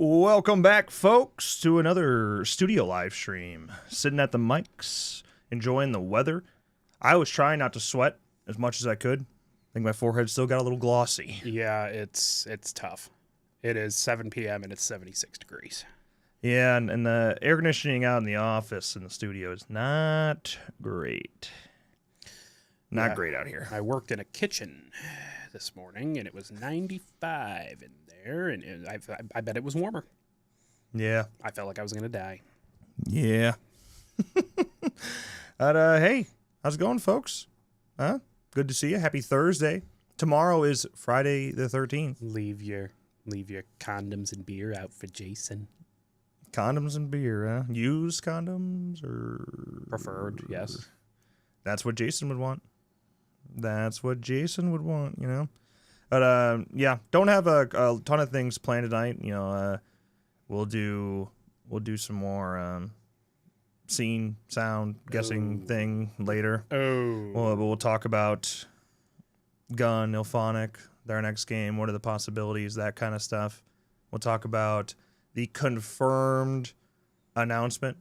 Welcome back, folks, to another studio live stream. Sitting at the mics, enjoying the weather. I was trying not to sweat as much as I could. I think my forehead still got a little glossy. Yeah, it's tough. It is 7 p.m. and it's 76 degrees. Yeah, and the air conditioning out in the office in the studio is not great. Not great out here. I worked in a kitchen this morning, and it was 95 in there, and I bet it was warmer. Yeah. I felt like I was going to die. Yeah. But, hey, how's it going, folks? Huh? Good to see you. Happy Thursday. Tomorrow is Friday the 13th. Leave your condoms and beer out for Jason. Condoms and beer, huh? Used condoms or... Preferred, yes. That's what Jason would want. That's what Jason would want, you know? But, yeah, don't have a ton of things planned tonight. You know, we'll do some more scene, sound, guessing thing later. Oh. We'll talk about Gun, Illfonic, their next game, what are the possibilities, that kind of stuff. We'll talk about the confirmed announcement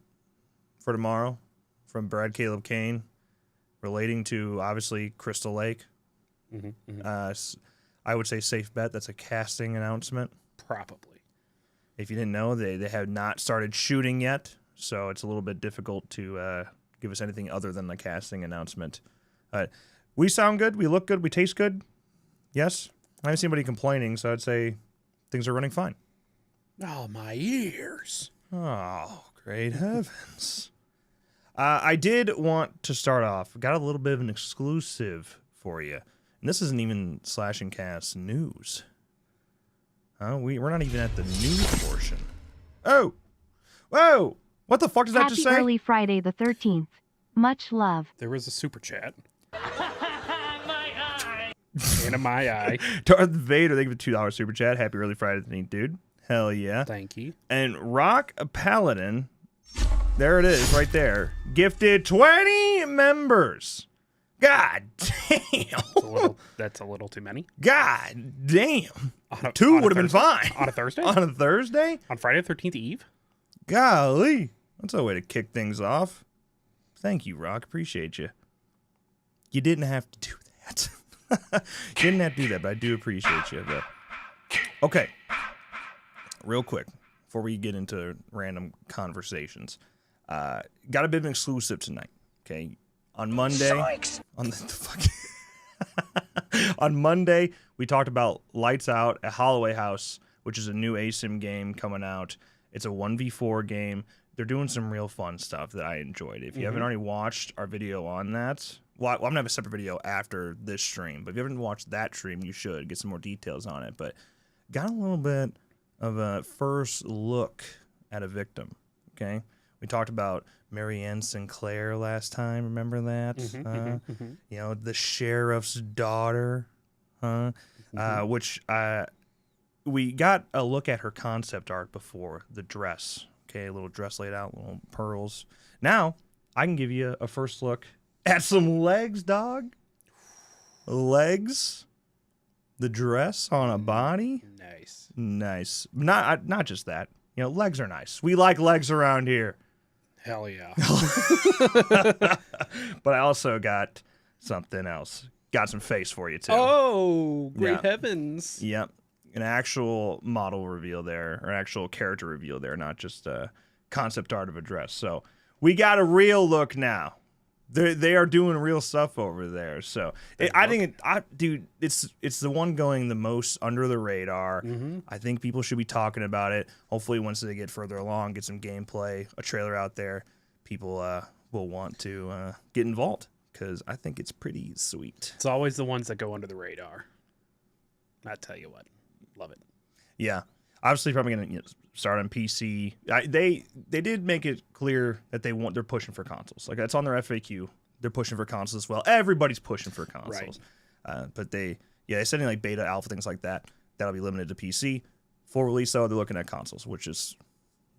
for tomorrow from Brad Caleb Kane relating to, obviously, Crystal Lake. I would say safe bet that's a casting announcement. Probably. If you didn't know, they have not started shooting yet, so it's a little bit difficult to give us anything other than the casting announcement. We sound good, we look good, we taste good. Yes? I haven't seen anybody complaining, so I'd say things are running fine. Oh, my ears. Oh, great heavens. I did want to start off. Got a little bit of an exclusive for you. And this isn't even Slash and Cast news. We're not even at the news portion. Oh! Whoa! What the fuck does that just say? Happy early Friday the 13th. Much love. There was a super chat. And a my eye. Darth Vader, thank you for the $2 super chat. Happy early Friday, dude. Hell yeah. Thank you. And Rock Paladin, there it is, right there. Gifted 20 members. God damn. That's a little too many. God damn. On Two would have been Thursday? fine. On a Thursday? On a Thursday? On Friday the 13th Eve? Golly. That's a way to kick things off. Thank you, Rock. Appreciate you. You didn't have to do that. You didn't have to do that, but I do appreciate you. But... Okay. Real quick, before we get into random conversations, got a bit of an exclusive tonight. Okay, on Monday, on Monday, we talked about Lights Out at Holloway House, which is a new ASIM game coming out. It's a 1v4 game. They're doing some real fun stuff that I enjoyed. If you haven't already watched our video on that, well, I'm gonna have a separate video after this stream. But if you haven't watched that stream, you should get some more details on it. But got a little bit of a first look at a victim, okay? We talked about Marianne Sinclair last time, remember that? You know, the sheriff's daughter, which we got a look at her concept art before, the dress, okay? A little dress laid out, little pearls. Now, I can give you a first look at some legs, dog. Legs. The dress on a body. Nice. Not just that. You know, legs are nice. We like legs around here. Hell yeah. But I also got something else. Got some face for you, too. Oh, great heavens. Yep. An actual model reveal there, or actual character reveal there, not just a concept art of a dress. So we got a real look now. They are doing real stuff over there. So I think, dude, it's the one going the most under the radar. I think people should be talking about it. Hopefully, once they get further along, get some gameplay, a trailer out there, people will want to get involved because I think it's pretty sweet. It's always the ones that go under the radar. I tell you what, love it. Yeah. Obviously, probably going to start on PC. They did make it clear that they're pushing for consoles. Like, that's on their FAQ. They're pushing for consoles as well. Everybody's pushing for consoles. Right. But they said in like beta, alpha, things like that. That'll be limited to PC. Full release, though, they're looking at consoles, which is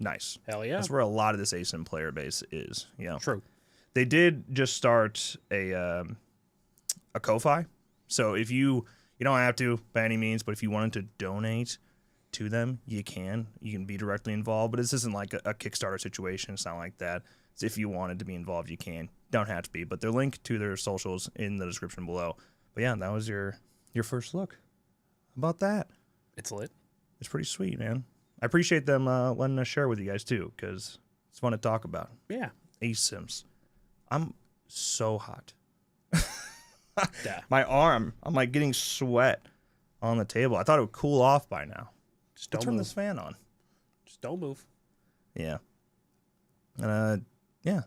nice. Hell yeah. That's where a lot of this ASIM player base is. You know? True. They did just start a Ko-Fi. So if you don't have to by any means, but if you wanted to donate to them, you can be directly involved, but this isn't like a Kickstarter situation. It's not like that. So if you wanted to be involved, you can. Don't have to be, but they're linked to their socials in the description below. But yeah, that was your first look. How about that? It's lit. It's pretty sweet, man. I appreciate them letting us share with you guys too, because it's fun to talk about. Yeah. Ace Sims. I'm so hot. Yeah. My arm, I'm like getting sweat on the table. I thought it would cool off by now. Just don't Turn move. this fan on. Just don't move. Yeah. Yeah.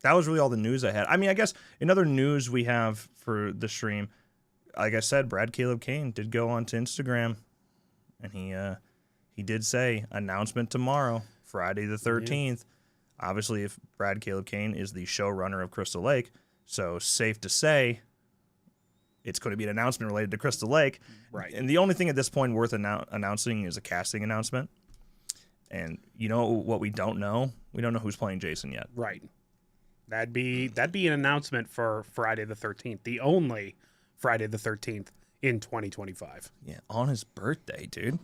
That was really all the news I had. I mean, I guess in other news we have for the stream, like I said, Brad Caleb Kane did go onto Instagram, and he did say announcement tomorrow, Friday the 13th. Yeah. Obviously, if Brad Caleb Kane is the showrunner of Crystal Lake, so safe to say it's going to be an announcement related to Crystal Lake. Right. And the only thing at this point worth announcing is a casting announcement. And you know what we don't know? We don't know who's playing Jason yet. Right. That'd be an announcement for Friday the 13th. The only Friday the 13th in 2025. Yeah, on his birthday, dude.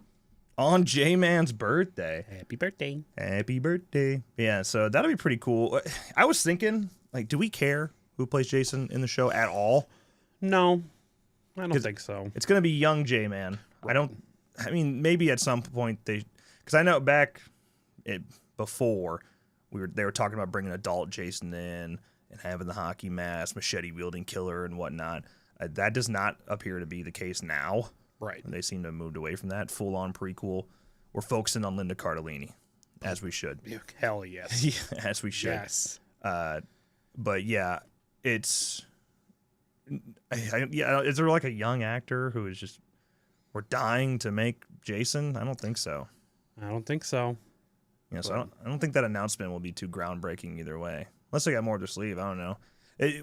On J-Man's birthday. Happy birthday. Happy birthday. Yeah, so that'll be pretty cool. I was thinking, like, do we care who plays Jason in the show at all? No, I don't think so. It's going to be young J-Man. Right. I mean, maybe at some point because I know before they were talking about bringing adult Jason in and having the hockey mask, machete wielding killer and whatnot. That does not appear to be the case now. Right. They seem to have moved away from that. Full on prequel. We're focusing on Linda Cardellini, as we should. Hell yes. Yeah, as we should. Yes. But yeah, it's. Is there like a young actor who is just we're dying to make Jason? I don't think so. I don't think so. Yeah, so I don't think that announcement will be too groundbreaking either way. Unless they got more up their sleeve, I don't know.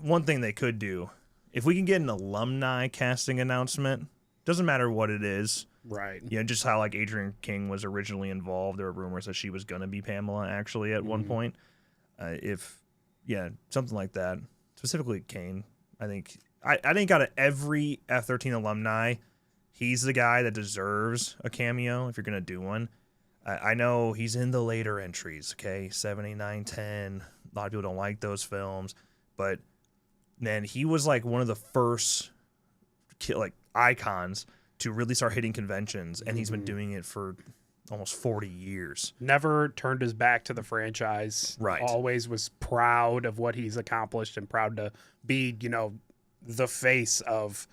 One thing they could do, if we can get an alumni casting announcement, doesn't matter what it is. Right. Yeah, just how like Adrienne King was originally involved. There were rumors that she was going to be Pamela actually at one point. Something like that. Specifically Kane. I think out of every F-13 alumni, he's the guy that deserves a cameo if you're going to do one. I know he's in the later entries, okay? 7, 8, 9, 10. A lot of people don't like those films. But, man, he was like one of the first like icons to really start hitting conventions, and he's been doing it for almost 40 years. Never turned his back to the franchise. Right. Always was proud of what he's accomplished and proud to be, the face of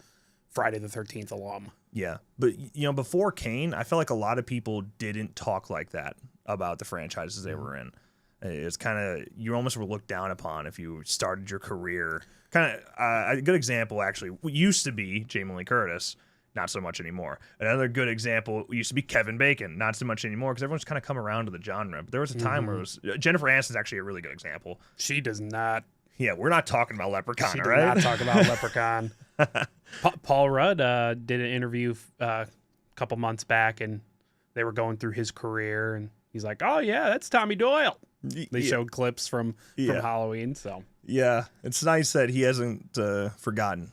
Friday the 13th alum. Yeah. But, before Kane, I felt like a lot of people didn't talk like that about the franchises they were in. It's kind of, you almost were looked down upon if you started your career. Kind of a good example, actually, used to be Jamie Lee Curtis. Not so much anymore. Another good example used to be Kevin Bacon. Not so much anymore because everyone's kind of come around to the genre. But there was a time where it was Jennifer Aniston's actually a really good example. She does not. Yeah, we're not talking about Leprechaun, She right? did not talk about Leprechaun. Paul Rudd did an interview a couple months back, and they were going through his career, and he's like, "Oh yeah, that's Tommy Doyle." They showed clips from Halloween, so yeah, it's nice that he hasn't forgotten.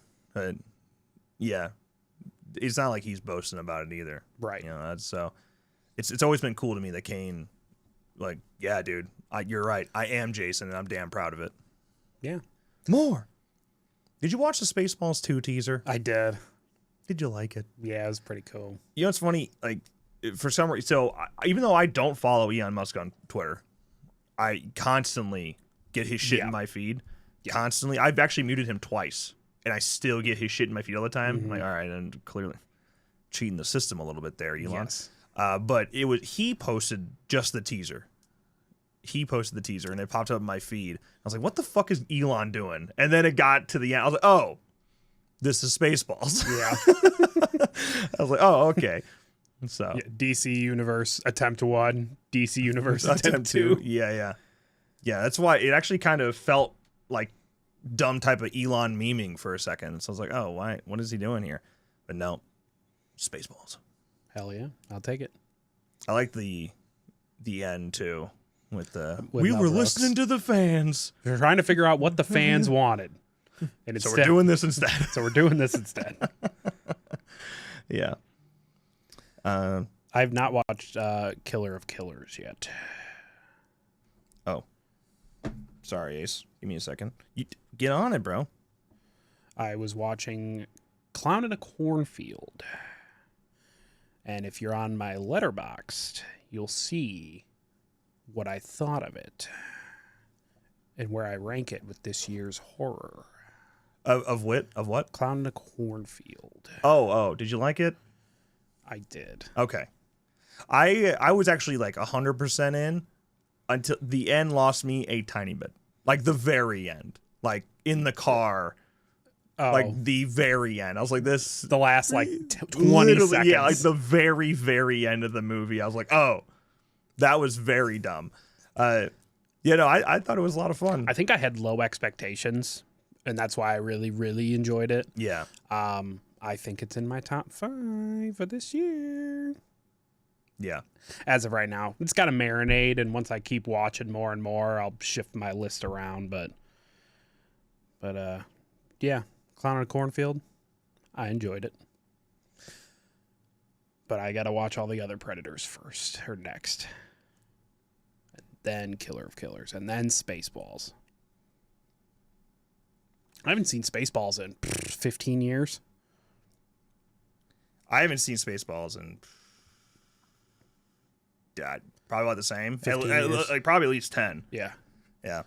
Yeah. It's not like he's boasting about it either. Right. That's so it's always been cool to me that Kane, like, yeah, dude, you're right. I am Jason, and I'm damn proud of it. Yeah. More. Did you watch the Spaceballs 2 teaser? I did. Did you like it? Yeah, it was pretty cool. You know, it's funny, like, for some reason, so even though I don't follow Elon Musk on Twitter, I constantly get his shit in my feed. Yeah. Constantly. I've actually muted him twice. And I still get his shit in my feed all the time. I'm like, all right, and clearly cheating the system a little bit there, Elon. Yes. But he posted just the teaser. He posted the teaser, and it popped up in my feed. I was like, what the fuck is Elon doing? And then it got to the end. I was like, oh, this is Spaceballs. Yeah. I was like, oh, okay. So DC Universe Attempt 1, DC Universe Attempt 2. Yeah. That's why it actually kind of felt like dumb type of Elon memeing for a second. So I was like, oh, why? What is he doing here? But no, Spaceballs. Hell yeah, I'll take it. I like the end too with we were listening to the fans. They're trying to figure out what the fans wanted, and so we're doing this instead. So we're doing this instead. Yeah. I have not watched Killer of Killers yet. Oh, sorry, Ace. Give me a second. You get on it, bro. I was watching Clown in a Cornfield. And if you're on my Letterboxd, you'll see what I thought of it and where I rank it with this year's horror. Of what? Clown in a Cornfield. Oh, did you like it? I did. Okay. I was actually like 100% in until the end lost me a tiny bit. Like the very end. Like in the car. Oh, Like the very end. I was like, this. the last like 20 Literally, seconds. yeah, like the very, very end of the movie. I was like, oh, that was very dumb. I thought it was a lot of fun. I think I had low expectations, and that's why I really, really enjoyed it. Yeah. I think it's in my top 5 for this year. Yeah. As of right now, it's got to marinate, and once I keep watching more and more, I'll shift my list around. But yeah, Clown in a Cornfield, I enjoyed it. But I got to watch all the other Predators first, or next. And then Killer of Killers, and then Spaceballs. I haven't seen Spaceballs in 15 years. I haven't seen Spaceballs in probably about the same. 15 years. Like probably at least 10. Yeah. Yeah.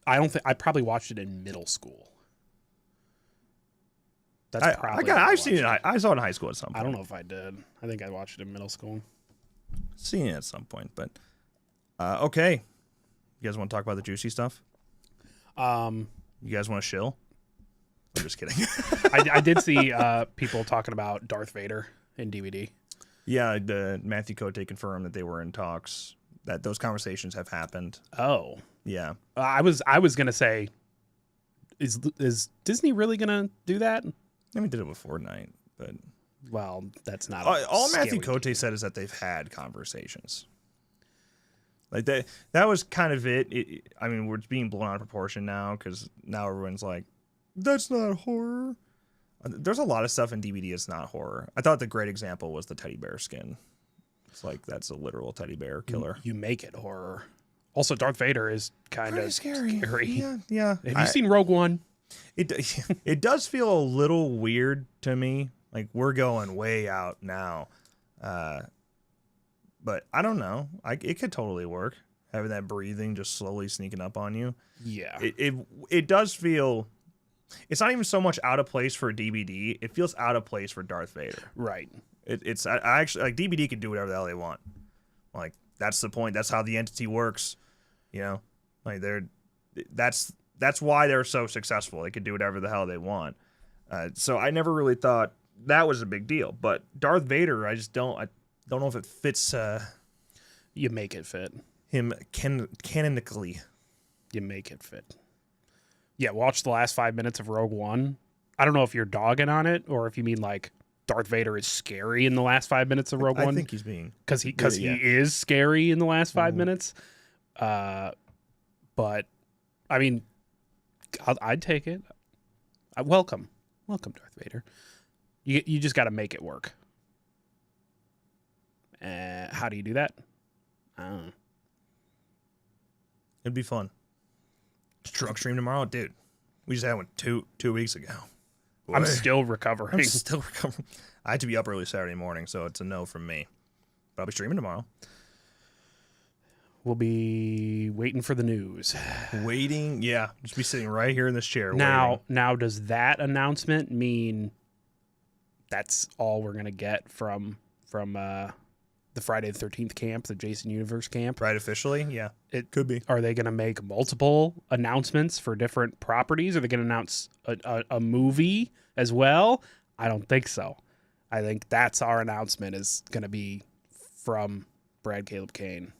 I don't think I probably watched it in middle school. That's probably. I've seen it. I saw it in high school at some point. I don't know if I did. I think I watched it in middle school. Seen it at some point, but okay. You guys want to talk about the juicy stuff? You guys want to shill? I'm just kidding. I did see people talking about Darth Vader in DVD. Yeah, Matthew Cote confirmed that they were in talks. That those conversations have happened. Oh, Yeah. I was gonna say, is Disney really gonna do that? I mean, did it with Fortnite, but Well, that's not all Matthew scary. Cote said is that they've had conversations. Like that was kind of it. I mean, we're being blown out of proportion now because now everyone's like, that's not horror. There's a lot of stuff in DVD that's not horror. I thought the great example was the teddy bear skin. It's like that's a literal teddy bear killer. You make it horror. Also, Darth Vader is kind of scary. Yeah. Have you seen Rogue One? It does feel a little weird to me. Like we're going way out now. But I don't know. It could totally work. Having that breathing just slowly sneaking up on you. Yeah. It does feel. It's not even so much out of place for a DVD. It feels out of place for Darth Vader. Right. It's I actually like DVD can do whatever the hell they want. Like that's the point. That's how the entity works. You know, like that's why they're so successful. They could do whatever the hell they want. So I never really thought that was a big deal. But Darth Vader, I don't know if it fits. You make it fit. Him canonically. You make it fit. Yeah, watch the last 5 minutes of Rogue One. I don't know if you're dogging on it or if you mean like Darth Vader is scary in the last 5 minutes of Rogue One. I think he's being because he is scary in the last 5 minutes. But I mean, I'd take it. Welcome, Darth Vader. You just got to make it work. How do you do that? I don't know. It'd be fun. Drug stream tomorrow, dude. We just had one two weeks ago. Boy. I'm still recovering. I had to be up early Saturday morning, so it's a no from me. But I'll be streaming tomorrow. We'll be waiting for the news. Waiting, yeah. Just be sitting right here in this chair. Now, does that announcement mean that's all we're gonna get from the Friday the 13th camp, the Jason Universe camp? Right, officially, yeah. It could be. Are they going to make multiple announcements for different properties? Are they going to announce a movie as well? I don't think so. I think that's our announcement is going to be from Brad Caleb Kane.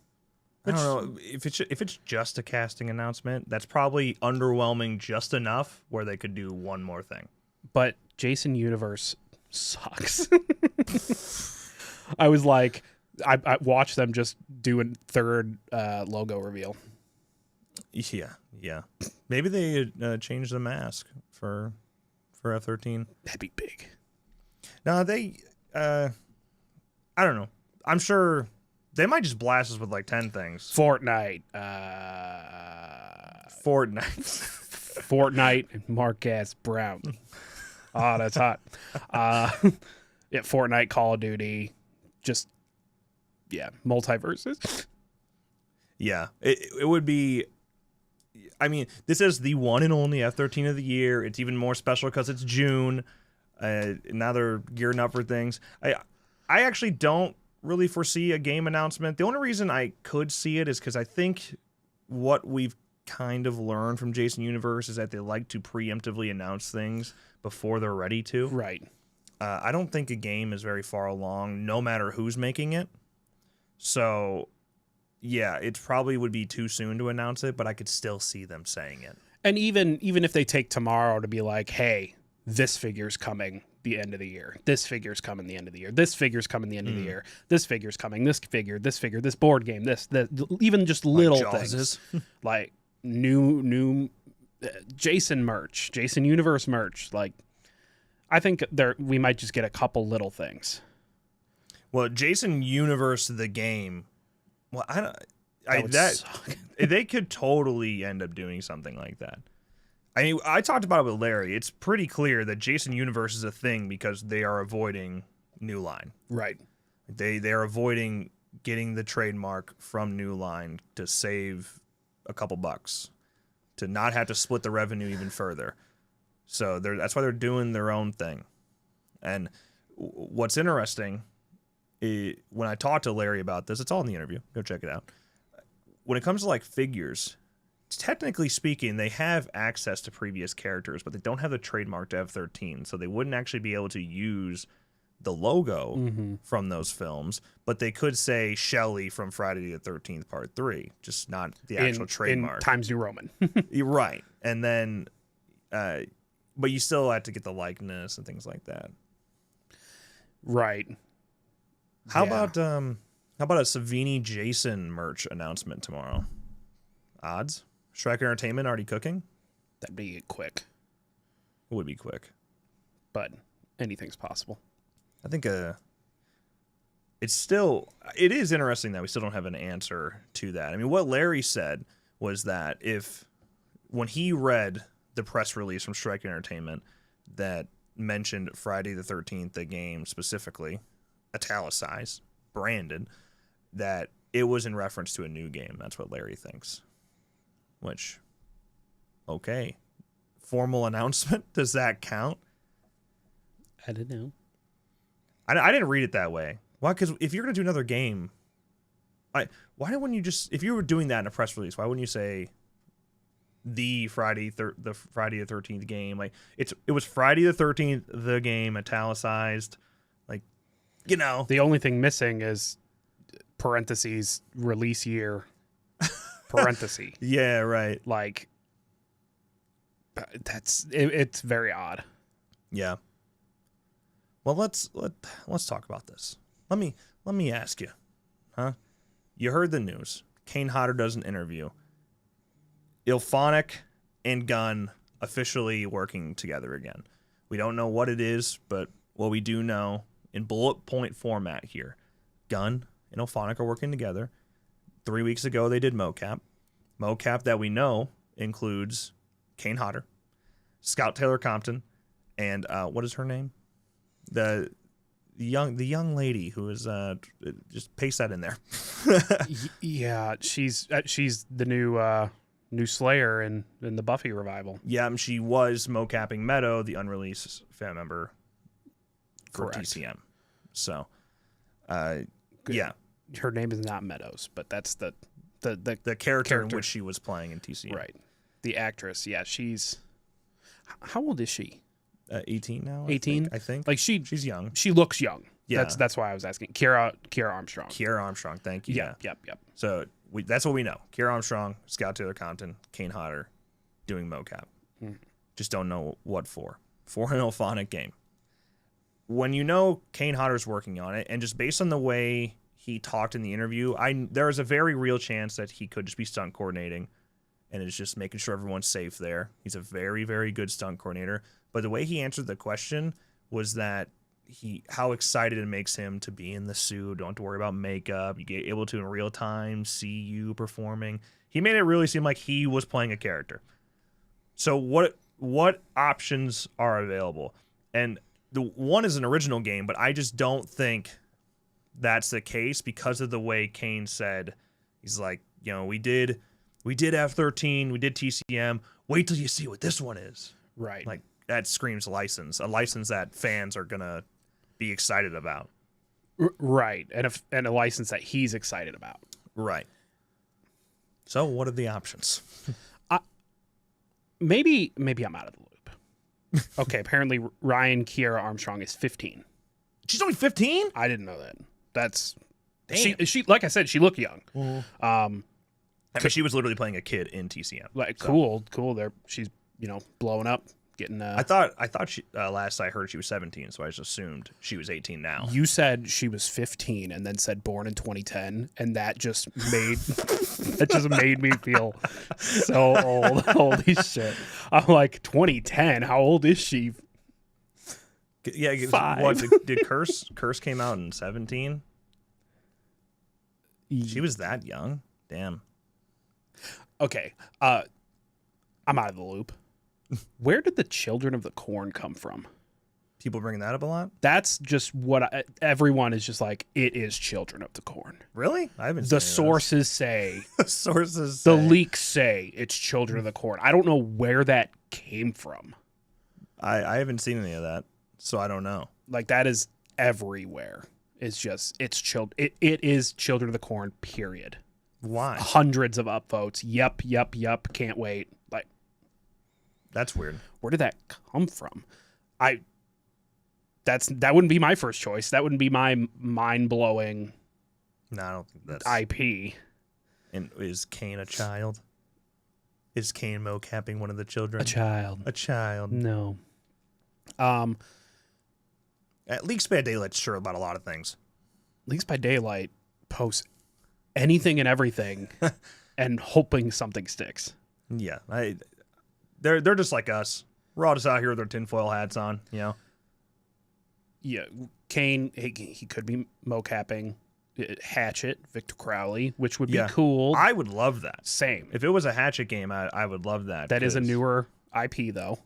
I don't know if it's just a casting announcement. That's probably underwhelming just enough where they could do one more thing. But Jason Universe sucks. I was like, I watched them just do a third logo reveal. Yeah. Maybe they changed the mask for F-13. That'd be big. No, they. I don't know. I'm sure they might just blast us with like 10 things. Fortnite. Fortnite. Fortnite and Marquez Brown. Oh, that's hot. Yeah, Fortnite, Call of Duty, just multiverses. Yeah, it would be. I mean, this is the one and only F-13 of the year. It's even more special because it's June. Now they're gearing up for things. I actually don't really foresee a game announcement. The only reason I could see it is because I think what we've kind of learned from Jason Universe is that they like to preemptively announce things before they're ready to. Right. I don't think a game is very far along, no matter who's making it. So, yeah, it probably would be too soon to announce it, but I could still see them saying it. And even if they take tomorrow to be like, hey, this figure's coming the end of the year. This figure's coming the end of the year. This figure's coming the end of the year. This figure's coming. This figure, this board game, this even just little things. Like new Jason merch, Jason Universe merch. Like, I think we might just get a couple little things. Well, Jason Universe the game. Well, they could totally end up doing something like that. I mean, I talked about it with Larry. It's pretty clear that Jason Universe is a thing because they are avoiding New Line. Right. They are avoiding getting the trademark from New Line to save a couple bucks, to not have to split the revenue even further. So that's why they're doing their own thing. And what's interesting, when I talked to Larry about this, it's all in the interview. Go check it out. When it comes to like figures, technically speaking, they have access to previous characters, but they don't have the trademark to F-13, so they wouldn't actually be able to use the logo from those films, but they could say Shelley from Friday the 13th Part 3, just not the actual trademark. In Times New Roman. You're right. And then, but you still have to get the likeness and things like that. Right. How about a Savini Jason merch announcement tomorrow? Odds? Shrek Entertainment already cooking? That'd be quick. It would be quick. But anything's possible. I think it is interesting that we still don't have an answer to that. I mean, what Larry said was that when he read the press release from Shrek Entertainment that mentioned Friday the 13th, the game specifically, italicized, branded, that it was in reference to a new game. That's what Larry thinks. Which, okay. Formal announcement? Does that count? I don't know. I didn't read it that way. Why? Because if you're going to do another game, why wouldn't you just, if you were doing that in a press release, why wouldn't you say the Friday the 13th game? Like, it was Friday the 13th, the game, italicized. Like, you know. The only thing missing is parentheses release year parenthesis. Yeah, right. Like, it's very odd. Yeah. Well, let's talk about this. Let me ask you, huh? You heard the news. Kane Hodder does an interview. Illfonic and Gunn officially working together again. We don't know what it is, but what we do know in bullet point format here, Gunn and Illfonic are working together. 3 weeks ago, they did mocap. Mocap that we know includes Kane Hodder, Scout Taylor Compton, and what is her name? The young lady who is just paste that in there. Yeah, she's the new Slayer in the Buffy revival. Yeah, she was mocapping Meadow, the unreleased fan member for Correct. TCM. So, yeah, her name is not Meadows, but that's the character in which she was playing in TCM. Right. The actress, yeah, she's how old is she? 18 now. 18, I think. Like she's young. She looks young. Yeah. That's why I was asking. Kiera Armstrong. Kiera Armstrong. Thank you. Yep. So that's what we know. Kiera Armstrong, Scout Taylor Compton, Kane Hodder, doing mocap. Just don't know what for an Illfonic game. When you know Kane Hodder's working on it, and just based on the way he talked in the interview, there is a very real chance that he could just be stunt coordinating, and is just making sure everyone's safe there. He's a very, very good stunt coordinator. But the way he answered the question was that how excited it makes him to be in the suit. Don't have to worry about makeup. You get able to in real time see you performing. He made it really seem like he was playing a character. So what options are available? And the one is an original game, but I just don't think that's the case because of the way Kane said. He's like, we did F13, we did TCM. Wait till you see what this one is. Right. Like that screams license, a license that fans are gonna be excited about. Right, and a license that he's excited about. Right. So what are the options? Maybe I'm out of the loop. Okay, apparently Ryan Kiera Armstrong is 15. She's only 15? I didn't know that. That's Damn. she like I said, she looked young. I mean, she was literally playing a kid in TCM. Like so. cool. There, she's blowing up, getting. I thought she last I heard she was 17, so I just assumed she was 18 now. You said she was 15, and then said born in 2010, and that just made me feel so old. Holy shit! I'm like 2010. How old is she? Yeah, 5. What did Curse came out in 17? She was that young. Damn. Okay, I'm out of the loop. Where did the Children of the Corn come from? People bring that up a lot. That's just what everyone is just like. It is Children of the Corn. Really? I haven't. The sources say. The sources. The leaks say it's Children of the Corn. I don't know where that came from. I haven't seen any of that, so I don't know. Like that is everywhere. It's is Children of the Corn. Period. Why? Hundreds of upvotes. Yup. Can't wait. Like that's weird. Where did that come from? That wouldn't be my first choice. That wouldn't be my mind-blowing. No, I don't think that's IP. And is Kane a child? Is Kane mocapping one of the children? A child. A child. No. At Leaks by Daylight's sure about a lot of things. Leaks by Daylight posts anything and everything and hoping something sticks. Yeah. They're just like us. We're all just out here with our tinfoil hats on, Yeah, Kane, he could be mocapping Hatchet, Victor Crowley, which would be cool. I would love that. Same. If it was a Hatchet game, I would love that. That is a newer IP, though.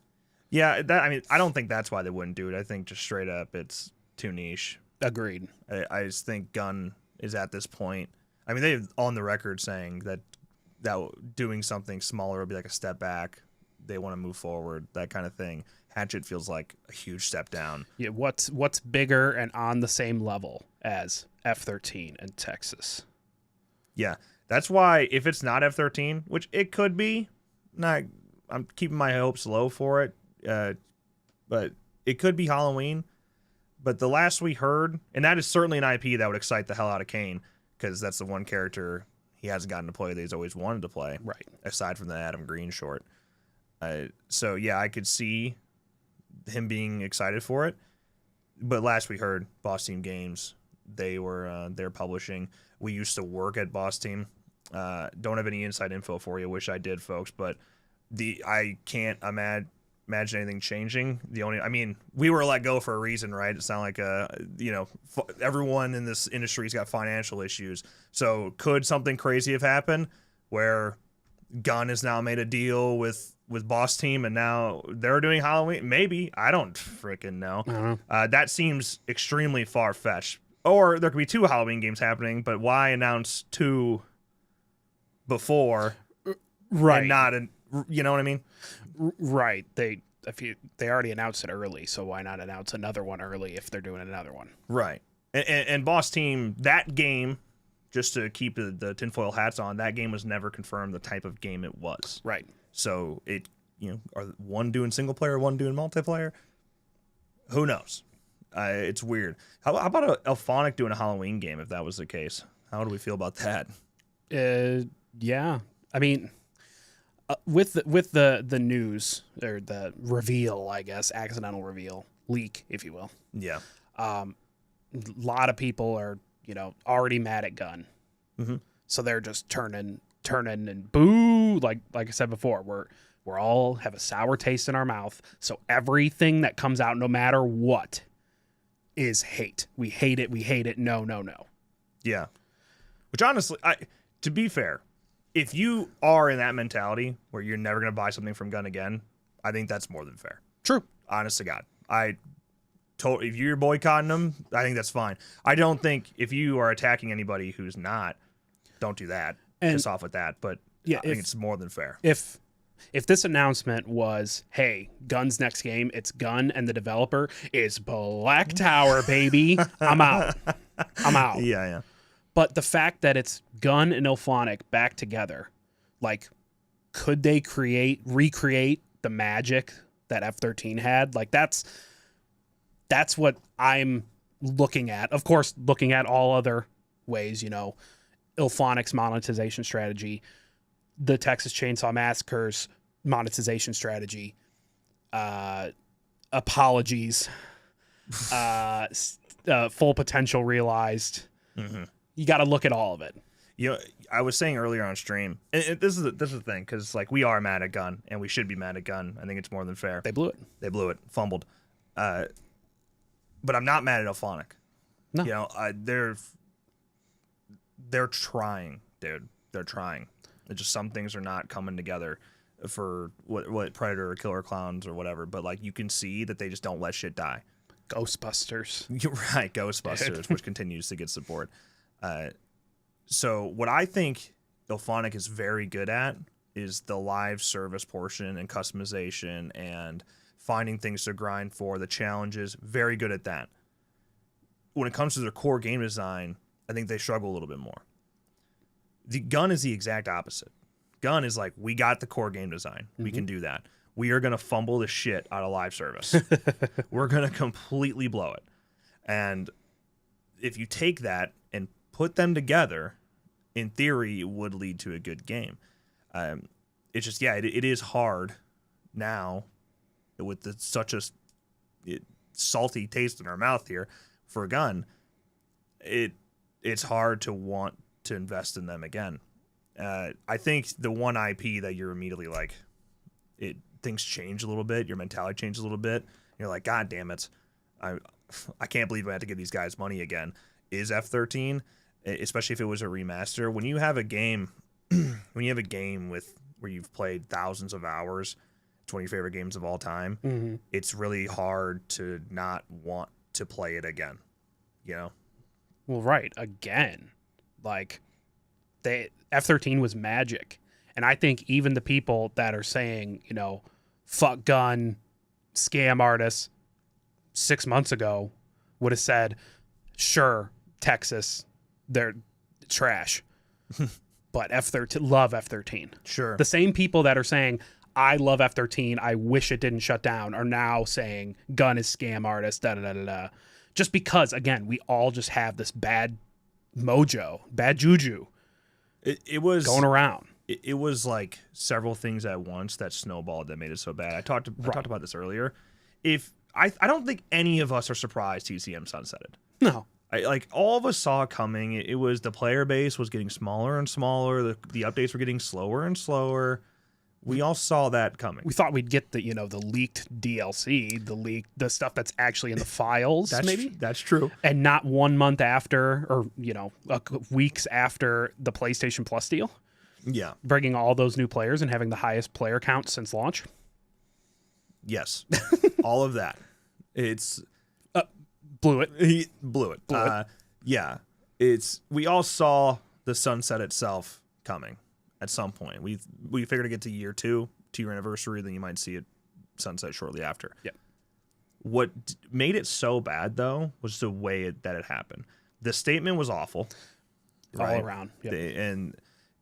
Yeah, I don't think that's why they wouldn't do it. I think just straight up, it's too niche. Agreed. I just think Gunn is at this point. I mean, they've on the record saying that doing something smaller would be like a step back. They want to move forward, that kind of thing. Hatchet feels like a huge step down. Yeah, what's bigger and on the same level as F13 and Texas? Yeah, that's why if it's not F13, which it could be, I'm keeping my hopes low for it. But it could be Halloween. But the last we heard, and that is certainly an IP that would excite the hell out of Kane, because that's the one character he hasn't gotten to play that he's always wanted to play. Right. Aside from the Adam Green short. So yeah, I could see him being excited for it. But last we heard, Boss Team Games, they're publishing. We used to work at Boss Team. Don't have any inside info for you. Wish I did, folks. But I can't imagine anything changing. We were let go for a reason, right? It's not like everyone in this industry's got financial issues. So could something crazy have happened where Gunn has now made a deal with Boss Team and now they're doing Halloween? Maybe. I don't freaking know. I don't know. That seems extremely far-fetched. Or there could be 2 Halloween games happening, but why announce 2 before? Right. And not you know what I mean? Right. They already announced it early, so why not announce another one early if they're doing another one? Right. And Boss Team, that game, just to keep the tinfoil hats on, that game was never confirmed the type of game it was. Right. So are one doing single player, one doing multiplayer? Who knows? It's weird. How about Illfonic doing a Halloween game if that was the case? How do we feel about that? Yeah. I mean, with the news or the reveal, I guess, accidental reveal, leak, if you will. Yeah. A lot of people are, already mad at Gunn. Mm-hmm. So they're just turning and boo. Like I said before, we're all have a sour taste in our mouth. So everything that comes out, no matter what, is hate. We hate it. We hate it. No. Yeah. Which honestly, to be fair, if you are in that mentality where you're never going to buy something from Gun again, I think that's more than fair. True. Honest to God. If you're boycotting them, I think that's fine. I don't think if you are attacking anybody who's not, don't do that. And piss off with that. But yeah, I think it's more than fair. If this announcement was, hey, Gun's next game, it's Gun and the developer is Black Tower, baby, I'm out. Yeah. But the fact that it's Gun and Illfonic back together, like, could they recreate the magic that F-13 had? Like, that's what I'm looking at. Of course, looking at all other ways, Illfonic's monetization strategy, the Texas Chainsaw Massacre's monetization strategy, apologies, full potential realized. Mm-hmm. You got to look at all of it. I was saying earlier on stream, and this is the thing, because like we are mad at Gun, and we should be mad at Gun. I think it's more than fair. They blew it. Fumbled. But I'm not mad at Illfonic. No. They're trying, dude. They're trying. It's just some things are not coming together for what Predator or Killer Clowns or whatever. But like you can see that they just don't let shit die. Ghostbusters. You're right, Ghostbusters, which continues to get support. So what I think Illfonic is very good at is the live service portion and customization and finding things to grind for, the challenges. Very good at that. When it comes to their core game design, I think they struggle a little bit more. The Gun is the exact opposite. Gun is like, we got the core game design. Mm-hmm. We can do that. We are going to fumble the shit out of live service. We're going to completely blow it. And if you take that and put them together, in theory, it would lead to a good game. It's just, it is hard now with such a salty taste in our mouth here for a Gun. It's hard to want to invest in them again. I think the one IP that you're immediately like, things change a little bit, your mentality changes a little bit. You're like, God damn it, I can't believe I have to give these guys money again. Is F-13, especially if it was a remaster. When you have a game, where you've played thousands of hours, 20 favorite games of all time, mm-hmm. It's really hard to not want to play it again. Well, right, again, like F-13 was magic, and I think even the people that are saying, fuck Gun, scam artists, 6 months ago would have said, sure, Texas, they're trash, but F-13, love F-13. Sure. The same people that are saying, I love F-13, I wish it didn't shut down, are now saying Gun is scam artist, da-da-da-da-da. Just because, again, we all just have this bad mojo, bad juju. It was going around. It was like several things at once that snowballed that made it so bad. I talked about this earlier. I don't think any of us are surprised TCM sunsetted. No. All of us saw it coming. It was the player base was getting smaller and smaller. The updates were getting slower and slower. We all saw that coming. We thought we'd get the leaked DLC, the stuff that's actually in the files. That's true. And not 1 month after, or weeks after the PlayStation Plus deal. Yeah, bringing all those new players and having the highest player count since launch. Yes, all of that. It's blew it. He blew it. Yeah, we all saw the sunset itself coming. At some point, we figured to get to year 2 anniversary, then you might see it sunset shortly after. Yeah. What made it so bad though was the way that it happened. The statement was awful, all around. Yep. And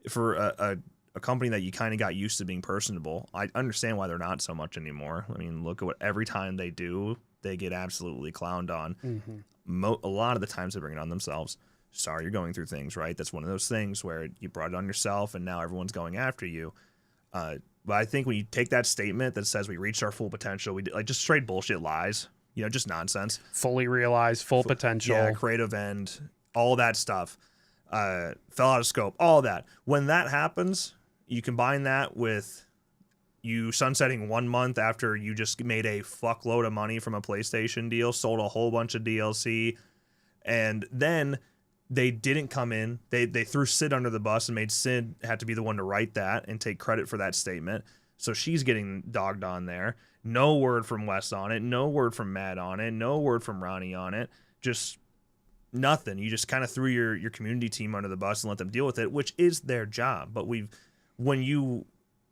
for a company that you kind of got used to being personable, I understand why they're not so much anymore. I mean, look at what every time they do, they get absolutely clowned on. Mm-hmm. A lot of the times they bring it on themselves. Sorry, you're going through things, right? That's one of those things where you brought it on yourself and now everyone's going after you. But I think when you take that statement that says we reached our full potential, we did, just straight bullshit lies, just nonsense. Fully realized, full potential. Yeah, creative end, all that stuff. Fell out of scope, all that. When that happens, you combine that with, You sunsetting 1 month after you just made a fuckload of money from a PlayStation deal, sold a whole bunch of DLC, and then they didn't come in. They threw Sid under the bus and made Sid have to be the one to write that and take credit for that statement. So she's getting dogged on there. No word from Wes on it. No word from Matt on it. No word from Ronnie on it. Just nothing. You just kind of threw your community team under the bus and let them deal with it, which is their job. But when you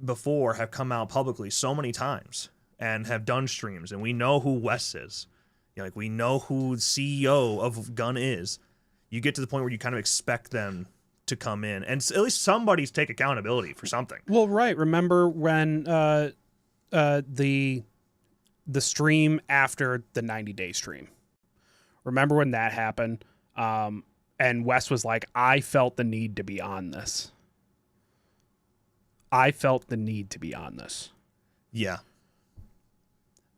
before have come out publicly so many times and have done streams, and we know who Wes is, like we know who the CEO of Gun is, you get to the point where you kind of expect them to come in and at least somebody's take accountability for something. Well, right. Remember when the stream after the 90-day stream? Remember when that happened? And Wes was like, I felt the need to be on this. I felt the need to be on this. Yeah.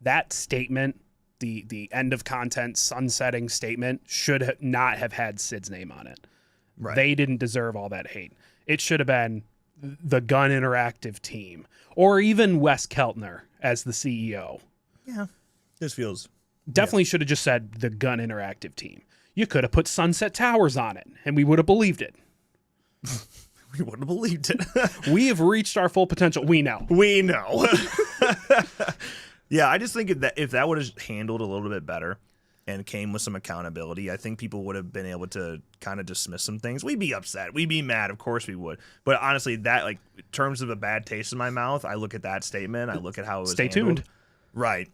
That statement, the end of content sunsetting statement, should not have had Sid's name on it. Right. They didn't deserve all that hate. It should have been the Gun Interactive team, or even Wes Keltner as the CEO. Yeah. This feels... Definitely should have just said the Gun Interactive team. You could have put Sunset Towers on it, and we would have believed it. We wouldn't have believed it. We have reached our full potential. We know. We know. Yeah, I just think if that would have handled a little bit better and came with some accountability, I think people would have been able to kind of dismiss some things. We'd be upset. We'd be mad. Of course we would. But honestly, that, like, in terms of a bad taste in my mouth, I look at that statement. I look at how it was Stay handled. tuned. Right.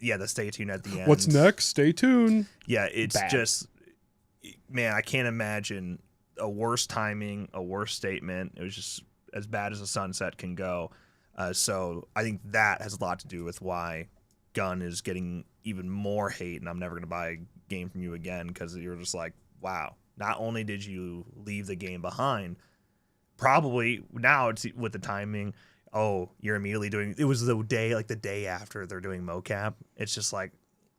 Yeah, the stay tuned at the end. What's next? Stay tuned. Yeah, it's Bad. just, man, I can't imagine a worse timing, a worse statement. It was just as bad as a sunset can go. So I think that has a lot to do with why Gun is getting even more hate, and I'm never going to buy a game from you again, because you're just like, wow, not only did you leave the game behind, probably now it's with the timing, oh, you're immediately doing, it was the day after they're doing mocap. It's just like,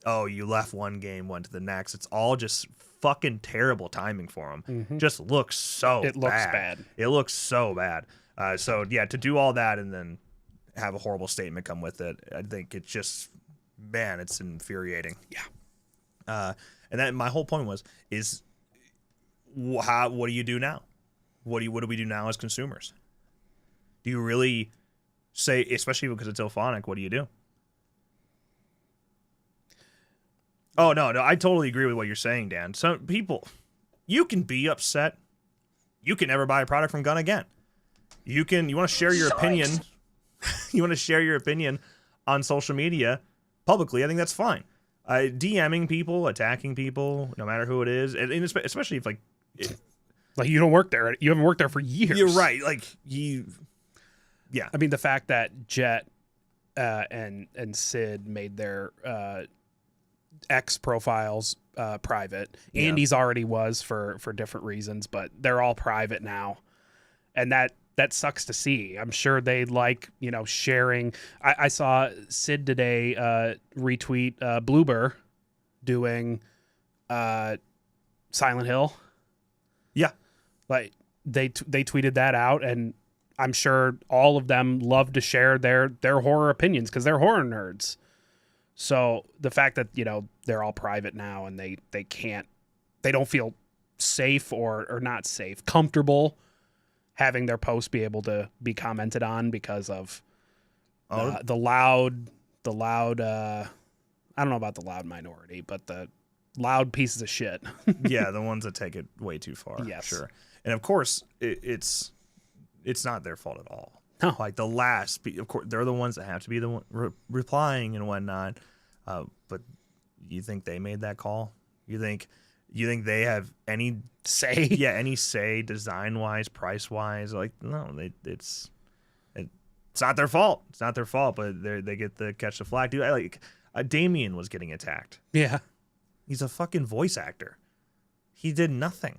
oh, you left one game, went to the next. It's all just fucking terrible timing for them. Mm-hmm. Just looks so It looks bad. It looks so bad. So yeah, to do all that and then have a horrible statement come with it, I think it's just, man, it's infuriating. Yeah. And that my whole point is what do you do now? What do we do now as consumers? Do you really say, especially because it's Illfonic, what do you do? Oh, no, I totally agree with what you're saying, Dan. Some people, you can be upset. You can never buy a product from Gun again. You want to share your opinion. You want to share your opinion on social media publicly. I think that's fine. DMing people, attacking people, no matter who it is, and especially if like you don't work there. You haven't worked there for years. You're right. Like yeah. I mean, the fact that Jet and Sid made their X profiles private. Yeah. Andy's already was for different reasons, but they're all private now, and that sucks to see. I'm sure they like, sharing. I saw Sid today retweet Bloober doing Silent Hill. Yeah. Like they tweeted that out, and I'm sure all of them love to share their horror opinions because they're horror nerds. So the fact that, they're all private now and they don't feel safe or not safe, comfortable having their posts be able to be commented on because of the loud, I don't know about the loud minority, but the loud pieces of shit. Yeah, the ones that take it way too far. Yes. Sure. And of course, it's not their fault at all. No. Like the last, of course, they're the ones that have to be the one replying and whatnot. But you think they made that call? You think they have any Say? Yeah, any say design wise, price wise? Like no, it's not their fault. It's not their fault. But they get the catch the flag. Dude, Damien was getting attacked. Yeah. He's a fucking voice actor. He did nothing.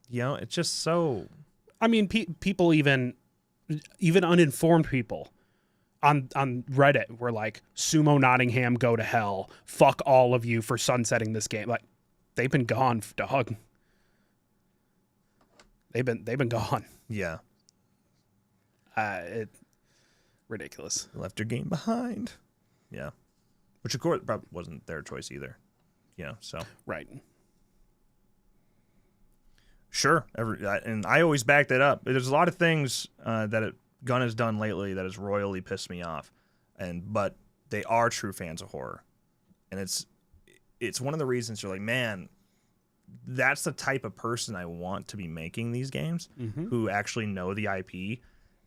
It's just so. I mean, people even uninformed people on Reddit were like, Sumo Nottingham, go to hell. Fuck all of you for sunsetting this game. Like, they've been gone, dog. They've been gone. Yeah. ridiculous. Left your game behind. Yeah. Which, of course, probably wasn't their choice either. So. Right. Sure. And I always back that up. There's a lot of things that Gunn has done lately that has royally pissed me off. But they are true fans of horror. And it's one of the reasons you're like, man, that's the type of person I want to be making these games, who actually know the IP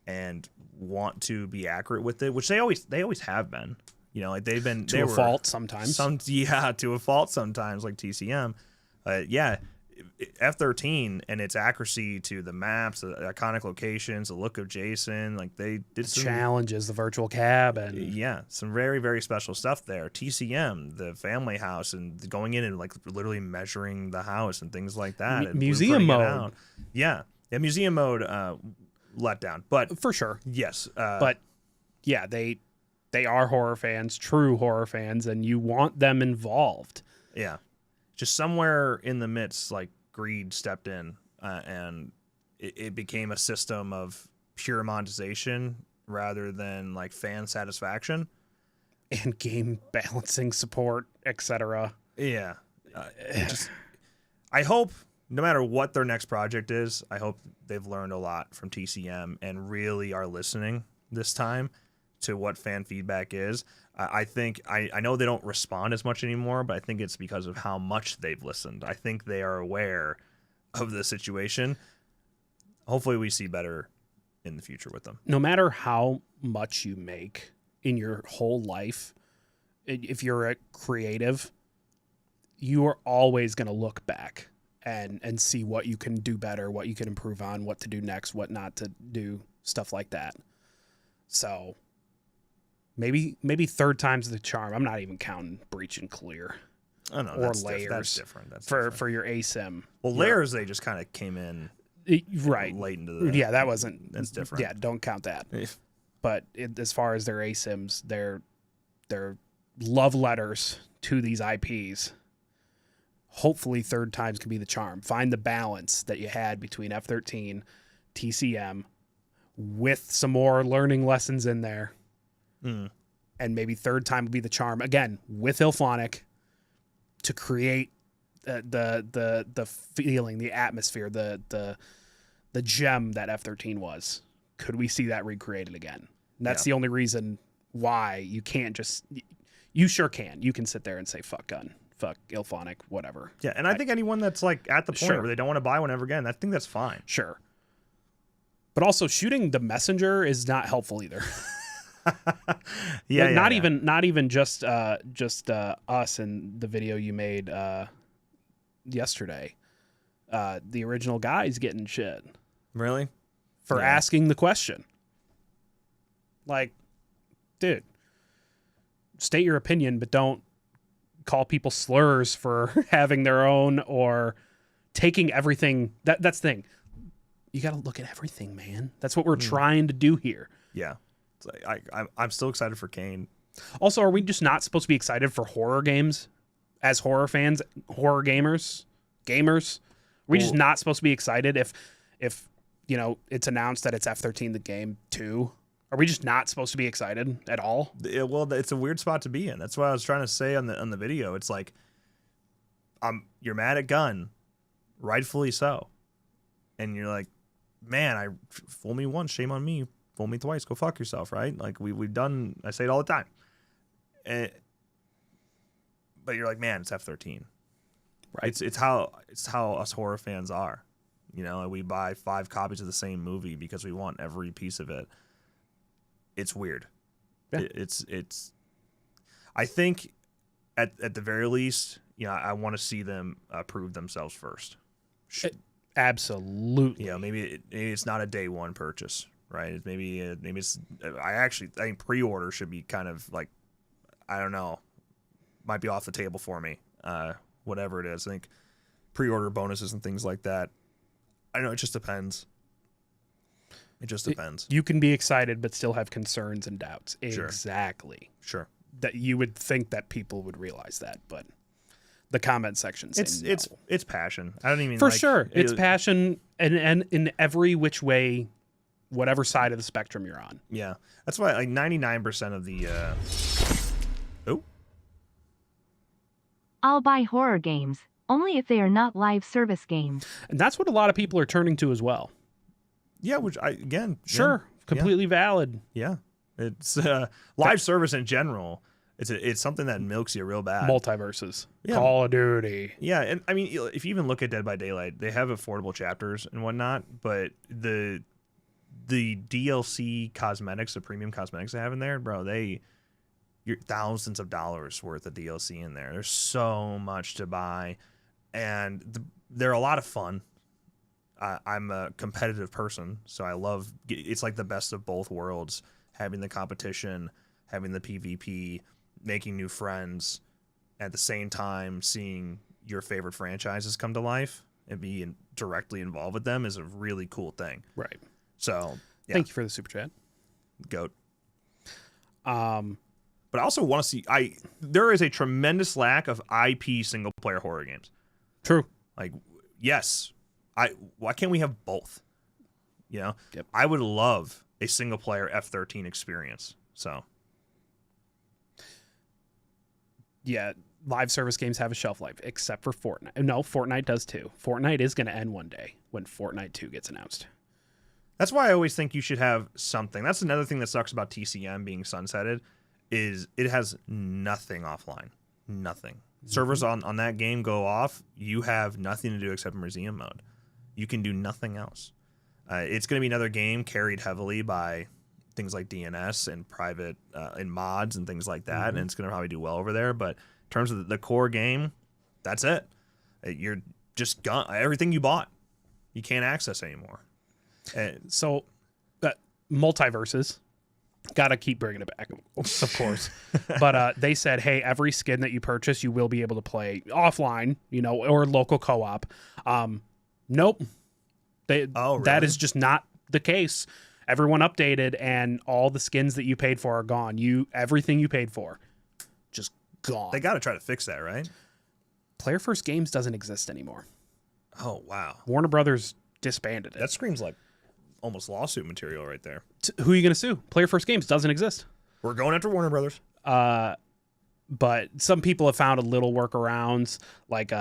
and want to be accurate with it, which they always have been. Like they've been to a fault sometimes. To a fault sometimes, like TCM. F-13 and its accuracy to the maps, the iconic locations, the look of Jason, like they did some challenges, the virtual cab, and some very, very special stuff there. TCM, the family house, and going in and like literally measuring the house and things like that. And museum mode, museum mode let down, but for sure, yes, but yeah, they are horror fans, true horror fans, and you want them involved. Yeah. Just somewhere in the midst, like greed stepped in, and it became a system of pure monetization rather than like fan satisfaction and game balancing support, etc. Yeah, I hope no matter what their next project is, I hope they've learned a lot from TCM and really are listening this time to what fan feedback is. I think I know they don't respond as much anymore, but I think it's because of how much they've listened. I think they are aware of the situation. Hopefully we see better in the future with them. No matter how much you make in your whole life, if you're a creative, you are always going to look back and see what you can do better, what you can improve on, what to do next, what not to do, stuff like that. So maybe third time's the charm. I'm not even counting Breach and Clear. Oh, no, or that's layers. That's different. That's for different. For your ASIM. Well, layers they just kind of came in right late into the. Yeah, that wasn't. That's different. Yeah, don't count that. But as far as their ASIMs, their love letters to these IPs. Hopefully, third times can be the charm. Find the balance that you had between F-13, TCM, with some more learning lessons in there. And maybe third time would be the charm again with Illfonic to create the feeling, the atmosphere, the gem that F-13 was. Could we see that recreated again? And that's the only reason why you can't just. You sure can. You can sit there and say fuck Gun, fuck Illfonic, whatever. Yeah, and I think anyone that's like at the point where they don't want to buy one ever again, I think that's fine. Sure. But also shooting the messenger is not helpful either. Not even just us and the video you made yesterday. The original guy's getting shit. Really? For asking the question. Like, dude, state your opinion, but don't call people slurs for having their own or taking everything. That's the thing. You got to look at everything, man. That's what we're trying to do here. Yeah. I'm still excited for Kane. Also, are we just not supposed to be excited for horror games as horror fans, horror gamers? Are we just not supposed to be excited if it's announced that it's F-13 the game too? Are we just not supposed to be excited at all? Well, it's a weird spot to be in. That's what I was trying to say on the video. It's like, you're mad at Gun, rightfully so, and you're like, man, fool me once, shame on me. Fool me twice, go fuck yourself, right? Like we've done. I say it all the time. But you're like, man, it's F-13. Right. It's how us horror fans are. We buy 5 copies of the same movie because we want every piece of it. It's weird. Yeah. It's. I think, at the very least, I want to see them prove themselves first. Absolutely. Maybe it's not a day one purchase, right? Maybe it's. I think pre-order should be kind of like, I don't know, might be off the table for me. Whatever it is, I think pre-order bonuses and things like that. I don't know. It just depends. It just depends. You can be excited, but still have concerns and doubts. Sure. Exactly. Sure. That you would think that people would realize that, but the comment section says it's passion. I don't even for sure. It's passion, and in every which way whatever side of the spectrum you're on. Yeah, that's why like 99% of the. Oh, I'll buy horror games, only if they are not live service games. And that's what a lot of people are turning to as well. yeah, which again, Sure, completely valid. yeah, it's live service in general. It's something that milks you real bad. Multiverses. Yeah. Call of Duty. Yeah, and I mean, if you even look at Dead by Daylight, they have affordable chapters and whatnot, but the DLC cosmetics, the premium cosmetics they have in there, bro, you're thousands of dollars worth of DLC in there. There's so much to buy, and they're a lot of fun. I'm a competitive person, so I love. It's like the best of both worlds: having the competition, having the PvP, making new friends, at the same time seeing your favorite franchises come to life and being directly involved with them is a really cool thing. Right. So yeah. Thank you for the super chat. Goat. But I also want to see. There is a tremendous lack of IP single player horror games. True. Like, yes, why can't we have both? You know, Yep. I would love a single player F-13 experience. So Yeah, live service games have a shelf life, except for Fortnite. No, Fortnite does too. Fortnite is going to end one day when Fortnite 2 gets announced. that's why I always think you should have something. That's another thing that sucks about TCM being sunsetted is it has nothing offline. Nothing. Servers on that game go off. You have nothing to do except museum mode. You can do nothing else. It's going to be another game carried heavily by things like DNS and private and mods and things like that, and it's going to probably do well over there. But in terms of the core game, that's it. You're just gone. Everything you bought, you can't access anymore. So, multiverses, gotta keep bringing it back, of course. But they said, hey, every skin that you purchase, you will be able to play offline, or local co-op. Nope. That is just not the case. Everyone updated, and all the skins that you paid for are gone. Everything you paid for, just gone. They got to try to fix that, right? Player First Games doesn't exist anymore. Oh, wow. Warner Brothers disbanded it. That screams like almost lawsuit material right there. Who are you going to sue? Player First Games doesn't exist. We're going after Warner Brothers. But some people have found a little workarounds, like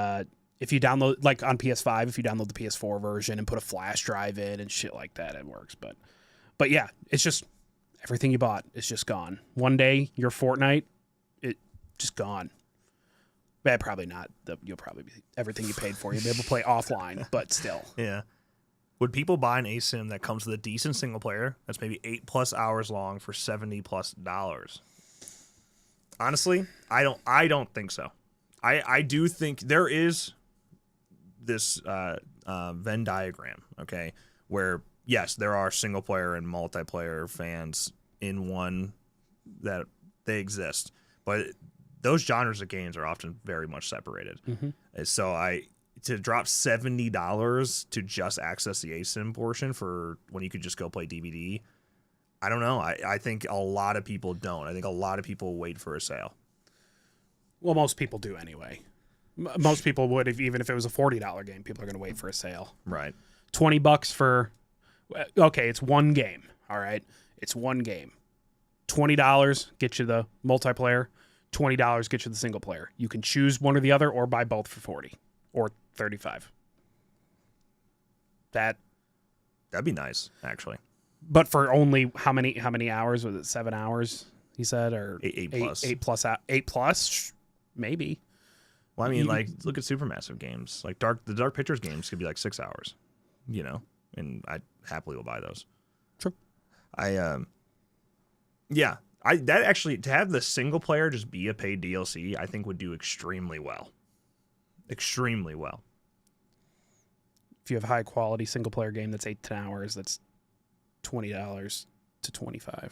if you download, like on PS5, if you download the PS4 version and put a flash drive in and shit like that, it works. But yeah, it's just everything you bought is just gone. One day, your Fortnite, it just gone. Probably not. You'll probably be everything you paid for. You'll be able to play offline, but still. Yeah. Would people buy an ASIM that comes with a decent single player that's maybe 8+ hours long for $70+? Honestly, I don't think so. I do think there is this Venn diagram, okay, where yes, there are single player and multiplayer fans in one that they exist, but those genres of games are often very much separated. So to drop $70 to just access the ASIM portion for when you could just go play DVD, I don't know. I think a lot of people don't. I think a lot of people wait for a sale. Well, most people do anyway. Most people would, even if it was a $40 game, people are going to wait for a sale. Right. $20 for, okay, it's one game. All right. It's one game. $20 get you the multiplayer. $20 get you the single player. You can choose one or the other or buy both for $40 or $35. That'd be nice, actually. But for only how many hours? Was it 7 hours? He said, or 8 plus. 8 plus, maybe. Well, I mean, like, look at Supermassive games. Like the Dark Pictures games could be like 6 hours, and I happily will buy those. Sure. Yeah, that actually, to have the single player just be a paid DLC, I think would do extremely well. Extremely well. If you have a high quality single player game that's 8 to 10 hours, that's $20 to $25.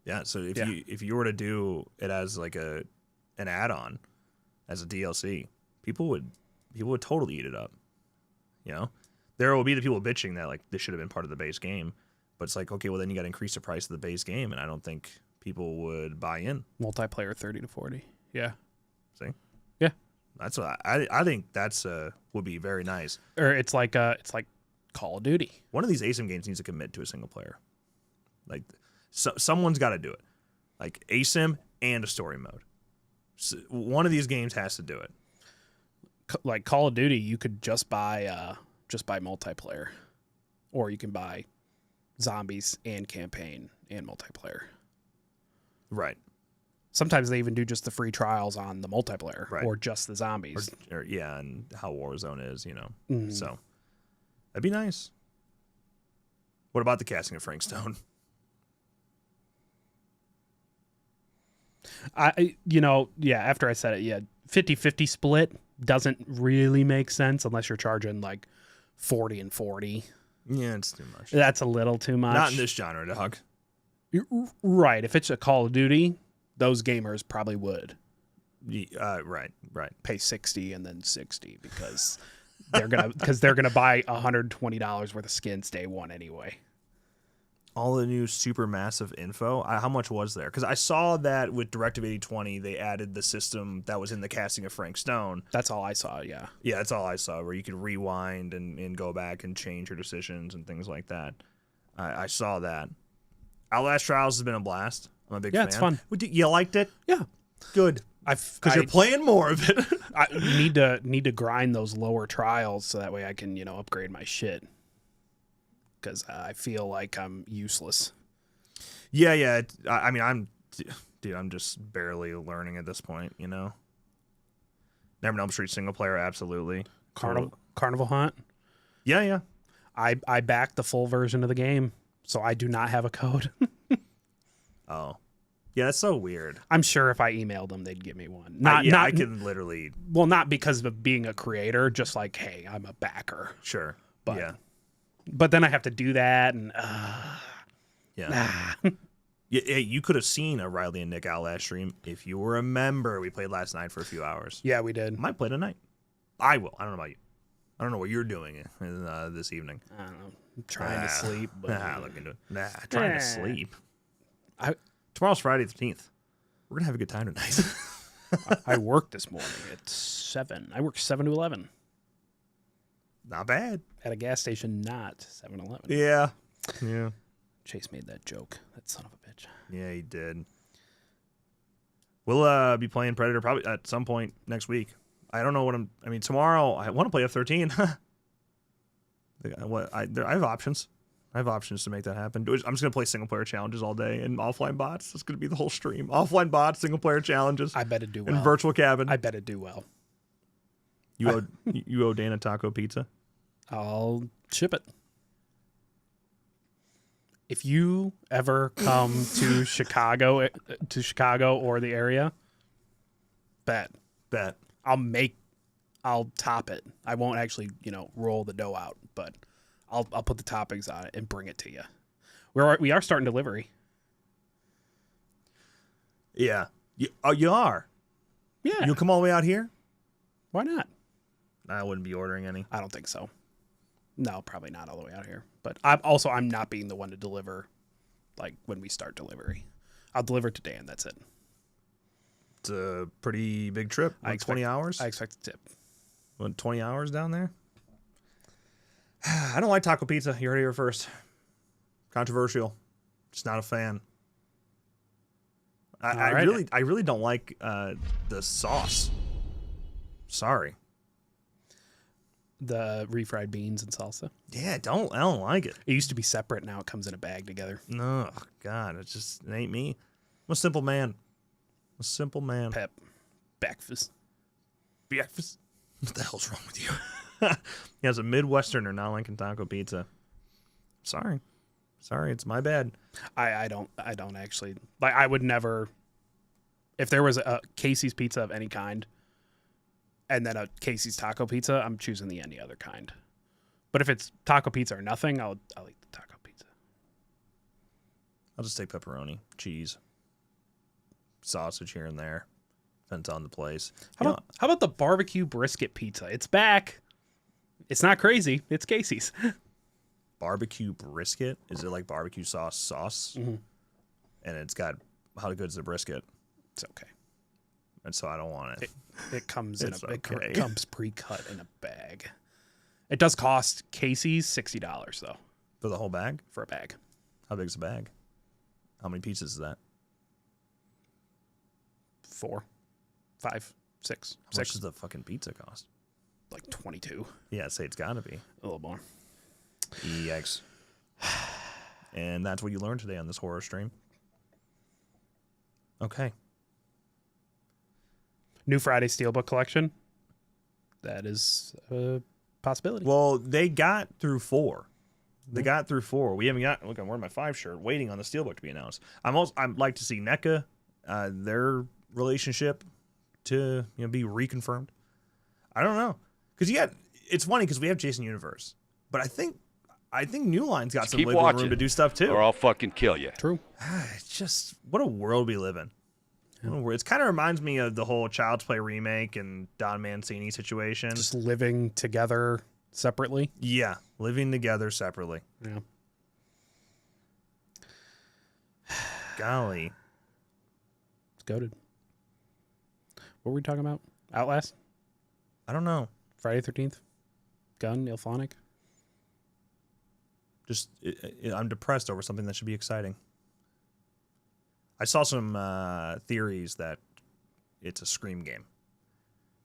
Yeah, so if you were to do it as like an add-on as a DLC, people would totally eat it up. There will be the people bitching that like this should have been part of the base game, but it's like, okay, well then you got to increase the price of the base game, and I don't think people would buy in. Multiplayer 30 to 40. Yeah. See? Yeah. That's what I think would be very nice. Or it's like Call of Duty. One of these ASIM games needs to commit to a single player. Like, someone's got to do it. Like ASIM and a story mode. So one of these games has to do it. Like Call of Duty, you could just buy multiplayer, or you can buy zombies and campaign and multiplayer. Right. Sometimes they even do just the free trials on the multiplayer, right. or just the zombies. Or yeah, and how Warzone is, you know. Mm-hmm. So that'd be nice. What about the casting of Frank Stone? After I said it, 50-50 split doesn't really make sense unless you're charging like 40 and 40. Yeah, it's too much. That's a little too much. Not in this genre, dog. Right. If it's a Call of Duty, those gamers probably would. Right. Pay 60 and then 60 because they're gonna buy $120 worth of skins day one anyway. All the new super massive info. How much was there? Because I saw that with Directive 8020, they added the system that was in the casting of Frank Stone. That's all I saw, yeah. Yeah, that's all I saw, where you could rewind and go back and change your decisions and things like that. I saw that. Outlast Trials has been a blast. I'm a big fan. Yeah, it's fun. You liked it? Yeah. Good. Because you're playing more of it. I need to grind those lower trials so that way I can, upgrade my shit. Because I feel like I'm useless. Yeah. I mean, I'm just barely learning at this point, you know? Never Elm Street single player, absolutely. Carnival Hunt? Yeah. I backed the full version of the game, so I do not have a code. Oh. Yeah, that's so weird. I'm sure if I emailed them, they'd give me one. I can literally... Well, not because of being a creator, just like, hey, I'm a backer. Sure, but, yeah. But then I have to do that, and... Yeah. Yeah, you could have seen a Riley and Nick Outlast stream if you were a member. We played last night for a few hours. Yeah, we did. Might play tonight. I will. I don't know about you. I don't know what you're doing this evening. I don't know. I'm trying to sleep. But, look into it. Trying to sleep. Tomorrow's Friday the 13th. We're going to have a good time tonight. I worked this morning at 7. I worked 7 to 11. Not bad. At a gas station, not 7-Eleven. Yeah. Chase made that joke. That son of a bitch. Yeah, he did. We'll be playing Predator probably at some point next week. I don't know tomorrow I want to play F-13. I have options. I have options to make that happen. I'm just going to play single-player challenges all day and offline bots. That's going to be the whole stream. Offline bots, single-player challenges. I bet it do well. And virtual cabin. I bet it do well. You owe Dana taco pizza? I'll ship it. If you ever come to Chicago or the area, bet. I'll top it. I won't actually, roll the dough out, but I'll put the toppings on it and bring it to you. We are starting delivery. Yeah. You are? Yeah. You'll come all the way out here? Why not? I wouldn't be ordering any. I don't think so. No, probably not all the way out here. But I'm not being the one to deliver, like, when we start delivery. I'll deliver to Dan, that's it. It's a pretty big trip. 20 hours? I expect a tip. 20 hours down there? I don't like taco pizza. You heard it here first. Controversial. Just not a fan. I really don't like the sauce. Sorry. The refried beans and salsa. Yeah, I don't like it. It used to be separate. Now it comes in a bag together. No, God, it ain't me. I'm a simple man. Pep. Breakfast. What the hell's wrong with you? Yeah, as a Midwesterner, not liking taco pizza. Sorry, it's my bad. I don't actually like. I would never. If there was a Casey's pizza of any kind, and then a Casey's taco pizza, I'm choosing any other kind. But if it's taco pizza or nothing, I'll eat the taco pizza. I'll just take pepperoni, cheese, sausage here and there. Depends on the place. How about the barbecue brisket pizza? It's back. It's not crazy. It's Casey's. Barbecue brisket? Is it like barbecue sauce? Mm-hmm. And it's got, how good's the brisket? It's okay. And so I don't want it. It comes it comes pre-cut in a bag. It does cost Casey's $60 though For the whole bag? for a bag. How big's the bag? How many pieces is that? 4, 5, 6, How much does the fucking pizza cost? like 22. Yeah, I'd say it's got to be. A little more. Yikes. And that's what you learned today on this horror stream. Okay. New Friday Steelbook collection. That is a possibility. Well, they got through 4. They got through 4. We haven't got. Look, I'm wearing my 5 shirt, waiting on the steelbook to be announced. I'd like to see NECA, their relationship to be reconfirmed. I don't know, because it's funny because we have Jason Universe, but I think New Line's got Just some keep wiggle watching, room to do stuff too. or I'll fucking kill you. True. It's just what a world we live in. It kind of reminds me of the whole Child's Play remake and Don Mancini situation. Just living together separately. Yeah, living together separately. Yeah. Golly. It's goated. What were we talking about? Outlast? I don't know. Friday 13th? Gun? Illfonic? Just I'm depressed over something that should be exciting. I saw some theories that it's a Scream game.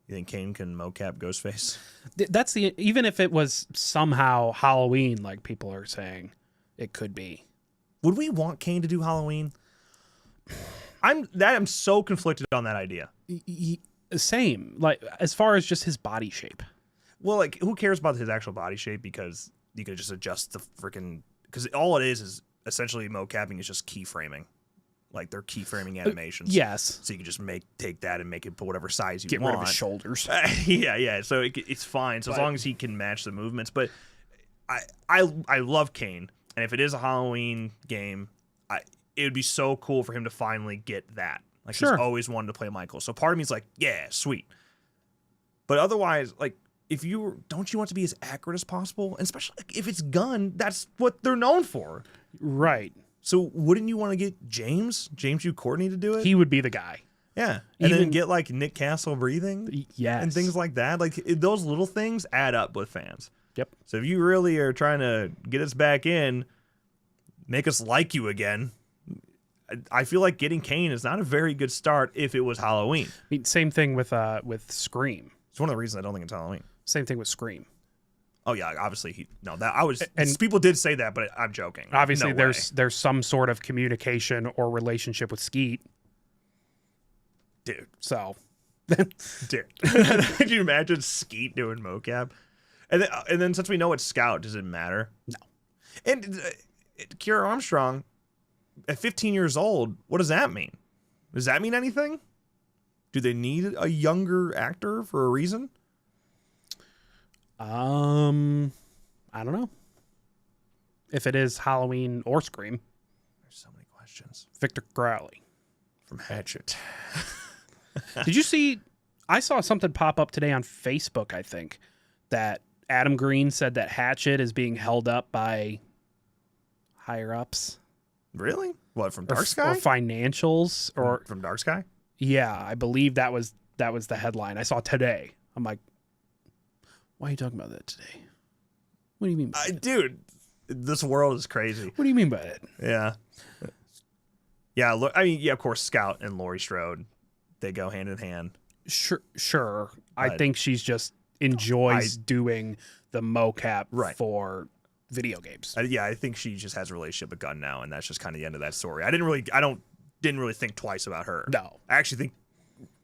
You think Kane can mocap Ghostface? That's even if it was somehow Halloween, like people are saying, it could be. Would we want Kane to do Halloween? I'm so conflicted on that idea. Same, like as far as just his body shape. Well, like who cares about his actual body shape, because you could just adjust the freaking, because all it is essentially mocapping is just keyframing. Like they're keyframing animations. Yes. So you can just take that and make it whatever size you Get want. rid of his shoulders. Yeah. So it's fine. So as long as he can match the movements. But I love Kane, and if it is a Halloween game, it would be so cool for him to finally get that. Like Sure. he's always wanted to play Michael. So part of me is like, yeah, sweet. But otherwise, like, don't you want to be as accurate as possible? And especially if it's gun, that's what they're known for. Right. So wouldn't you want to get James U. Courtney to do it? He would be the guy. Yeah. And then Even- get like Nick Castle breathing Yes. and things like that. Like those little things add up with fans. Yep. So if you really are trying to get us back in, make us like you again, I feel like getting Kane is not a very good start if it was Halloween. I mean, same thing with Scream. It's one of the reasons I don't think it's Halloween. Same thing with Scream. Oh yeah, obviously And- people did say that, but I'm joking. Obviously, No way. there's some sort of communication or relationship with Skeet. Dude. So, Dude. Could you imagine Skeet doing mocap? And then since we know it's Scout, does it matter? No. And Kiera Armstrong, at 15 years old, what does that mean? Does that mean anything? Do they need a younger actor for a reason? I don't know. If it is Halloween or Scream, There's so many questions. Victor Crowley. From Hatchet. Did you see? I saw something pop up today on Facebook, I think, that Adam Green said that Hatchet is being held up by higher ups. Really? What, from Or Dark Sky? financials, or from Dark Sky? yeah, I believe that was the headline I saw today. I'm like, why are you talking about that today? What do you mean by that? Dude, this world is crazy. What do you mean by it? Yeah. Yeah, look, I mean, yeah, of course, Scout and Laurie Strode, they go hand in hand. Sure. I But- think she's just enjoys doing the mocap Right. for video games. Yeah, I think she just has a relationship with Gunn now, and that's just kind of the end of that story. didn't really think twice about her. No. I actually think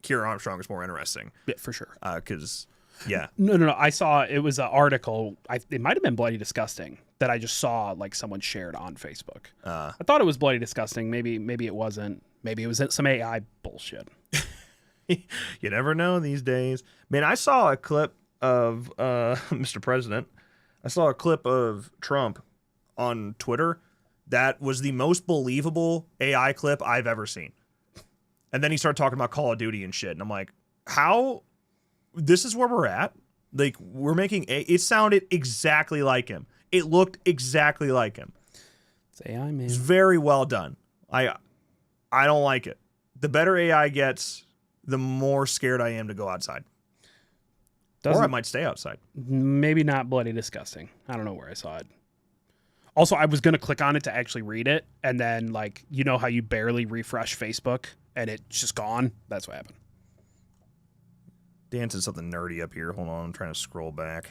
Kiera Armstrong is more interesting. Yeah, for sure. Because, yeah. No. I saw it was an article. It might have been Bloody Disgusting that I just saw like someone shared on Facebook. I thought it was Bloody Disgusting. Maybe it wasn't. Maybe it was some AI bullshit. You never know these days. Man, I saw a clip of Mr. President. I saw a clip of Trump on Twitter that was the most believable AI clip I've ever seen. And then he started talking about Call of Duty and shit. And I'm like, how? This is where we're at? Like, we're making it sounded exactly like him. It looked exactly like him. It's AI, man. It's very well done. I don't like it. The better AI gets, the more scared I am to go outside. Or I might stay outside. Maybe not bloody disgusting. I don't know where I saw it. Also, I was going to click on it to actually read it, and then, like, you know how you barely refresh Facebook, and it's just gone? That's what happened. Dan said something nerdy up here. Hold on, I'm trying to scroll back.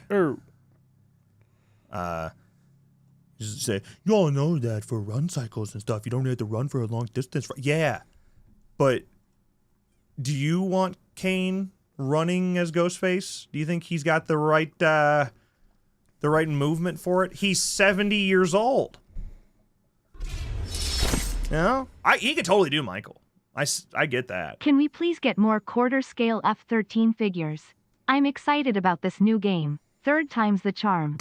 Just say, you all know that for run cycles and stuff, you don't have to run for a long distance. Yeah, but do you want Kane running as Ghostface? Do you think he's got the right movement for it? He's 70 years old. You know? He could totally do Michael. I get that. Can we please get more quarter scale F-13 figures? I'm excited about this new game. Third time's the charm.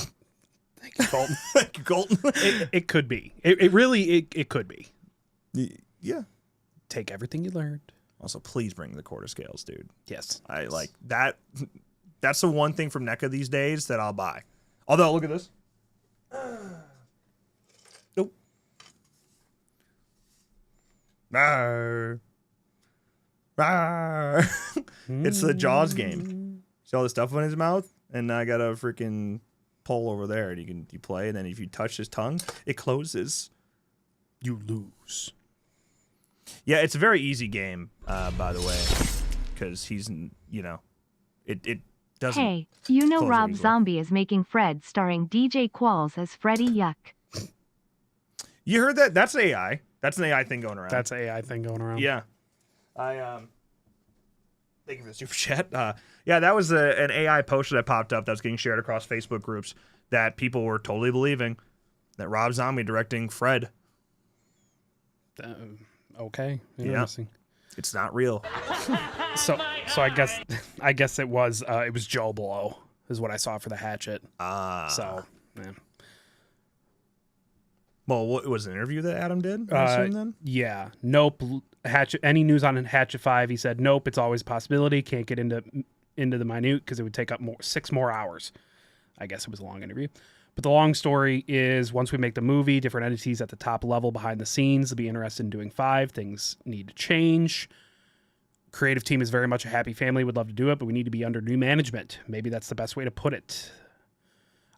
Thank you, Colton. Thank you, Colton. It could be. It really could be. Yeah. Take everything you learned. Also, please bring the quarter scales, dude. Yes. I like that. That's the one thing from NECA these days that I'll buy. Although, look at this. Nope. Rawr. Rawr. It's the Jaws game. See all the stuff in his mouth? And I got a freaking pole over there. And you play, and then if you touch his tongue, it closes. You lose. Yeah, it's a very easy game, by the way, because he's, it doesn't. Hey, you know close it Rob easily. Zombie is making Fred starring DJ Qualls as Freddy Yuck. You heard that? That's AI. That's an AI thing going around. That's an AI thing going around. Yeah. Thank you for the super chat. Yeah, that was an AI poster that popped up that was getting shared across Facebook groups that people were totally believing that Rob Zombie directing Fred. Okay. Interesting. Yeah. It's not real. So I guess it was Joe Blow is what I saw for the Hatchet. So yeah. Well, what was an interview that Adam did? I assume then? Yeah. Nope. Hatchet. Any news on Hatchet 5? He said nope. It's always a possibility. Can't get into the minute because it would take up 6 more hours. I guess it was a long interview. But the long story is, once we make the movie, different entities at the top level behind the scenes will be interested in doing 5. Things need to change. Creative team is very much a happy family. Would love to do it, but we need to be under new management. Maybe that's the best way to put it.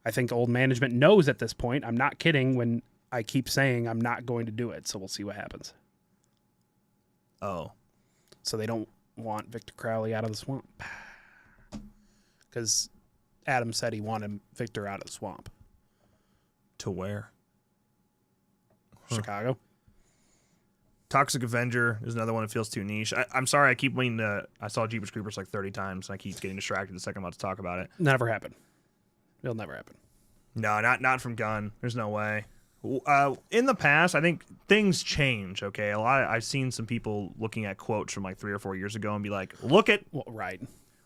I think old management knows at this point. I'm not kidding when I keep saying I'm not going to do it. So we'll see what happens. Oh. So they don't want Victor Crowley out of the swamp. Because Adam said he wanted Victor out of the swamp. To where? Chicago. Toxic Avenger is another one that feels too niche. I'm sorry, I keep waiting to... I saw Jeepers Creepers like 30 times, and I keep getting distracted the second I'm about to talk about it. Never happened. It'll never happen. No, not from Gunn. There's no way. In the past, I think things change, okay? I've seen some people looking at quotes from like 3 or 4 years ago and be like, look at... Well, right.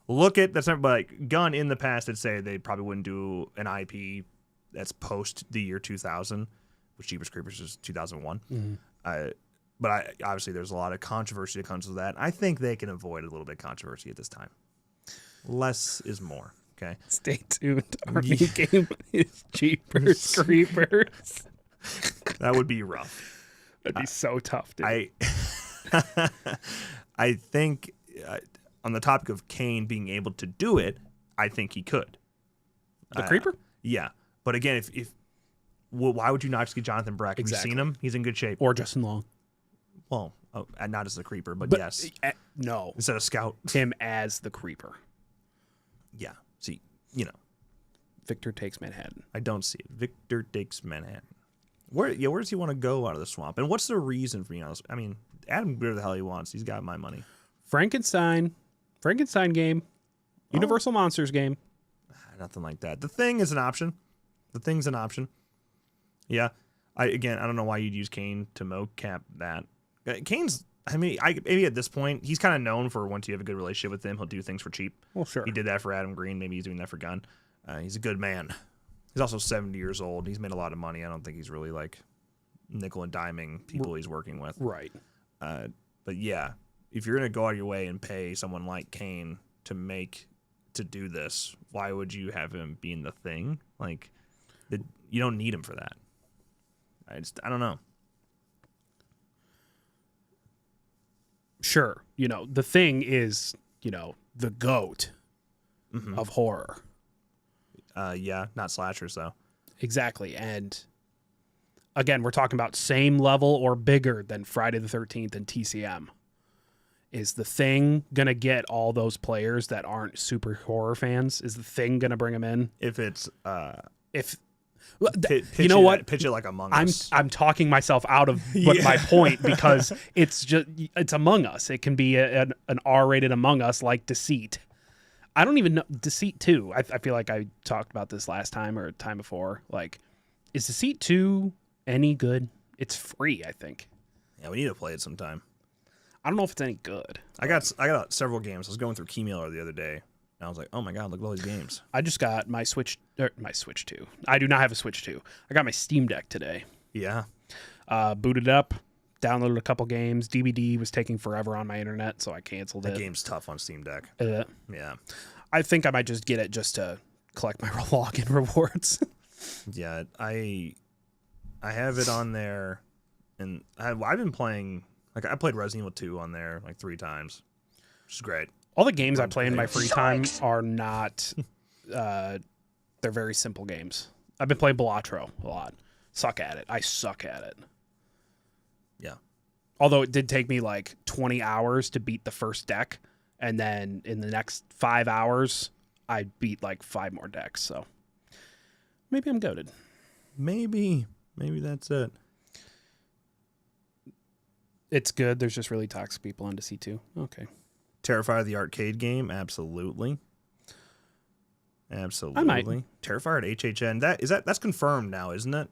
Look at... That's not... But like, Gunn in the past would say they probably wouldn't do an IP that's post the year 2000, which Jeepers Creepers is 2001. Mm-hmm. But obviously there's a lot of controversy that comes with that. I think they can avoid a little bit of controversy at this time. Less is more, okay? Stay tuned. Our new game is Jeepers Creepers. That would be rough. That'd be so tough, dude. I think on the topic of Kane being able to do it, I think he could. The Creeper? Yeah. But again, why would you not just get Jonathan Breck? Have Exactly. you seen him? He's in good shape. Or Justin Long. Well, not as the Creeper, but yes. No. Instead of Scout. Him as the Creeper. Yeah. See, Victor takes Manhattan. I don't see it. Victor takes Manhattan. Where does he want to go out of the swamp? And what's the reason for I mean, Adam whatever the hell he wants. He's got my money. Frankenstein game. Universal Monsters game. Nothing like that. The Thing is an option. The Thing's an option. Yeah. I don't know why you'd use Kane to mocap that. Kane's, maybe at this point, he's kind of known for once you have a good relationship with him, he'll do things for cheap. Well, sure. He did that for Adam Green. Maybe he's doing that for Gunn. He's a good man. He's also 70 years old. He's made a lot of money. I don't think he's really like nickel and diming people he's working with. Right. But yeah, if you're going to go out of your way and pay someone like Kane to do this, why would you have him being the Thing? Like, you don't need him for that. I don't know. Sure. The Thing is, the GOAT. of horror. Yeah, not slashers though. Exactly. And again, we're talking about same level or bigger than Friday the 13th and TCM. Is the Thing going to get all those players that aren't super horror fans? Is the Thing going to bring them in? If it's you know what? Pitch it like Among Us. I'm talking myself out of my point because it's Among Us. It can be an R-rated Among Us like Deceit. I don't even know Deceit 2. I feel like I talked about this last time or time before. Like, is Deceit 2 any good? It's free, I think. Yeah, we need to play it sometime. I don't know if it's any good. I got several games. I was going through Keymailer the other day, and I was like, oh my god, look at all these games. I just got my Switch 2. I do not have a Switch 2. I got my Steam Deck today. Yeah. Booted up, downloaded a couple games. DVD was taking forever on my internet, so I canceled it. That game's tough on Steam Deck. Yeah. I think I might just get it just to collect my login rewards. Yeah, I have it on there, and I've been playing. Like, I played Resident Evil 2 on there like 3 times, which is great. All the games I play in my free time are not. They're very simple games. I've been playing Balatro a lot. Suck at it. I suck at it. Yeah. Although it did take me like 20 hours to beat the first deck. And then in the next 5 hours, I beat like 5 more decks. So maybe I'm goated. Maybe that's it. It's good. There's just really toxic people on C2. Okay. Terrifier the arcade game, absolutely. Absolutely. I might. Terrifier at HHN. That's confirmed now, isn't it?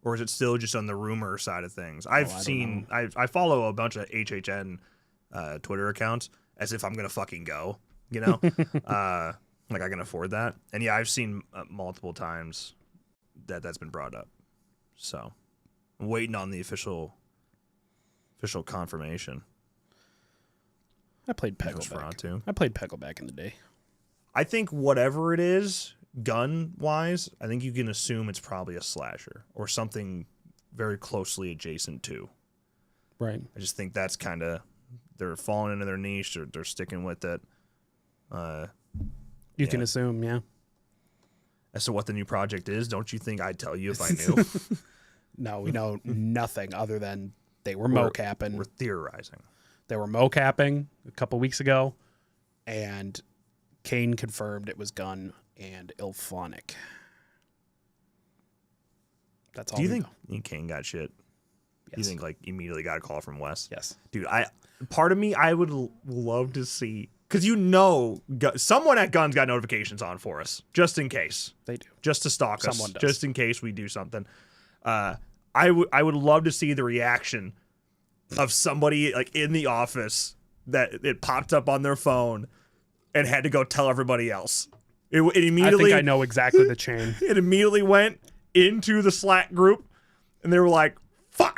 Or is it still just on the rumor side of things? I follow a bunch of HHN Twitter accounts as if I'm gonna fucking go, you know? Like I can afford that. And yeah, I've seen multiple times that's been brought up. So I'm waiting on the official confirmation. I played Peggle. I played Peggle back in the day. I think whatever it is, gun-wise, I think you can assume it's probably a slasher or something very closely adjacent to. Right. I just think that's kind of, they're falling into their niche, or they're sticking with it. You can assume, yeah. As to what the new project is, don't you think I'd tell you if I knew? No, we know nothing other than they were mocapping. We're theorizing. They were mocapping a couple weeks ago, and Kane confirmed it was Gun and Illfonic. That's all. Do you think Kane got shit? Yes. You think like immediately got a call from Wes? Yes. Dude, part of me, I would love to see, because someone at Guns got notifications on for us, just in case. They do. Just to stalk Someone us, does. just in case we do something. I would love to see the reaction of somebody like in the office that it popped up on their phone and had to go tell everybody else. It immediately. I think I know exactly the chain. It immediately went into the Slack group, and they were like, "Fuck,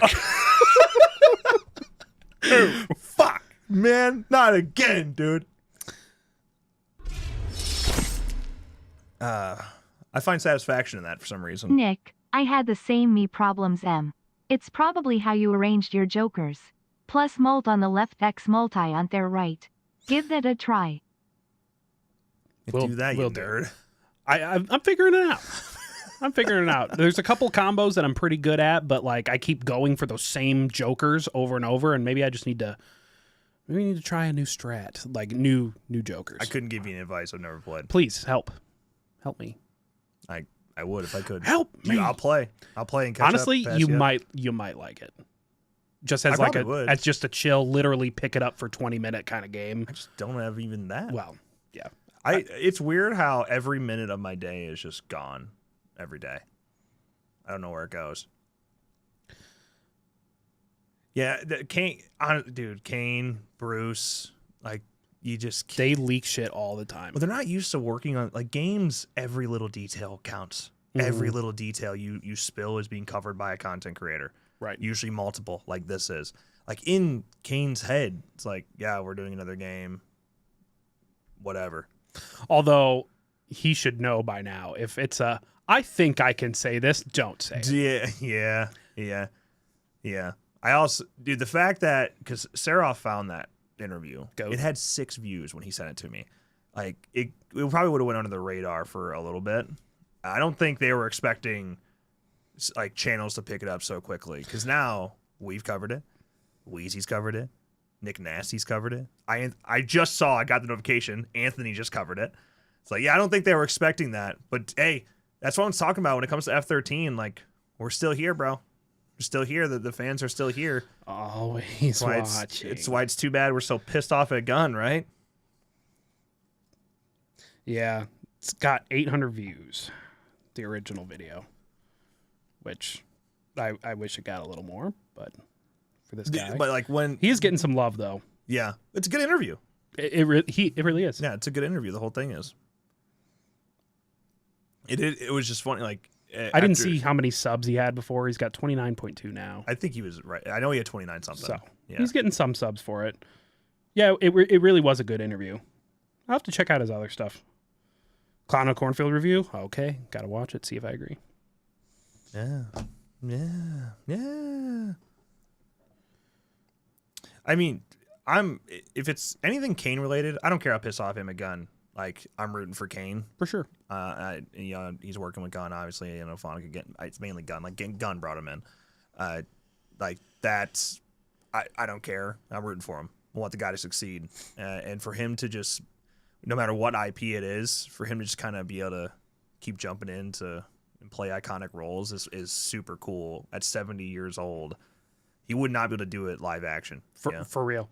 dude, fuck, man, not again, dude." I find satisfaction in that for some reason. Nick, I had the same me problems. It's probably how you arranged your jokers. Plus mult on the left, X multi on their right. Give that a try. Do that, you nerd. I'm figuring it out. I'm figuring it out. There's a couple combos that I'm pretty good at, but like I keep going for those same jokers over and over, and maybe I just need to try a new strat, like new jokers. I couldn't give you any advice. I've never played. Please help me. I would if I could. Help me. I'll play and catch Honestly, up. you might like it. Just as as just a chill, literally pick it up for 20-minute kind of game. I just don't have even that. Well, yeah. It's weird how every minute of my day is just gone every day. I don't know where it goes. Yeah, Kane, Bruce, like they leak shit all the time. Well, they're not used to working on like games. Every little detail counts. Mm-hmm. Every little detail you spill is being covered by a content creator. Right. Usually multiple, like this is. Like in Kane's head, it's like, yeah, we're doing another game. Whatever. Although he should know by now, if it's I think I can say this, don't say it. Yeah. I also, dude, the fact that, because Seraph found that interview, Goat. it had 6 views when he sent it to me. Like it probably would have went under the radar for a little bit. I don't think they were expecting like channels to pick it up so quickly, because now we've covered it, Wheezy's covered it, Nick Nasty's covered it. I got the notification, Anthony just covered it. It's like, yeah, I don't think they were expecting that, but hey, that's what I'm talking about when it comes to F13. Like, we're still here, bro. We're still here. The fans are still here. Always watching. It's why it's too bad we're so pissed off at Gun, right? Yeah, it's got 800 views, the original video, which I wish it got a little more, but for this guy. But like when he's getting some love though. Yeah, it's a good interview. It really is. Yeah, it's a good interview. The whole thing is. It was just funny. Like I didn't see how many subs he had before. He's got 29.2 now. I think he was right. I know he had 29 something. So yeah. He's getting some subs for it. Yeah, it really was a good interview. I'll have to check out his other stuff. Clown of Cornfield review. Okay, gotta watch it. See if I agree. Yeah. I mean, if it's anything Kane related, I don't care how pissed off him at Gun. Like, I'm rooting for Kane for sure. He's working with Gun, obviously. You know, Illfonic again. It's mainly Gun. Like, Gun brought him in. Like that's, I don't care. I'm rooting for him. I want the guy to succeed, and for him to just, no matter what IP it is, for him to just kind of be able to keep jumping into and play iconic roles is super cool. At 70 years old, he would not be able to do it live action. For real.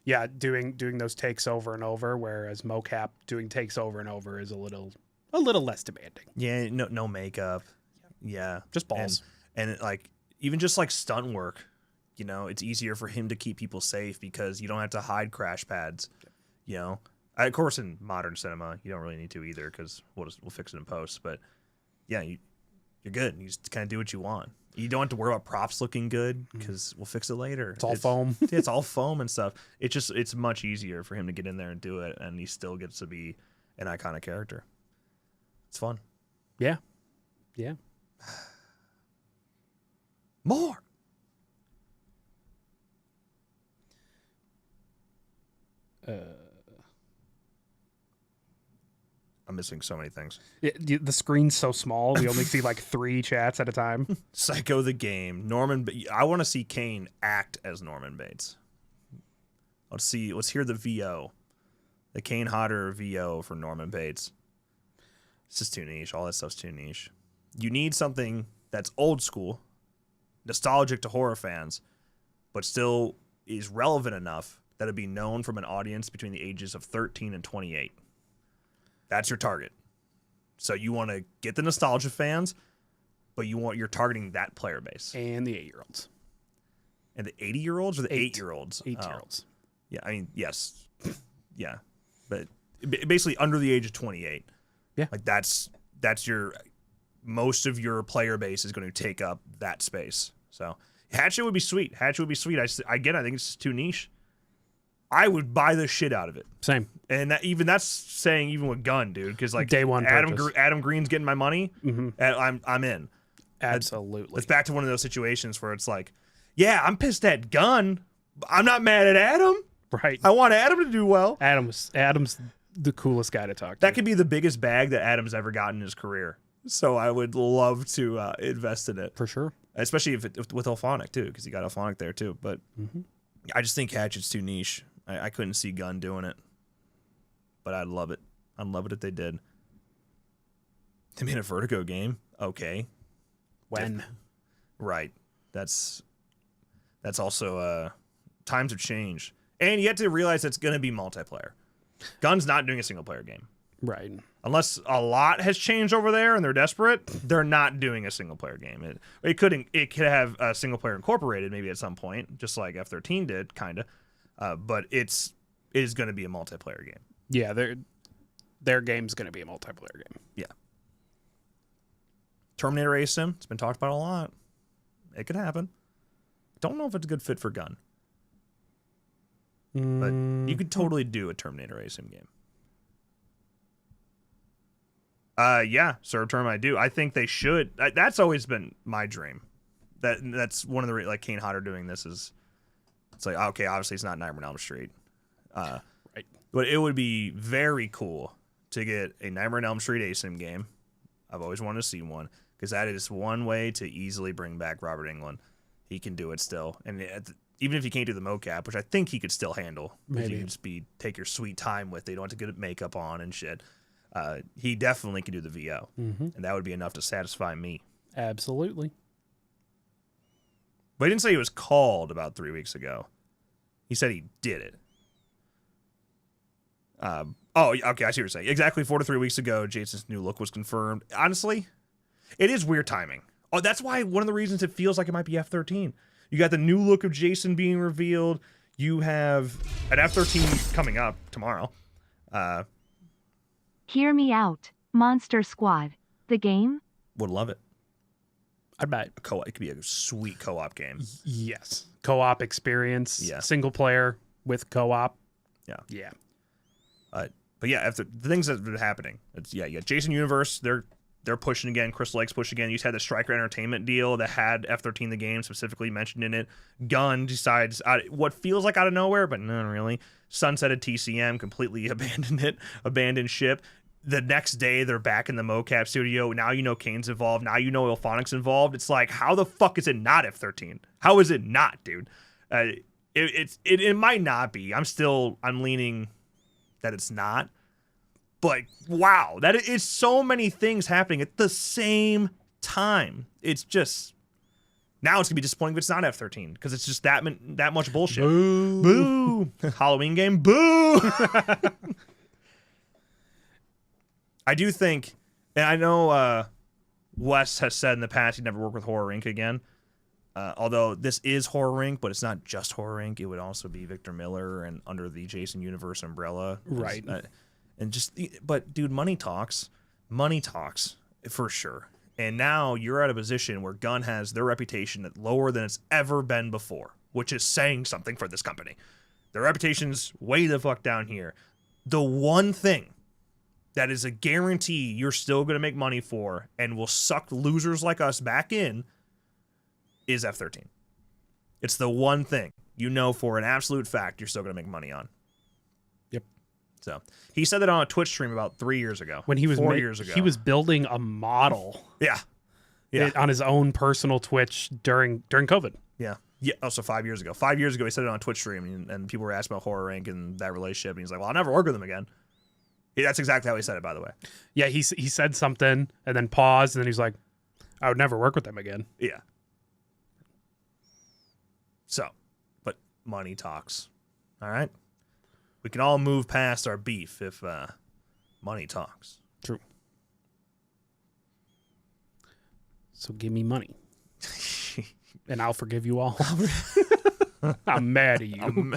Yeah, doing those takes over and over, whereas mocap doing takes over and over is a little less demanding. Yeah, no makeup. Yeah, just balls. And like even just like stunt work, you know, it's easier for him to keep people safe because you don't have to hide crash pads. You know, of course in modern cinema you don't really need to either because we'll fix it in post. But yeah, you're good. You just kind of do what you want. You don't have to worry about props looking good because we'll fix it later. It's all foam. Yeah, it's all foam and stuff. It's much easier for him to get in there and do it, and he still gets to be an iconic character. It's fun. Yeah. More. I'm missing so many things. The screen's so small. We only see like 3 chats at a time. Psycho the game. I want to see Kane act as Norman Bates. Let's hear the VO. The Kane Hodder VO for Norman Bates. It's just too niche. All that stuff's too niche. You need something that's old school, nostalgic to horror fans, but still is relevant enough that it'd be known from an audience between the ages of 13 and 28. That's your target. So you want to get the nostalgia fans, but you're targeting that player base. And the 8-year-olds. And the 80-year-olds or the 8-year-olds? 8-year-olds. Yeah, I mean, yes. Yeah. But basically under the age of 28. Yeah. Like that's most of your player base is going to take up that space. So Hatchet would be sweet. I think it's just too niche. I would buy the shit out of it. Same. And that's saying even with Gun, dude, because like day one Adam Green's getting my money. Mm-hmm. I'm in. Absolutely. It's back to one of those situations where it's like, yeah, I'm pissed at Gun. But I'm not mad at Adam. Right. I want Adam to do well. Adam's the coolest guy to talk to. That could be the biggest bag that Adam's ever gotten in his career. So I would love to invest in it for sure, especially if with Illfonic too, because he got Illfonic there too. But I just think Hatchet's too niche. I couldn't see Gun doing it, but I'd love it. I'd love it if they did. They made a Vertigo game. Okay. When? Right. That's also times have changed, and you have to realize it's going to be multiplayer. Gun's not doing a single player game. Right. Unless a lot has changed over there and they're desperate, they're not doing a single player game. It could have a single player incorporated maybe at some point, just like F13 did, kind of. But it is going to be a multiplayer game. Yeah, their game's going to be a multiplayer game. Yeah. Terminator ASIM, it's been talked about a lot. It could happen. Don't know if it's a good fit for Gun. But you could totally do a Terminator ASIM game. Yeah, Serve Term I do. I think they should. That's always been my dream. That's one of the like Kane Hodder doing this is. It's like, okay, obviously it's not Nightmare on Elm Street. Right. But it would be very cool to get a Nightmare on Elm Street ASIM game. I've always wanted to see one because that is one way to easily bring back Robert Englund. He can do it still. And even if he can't do the mocap, which I think he could still handle. Maybe. You can just take your sweet time with it. You don't have to get makeup on and shit. He definitely can do the VO. And that would be enough to satisfy me. Absolutely. But he didn't say he was called about 3 weeks ago. He said he did it. Okay, I see what you're saying. Exactly 4 to 3 weeks ago, Jason's new look was confirmed. Honestly, it is weird timing. Oh, that's why one of the reasons it feels like it might be F-13. You got the new look of Jason being revealed. You have an F-13 coming up tomorrow. Hear me out, Monster Squad. The game? Would love it. I'd buy it. It could be a sweet co-op game. Yes. Co-op experience. Yeah. Single player with co-op. Yeah. Yeah. But yeah, after the things that have been happening, you got Jason Universe. They're pushing again. Crystal Lake's pushing again. You just had the Stryker Entertainment deal that had F-13 the game specifically mentioned in it. Gunn decides what feels like out of nowhere, but not really. Sunsetted TCM, completely abandoned ship. The next day, they're back in the mocap studio. Now you know Kane's involved. Now you know Illfonic's involved. It's like, how the fuck is it not F-13? How is it not, dude? It might not be. I'm leaning that it's not. But wow, that is so many things happening at the same time. It's just now it's gonna be disappointing if it's not F-13 because it's just that much bullshit. Boo. Boo. Halloween game. Boo. I do think, and I know Wes has said in the past he'd never work with Horror Inc. again. Although this is Horror Inc., but it's not just Horror Inc. It would also be Victor Miller and under the Jason Universe umbrella. Right. But dude, money talks for sure. And now you're at a position where Gunn has their reputation lower than it's ever been before, which is saying something for this company. Their reputation's way the fuck down here. The one thing that is a guarantee you're still going to make money for and will suck losers like us back in is F-13. It's the one thing you know for an absolute fact you're still going to make money on. Yep. So he said that on a Twitch stream about 3 years ago. When he was 4 years ago. He was building a model. Yeah. On his own personal Twitch during COVID. Yeah. Yeah. Also 5 years ago. 5 years ago, he said it on a Twitch stream, and people were asking about Horror Inc. and that relationship, and he's like, "Well, I'll never work with him again." Yeah, that's exactly how he said it, by the way. Yeah, he said something and then paused, and then he's like, "I would never work with them again." Yeah. So, but money talks. All right? We can all move past our beef if money talks. True. So give me money. And I'll forgive you all. I'm mad at you.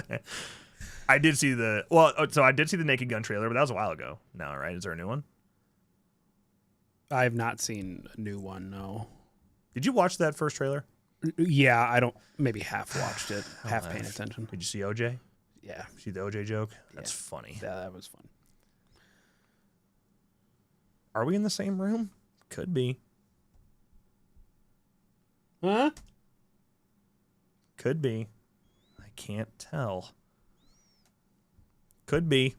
I did see the Naked Gun trailer, but that was a while ago now, right? Is there a new one? I have not seen a new one, no. Did you watch that first trailer? Yeah, I don't, maybe half watched it, half paying attention. Did you see OJ? Yeah. See the OJ joke? That's funny. Yeah, that was fun. Are we in the same room? Could be. Huh? Could be. I can't tell. Could be.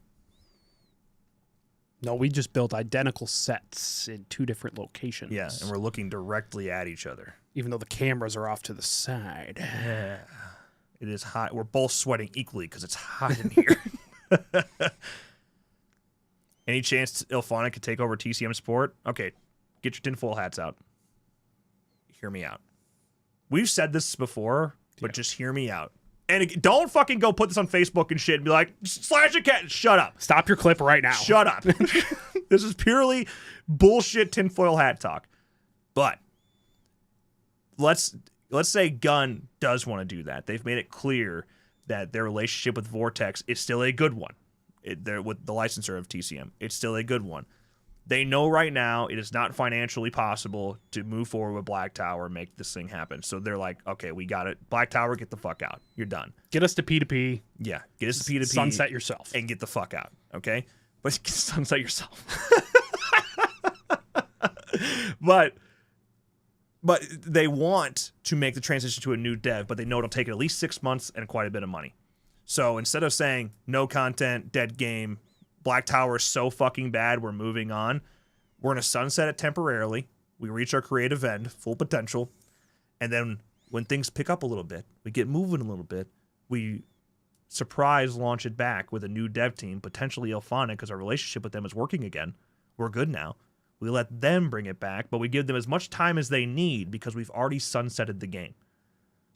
No, we just built identical sets in 2 different locations. Yeah, and we're looking directly at each other. Even though the cameras are off to the side. Yeah. It is hot. We're both sweating equally because it's hot in here. Any chance Illfonic could take over TCM support? Okay, get your tinfoil hats out. Hear me out. We've said this before, but just hear me out. And don't fucking go put this on Facebook and shit and be like, slash a cat. Shut up. Stop your clip right now. Shut up. This is purely bullshit tinfoil hat talk. But let's say Gunn does want to do that. They've made it clear that their relationship with Vortex is still a good one. They're with the licensor of TCM. It's still a good one. They know right now it is not financially possible to move forward with Black Tower and make this thing happen. So they're like, okay, we got it. Black Tower, get the fuck out. You're done. Get us to P2P. Yeah, get us to P2P. Sunset yourself. And get the fuck out, okay? But sunset yourself. But they want to make the transition to a new dev, but they know it'll take at least 6 months and quite a bit of money. So instead of saying no content, dead game, Black Tower is so fucking bad, we're moving on, we're going to sunset it temporarily. We reach our creative end, full potential. And then when things pick up a little bit, we get moving a little bit, we surprise launch it back with a new dev team, potentially Illfonic, because our relationship with them is working again. We're good now. We let them bring it back, but we give them as much time as they need because we've already sunsetted the game.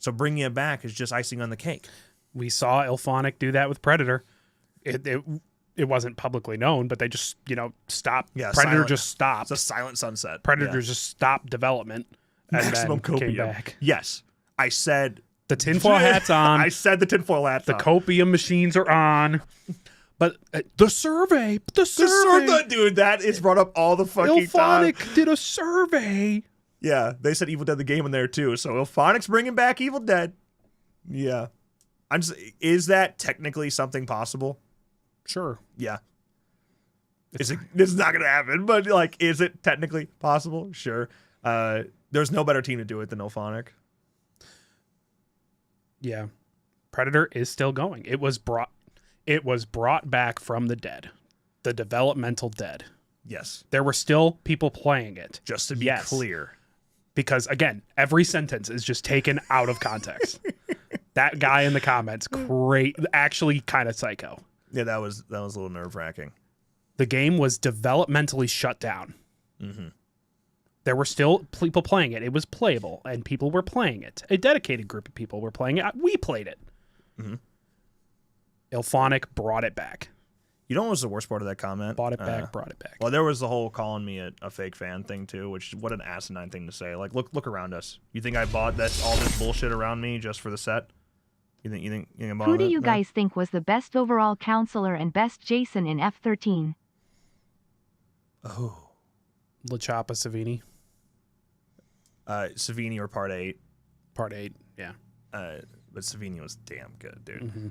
So bringing it back is just icing on the cake. We saw Illfonic do that with Predator. It wasn't publicly known, but they just, stopped. Yeah, Predator just stopped. It's a silent sunset. Predator just stopped development and Maximum then came copium. back. Yes. I said... The tinfoil hat's on. I said the tinfoil hat's on. The copium machines are on. But the survey. Dude, that is brought up all the fucking time. Illfonic did a survey. Yeah, they said Evil Dead the game in there too. So Illfonic's bringing back Evil Dead. Yeah. Is that technically something possible? Sure. Yeah. This is not going to happen, but is it technically possible? Sure. There's no better team to do it than Illfonic. Yeah. Predator is still going. It was brought back from the dead. The developmental dead. Yes. There were still people playing it. Just to be clear. Because again, every sentence is just taken out of context. That guy in the comments, actually kind of psycho. Yeah, that was a little nerve-wracking. The game was developmentally shut down. Mm-hmm. There were still people playing it. It was playable, and people were playing it. A dedicated group of people were playing it. We played it. Mm-hmm. Illfonic brought it back. You know what was the worst part of that comment? Brought it back. Well, there was the whole calling me a fake fan thing too, which what an asinine thing to say. Like, look around us. You think I bought all this bullshit around me just for the set? You think I bought Who do that? you guys think was the best overall counselor and best Jason in F13? Oh, LaChapa Savini. Savini or Part 8. Part 8, yeah. But Savini was damn good, dude. Mm-hmm.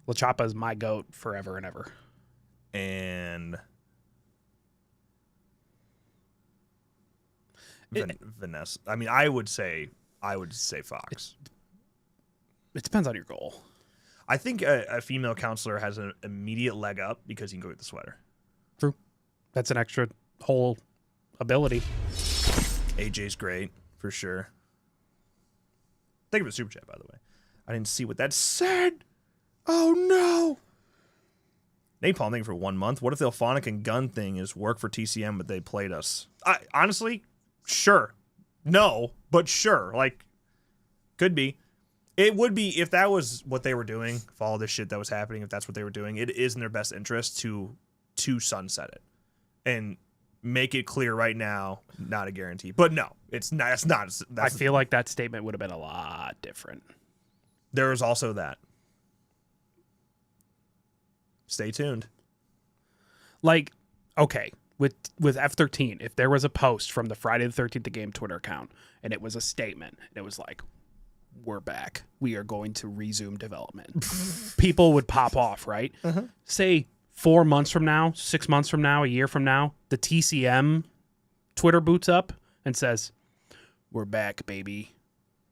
LaChapa is my goat forever and ever. And Vanessa. I mean, I would say Fox. It depends on your goal. I think a female counselor has an immediate leg up because you can go get the sweater. True. That's an extra whole ability. AJ's great, for sure. Thank you for the super chat, by the way. I didn't see what that said. Oh, no. Napalm, thank you for 1 month. What if the Illfonic and gun thing is work for TCM, but they played us? Honestly, sure. No, but sure. Could be. It would be if that was what they were doing, if all this shit that was happening, if that's what they were doing, it is in their best interest to sunset it and make it clear right now, not a guarantee. But no, it's not. It's not. I feel like that statement would have been a lot different. There is also that. Stay tuned. Okay, with F13, if there was a post from the Friday the 13th the Game Twitter account and it was a statement, and it was like, we're back. We are going to resume development. People would pop off, right? Uh-huh. Say 4 months from now, 6 months from now, a year from now, the TCM Twitter boots up and says, we're back, baby.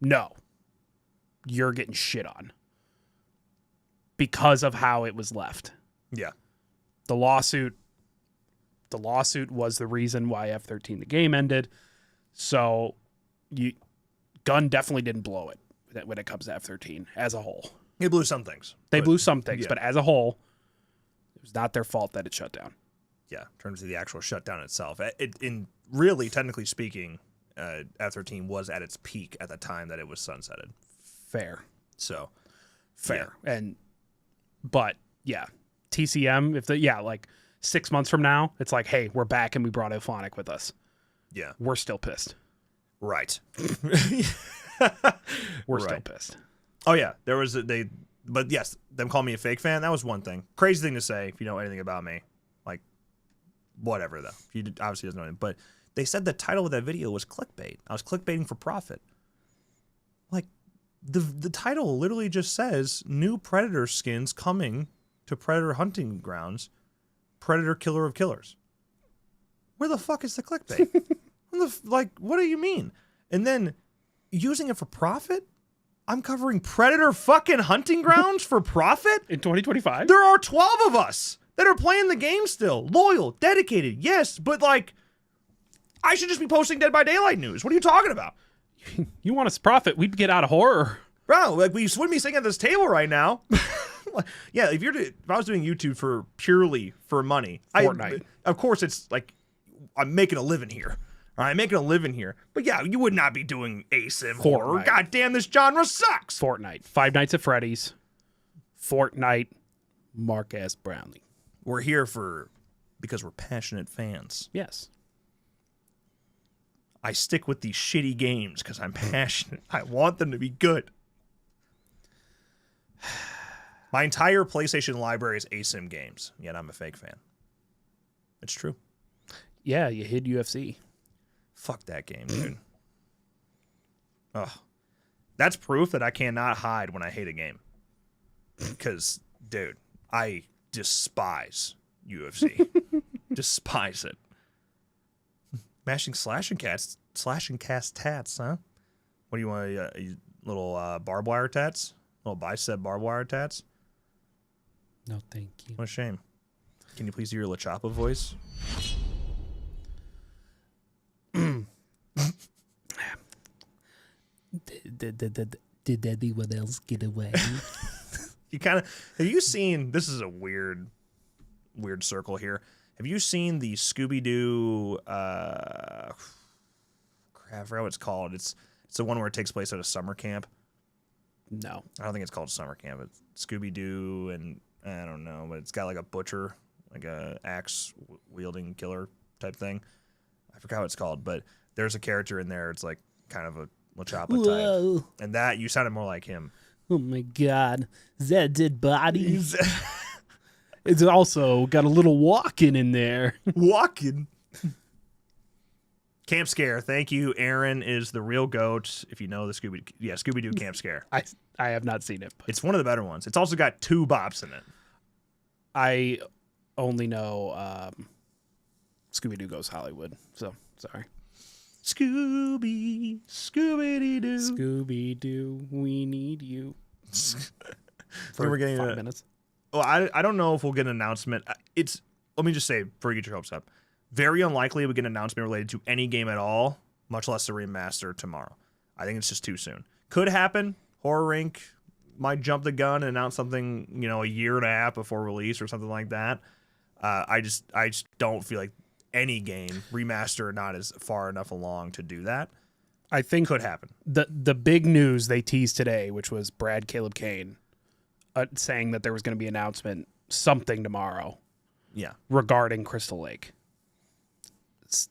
No. You're getting shit on. Because of how it was left. Yeah. The lawsuit was the reason why F13 the game ended. So Gun definitely didn't blow it when it comes to F13 as a whole. They blew some things. But as a whole, it was not their fault that it shut down. Yeah, in terms of the actual shutdown itself. Really, technically speaking, F13 was at its peak at the time that it was sunsetted. Fair. So, fair. Yeah. But yeah, TCM, 6 months from now, it's like, hey, we're back and we brought Illfonic with us. Yeah. We're still pissed. Right. We're still pissed. Oh yeah, but yes, them calling me a fake fan, that was one thing. Crazy thing to say if you know anything about me. Whatever though. He obviously doesn't know anything. But they said the title of that video was clickbait. I was clickbaiting for profit. The title literally just says new Predator skins coming to Predator hunting grounds. Predator Killer of Killers. Where the fuck is the clickbait? What do you mean? And then using it for profit? I'm covering Predator fucking hunting grounds for profit? In 2025? There are 12 of us that are playing the game still. Loyal, dedicated, yes, but like, I should just be posting Dead by Daylight news. What are you talking about? You want us to profit? We'd get out of horror. Bro, like, we wouldn't be sitting at this table right now. Yeah, if I was doing YouTube for purely for money, Fortnite. Of course, it's like I'm making a living here. All right, making a living here. But yeah, you would not be doing ASIM horror. God damn, this genre sucks. Fortnite. Five Nights at Freddy's. Fortnite. Mark S. Brownlee. We're here because we're passionate fans. Yes. I stick with these shitty games because I'm passionate. I want them to be good. My entire PlayStation library is ASIM games, yet I'm a fake fan. It's true. Yeah, you hid UFC. Fuck that game, dude. Ugh. That's proof that I cannot hide when I hate a game. Because, dude, I despise UFC. Despise it. Mashing slashing cast tats, huh? What do you want? Little barbed wire tats? Little bicep barbed wire tats? No, thank you. What a shame. Can you please do your La Chapa voice? Did anyone else get away? You kind of have you seen? This is a weird circle here. Have you seen the Scooby-Doo? Crap, I forgot what it's called. It's the one where it takes place at a summer camp. No, I don't think it's called summer camp. It's Scooby-Doo, and I don't know, but it's got like a butcher, like a axe wielding killer type thing. I forgot what it's called, but there's a character in there. It's like kind of a La Chapa type, and that you sounded more like him. Oh my God, is that a dead body? It's also got a little walking in there. Walking. Camp Scare. Thank you. Aaron is the real goat. If you know the Scooby-Doo Camp Scare. I have not seen it. But It's one of the better ones. It's also got 2 bops in it. I only know Scooby-Doo Goes Hollywood. So, sorry. Scooby-Doo. Scooby-Doo, we need you. We're getting 5 minutes. Well, I don't know if we'll get an announcement. Let me just say, before you get your hopes up, very unlikely we get an announcement related to any game at all, much less a remaster tomorrow. I think it's just too soon. Could happen. Horror Inc. might jump the gun and announce something, a year and a half before release or something like that. I just don't feel like any game, remaster or not, is far enough along to do that. I think Could happen. the big news they teased today, which was Caleb Kane, saying that there was going to be an announcement something tomorrow. Yeah. Regarding Crystal Lake.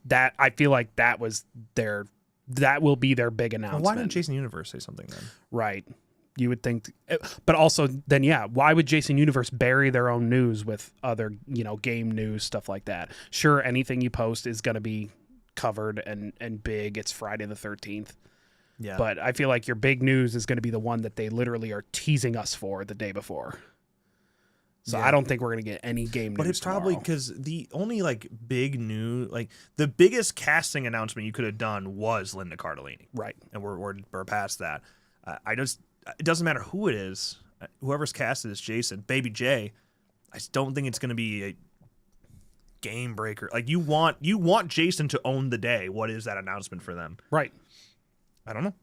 That I feel like that will be their big announcement. Well, why didn't Jason Universe say something then? Right. You would think, but also then, why would Jason Universe bury their own news with other, game news, stuff like that? Sure, anything you post is going to be covered and big. It's Friday the 13th. Yeah. But I feel like your big news is going to be the one that they literally are teasing us for the day before. So I don't think we're going to get any game news. But it's probably because the only big news, the biggest casting announcement you could have done was Linda Cardellini. Right. And we're past that. It doesn't matter who it is. Whoever's casted as Jason, Baby J, I just don't think it's going to be a game breaker. You want Jason to own the day. What is that announcement for them? Right. I don't know.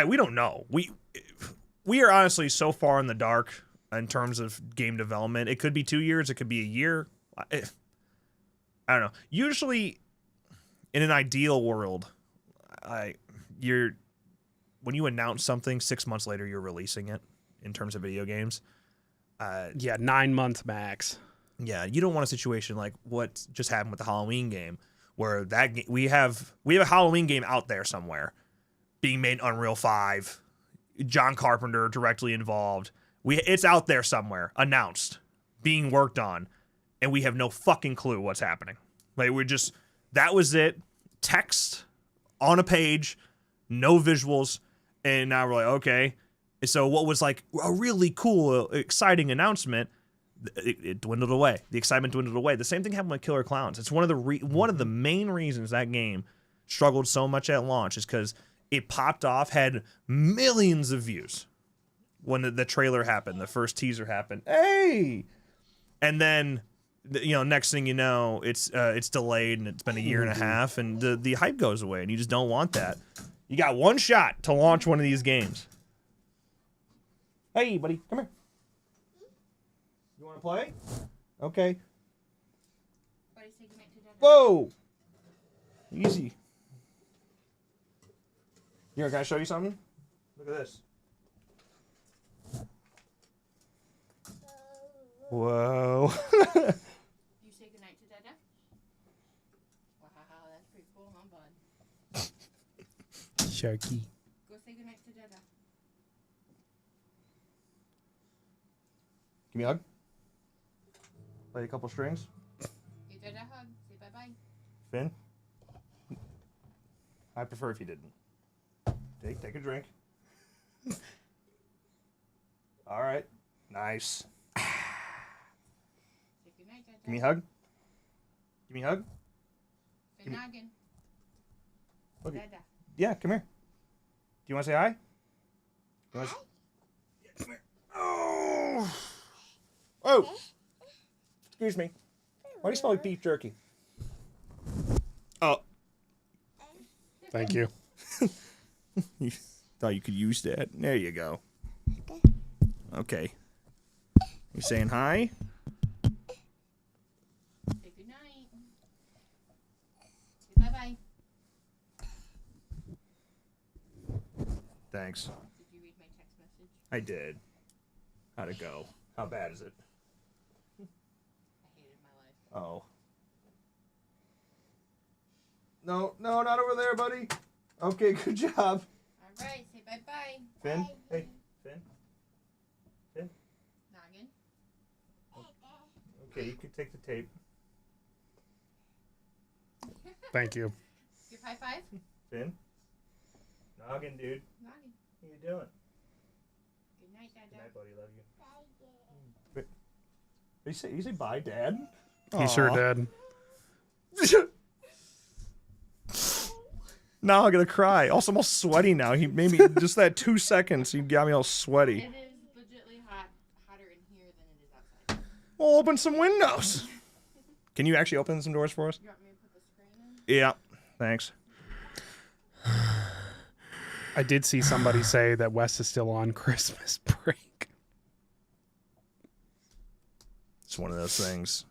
We don't know. We are honestly so far in the dark in terms of game development. It could be 2 years. It could be a year. I don't know. Usually, in an ideal world, when you announce something 6 months later, you're releasing it. In terms of video games, 9 months max. Yeah, you don't want a situation like what just happened with the Halloween game, where we have a Halloween game out there somewhere, being made in Unreal 5. John Carpenter directly involved. It's out there somewhere, announced, being worked on, and we have no fucking clue what's happening. That was it. Text on a page, no visuals, and now we're like, okay. So what was a really cool, exciting announcement, it dwindled away. The excitement dwindled away. The same thing happened with Killer Clowns. It's one of the main reasons that game struggled so much at launch is because It popped off, had millions of views when the trailer happened, the first teaser happened. Hey! And then, next thing you know, it's delayed and it's been a year and a half, and the hype goes away, and you just don't want that. You got one shot to launch one of these games. Hey, buddy, come here. You want to play? Okay. Whoa! Easy. Here, can I show you something? Look at this. Whoa. You say goodnight to Dada? Wow, that's pretty cool, huh, bud? Sharky. Go say goodnight to Dada. Give me a hug. Play a couple strings. Give Dada a hug. Say bye-bye. Finn? I prefer if you didn't. Take a drink. All right. Nice. Say goodnight, Dada. Give me a hug. Give me a hug. Say noggin. Look. Dada. Yeah, come here. Do you want to say hi? Yeah, come here. Oh. Oh. Excuse me. Why do you smell like beef jerky? Oh. Thank you. You thought you could use that. There you go. Okay. You saying hi? Say goodnight. Say bye-bye. Thanks. Did you read my text message? I did. How'd it go? How bad is it? I hated my life. Oh. No, not over there, buddy. Okay, good job. All right, say bye-bye. Finn? Hey, Finn? Finn? Noggin. Okay, you can take the tape. Thank you. Give high five. Finn? Noggin, dude. Noggin. What are you doing? Good night, Dada. Good night, buddy. Love you. Wait. You say bye, Dad? He sure Aw. did. Now I'm gonna cry. Also, I'm all sweaty now. He made me just that 2 seconds. He got me all sweaty. It is legitly hotter in here than it is outside. Well, open some windows. Can you actually open some doors for us? You want me to put the screen in? Yeah. Thanks. I did see somebody say that Wes is still on Christmas break. It's one of those things.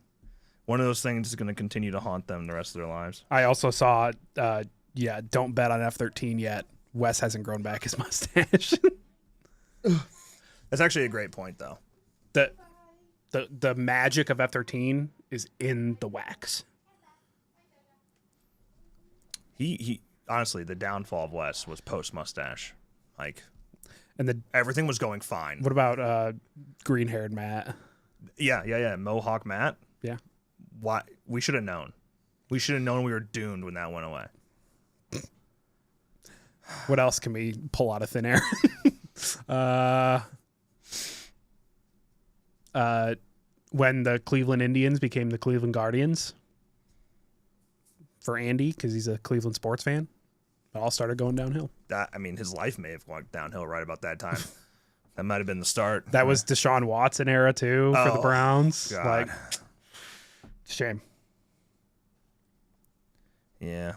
One of those things is going to continue to haunt them the rest of their lives. I also saw, don't bet on F-13 yet. Wes hasn't grown back his mustache. That's actually a great point, though. The magic of F-13 is in the wax. He honestly, the downfall of Wes was post mustache. Like, And everything was going fine. what about green-haired Matt? Yeah. Mohawk Matt. Yeah. Why? We should have known. We should have known we were doomed when that went away. What else can we pull out of thin air? When the Cleveland Indians became the Cleveland Guardians for Andy, because he's a Cleveland sports fan, it all started going downhill. His life may have gone downhill right about that time. That might have been the start. That was Deshaun Watson era too for the Oh, Browns. God. Like, shame. Yeah.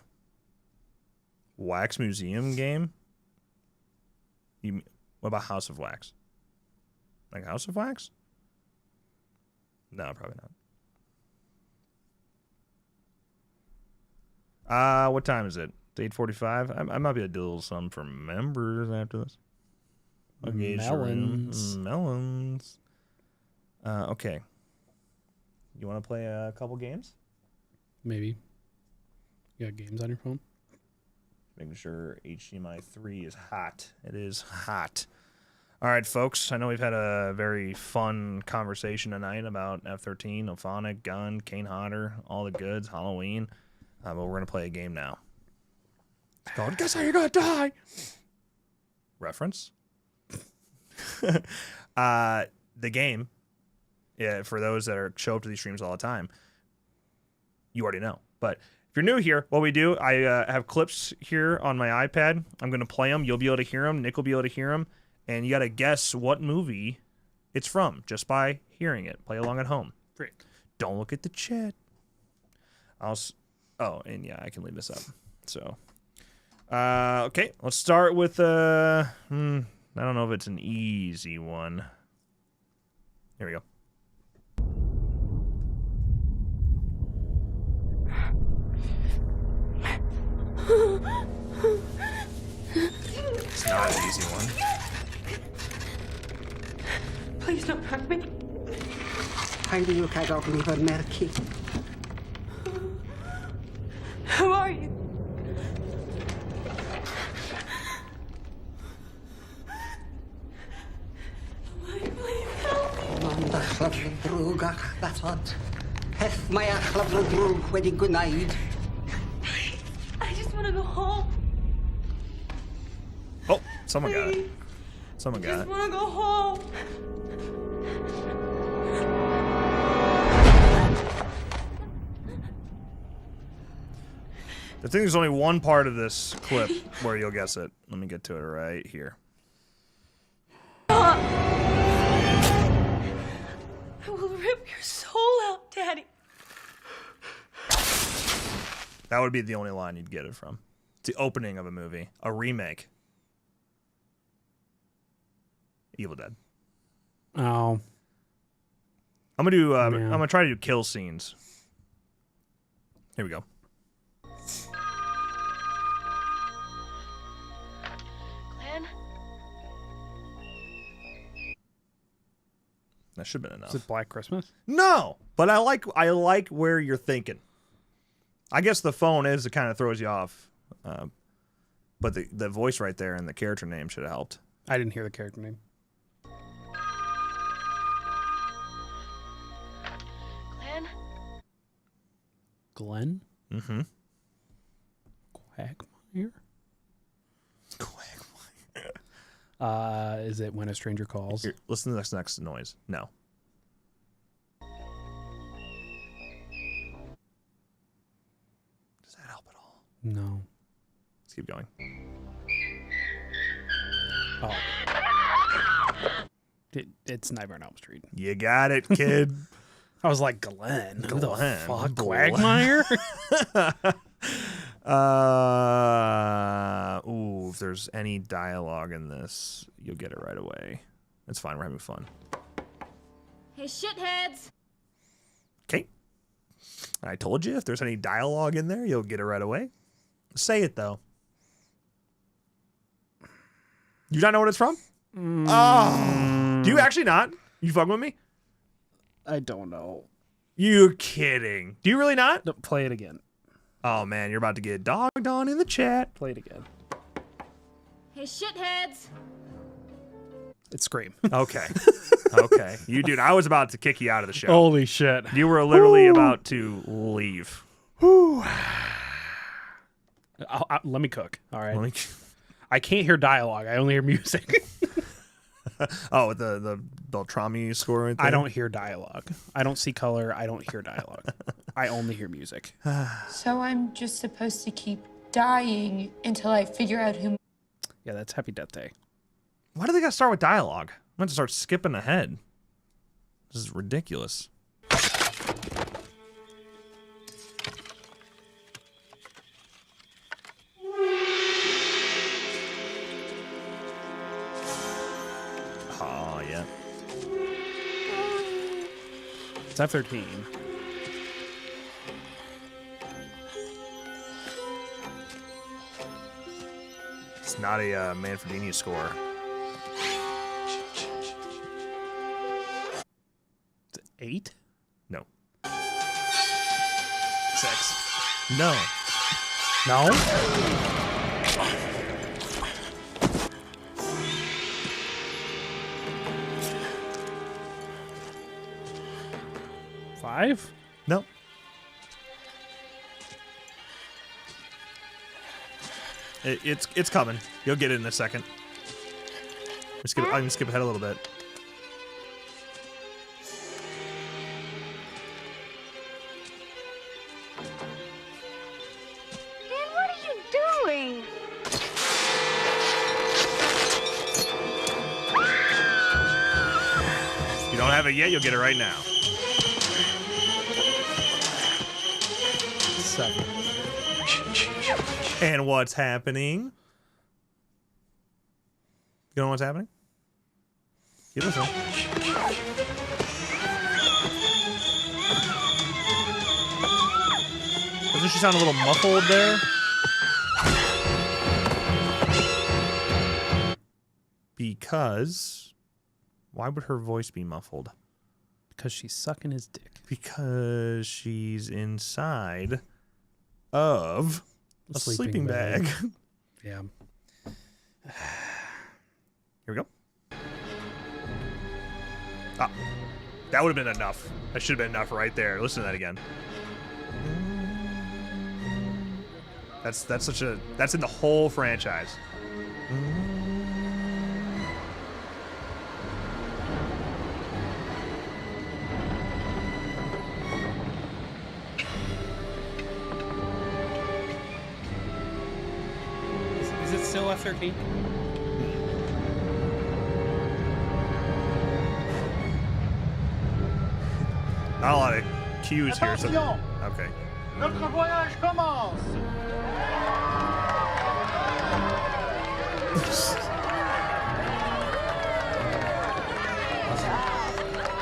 Wax Museum game? What about House of Wax? Like House of Wax? No, probably not. What time is it? It's 8:45. I might be able to do a little something for members after this. Okay, Melons. Melons. Okay. You want to play a couple games? Maybe. You got games on your phone? Making sure HDMI 3 is hot. It is hot. All right, folks. I know we've had a very fun conversation tonight about F-13, Illfonic, Gun, Kane Hodder, all the goods, Halloween. But we're going to play a game now. It's called Guess How You're Gonna Die. Reference? The game, for those that show up to these streams all the time, you already know. But If you're new here, what we do, I have clips here on my iPad. I'm going to play them. You'll be able to hear them. Nick will be able to hear them. And you got to guess what movie it's from just by hearing it. Play along at home. Great. Don't look at the chat. And yeah, I can leave this up. So, okay, let's start with, I don't know if it's an easy one. Here we go. It's not an easy one. Please don't hurt me. Who are you? Please help. I just want to go home. Oh, someone got it. Please. Someone I got just it. want to go home. I think there's only one part of this clip where you'll guess it. Let me get to it right here. I will rip your soul out, Daddy. That would be the only line you'd get it from. It's the opening of a movie, a remake. Evil Dead. Oh. I'm gonna do. Yeah. I'm gonna try to do kill scenes. Here we go. Glenn? That should have been enough. Is it Black Christmas? No, but I like where you're thinking. I guess the phone is it kind of throws you off, but the voice right there and the character name should have helped. I didn't hear the character name. Glenn? Glenn? Mm-hmm. Quagmire? Is it When a Stranger Calls? Here, listen to this next noise. No. Does that help at all? No. Let's keep going. Oh. It's Nightmare on Elm Street. You got it, kid. I was like, Glenn? Who the Glenn. fuck? Glenn. Quagmire? Ooh, if there's any dialogue in this, you'll get it right away. It's fine. We're having fun. Hey, shitheads! Okay. I told you, if there's any dialogue in there, you'll get it right away. Say it, though. You not know what it's from? Oh. Do you actually not? You fucking with me? I don't know. You kidding. Do you really not? No, play it again. Oh, man, you're about to get dogged on in the chat. Play it again. Hey, shitheads! It's Scream. Okay. Okay. You, dude, I was about to kick you out of the show. Holy shit. You were literally about to leave. Let me cook. All right. Let me- I can't hear dialogue. I only hear music. Oh, with the Beltrami score right there? I don't hear dialogue. I don't see color. I don't hear dialogue. I only hear music. So I'm just supposed to keep dying until I figure out who. Yeah, that's Happy Death Day. Why do they got to start with dialogue? I'm going to start skipping ahead. This is ridiculous. Oh, yeah. It's F-13. It's not a Manfredini score. Is it 8? No. 6. No. No? Five? No. It's coming. You'll get it in a second. I can skip ahead a little bit. have it yet, you'll get it right now. 7. And what's happening? You know what's happening? You listen. Doesn't she sound a little muffled there? Because... Why would her voice be muffled? Because she's sucking his dick. Because she's inside of a sleeping bag. Yeah. Here we go. Ah, that would have been enough. That should have been enough right there. Listen to that again. That's in the whole franchise. Is it still F-13? Not a lot of cues here. So, okay. Notre voyage commence.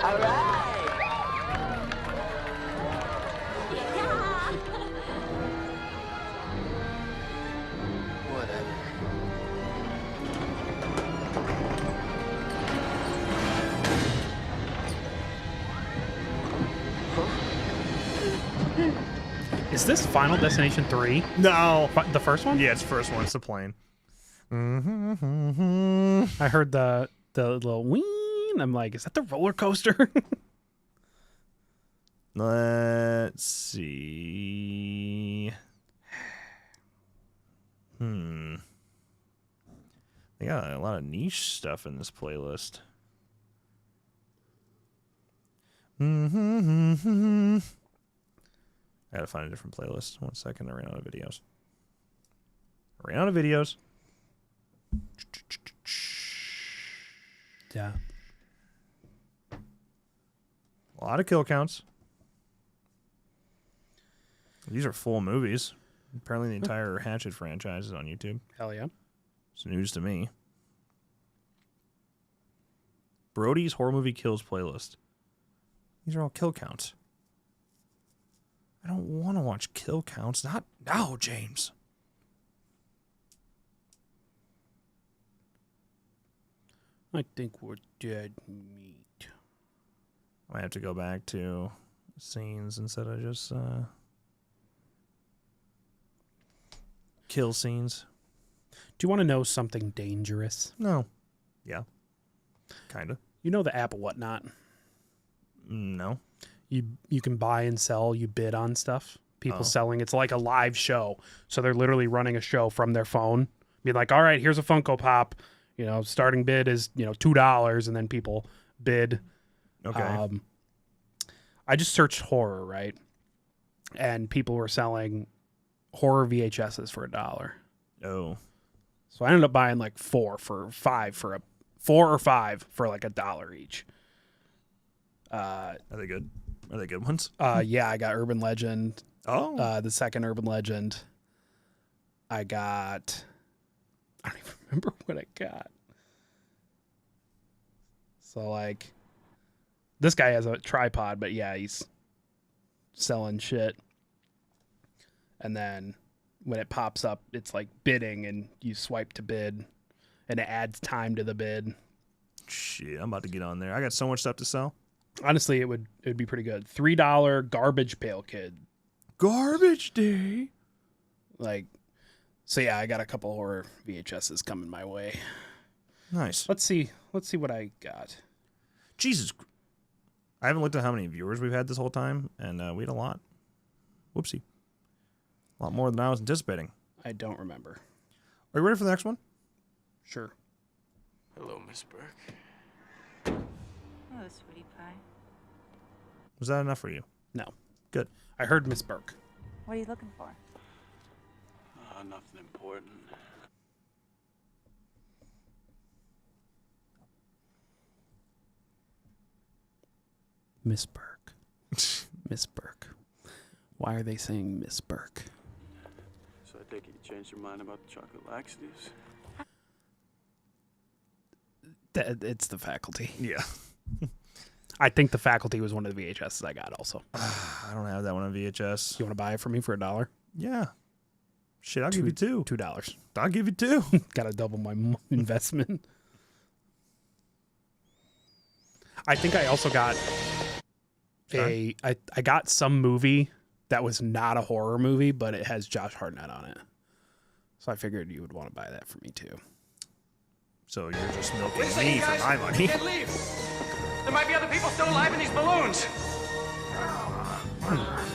All right. Whatever. Is this Final Destination 3? No. The first one? Yeah, it's the first one. It's the plane. I heard the little wing. I'm like, is that the roller coaster? Let's see. They got a lot of niche stuff in this playlist. I gotta find a different playlist. 1 second, I ran out of videos. Yeah. A lot of kill counts. These are full movies. Apparently the entire Hatchet franchise is on YouTube. Hell yeah. It's news to me. Brody's Horror Movie Kills playlist. These are all kill counts. I don't want to watch kill counts. Not now, James. I think we're dead meat. I have to go back to scenes instead of just kill scenes. Do you want to know something dangerous? No. Yeah. Kinda. You know the app Whatnot? No. You can buy and sell, you bid on stuff. People selling. It's like a live show. So they're literally running a show from their phone. Be like, all right, here's a Funko Pop. You know, starting bid is, $2, and then people bid. Okay. I just searched horror, right? And people were selling horror VHSs for $1. Oh. So I ended up buying like 4 or 5 for like $1 each. Are they good? Are they good ones? Yeah, I got Urban Legend. Oh. The second Urban Legend. I don't even remember what I got. So like, this guy has a tripod, but yeah, he's selling shit. And then when it pops up, it's like bidding, and you swipe to bid, and it adds time to the bid. Shit, I'm about to get on there. I got so much stuff to sell. Honestly, it'd be pretty good. $3 Garbage Pail Kid. Garbage Day. Like, so yeah, I got a couple horror VHSs coming my way. Nice. Let's see what I got. Jesus. I haven't looked at how many viewers we've had this whole time, and we had a lot. Whoopsie. A lot more than I was anticipating. I don't remember. Are you ready for the next one? Sure. Hello, Miss Burke. Hello, sweetie pie. Was that enough for you? No. Good. I heard Miss Burke. What are you looking for? Nothing important. Miss Burke. Miss Burke. Why are they saying Miss Burke? So I take it you changed your mind about the chocolate laxatives? It's the faculty. Yeah. I think the faculty was one of the VHSs I got also. I don't have that one on VHS. You want to buy it for me for $1? Yeah. Shit, I'll give you two. $2. I'll give you two. Got to double my investment. I think I also got I got some movie that was not a horror movie, but it has Josh Hartnett on it. So I figured you would want to buy that for me too. So you're just milking me for my money. Can't leave. There might be other people still alive in these balloons.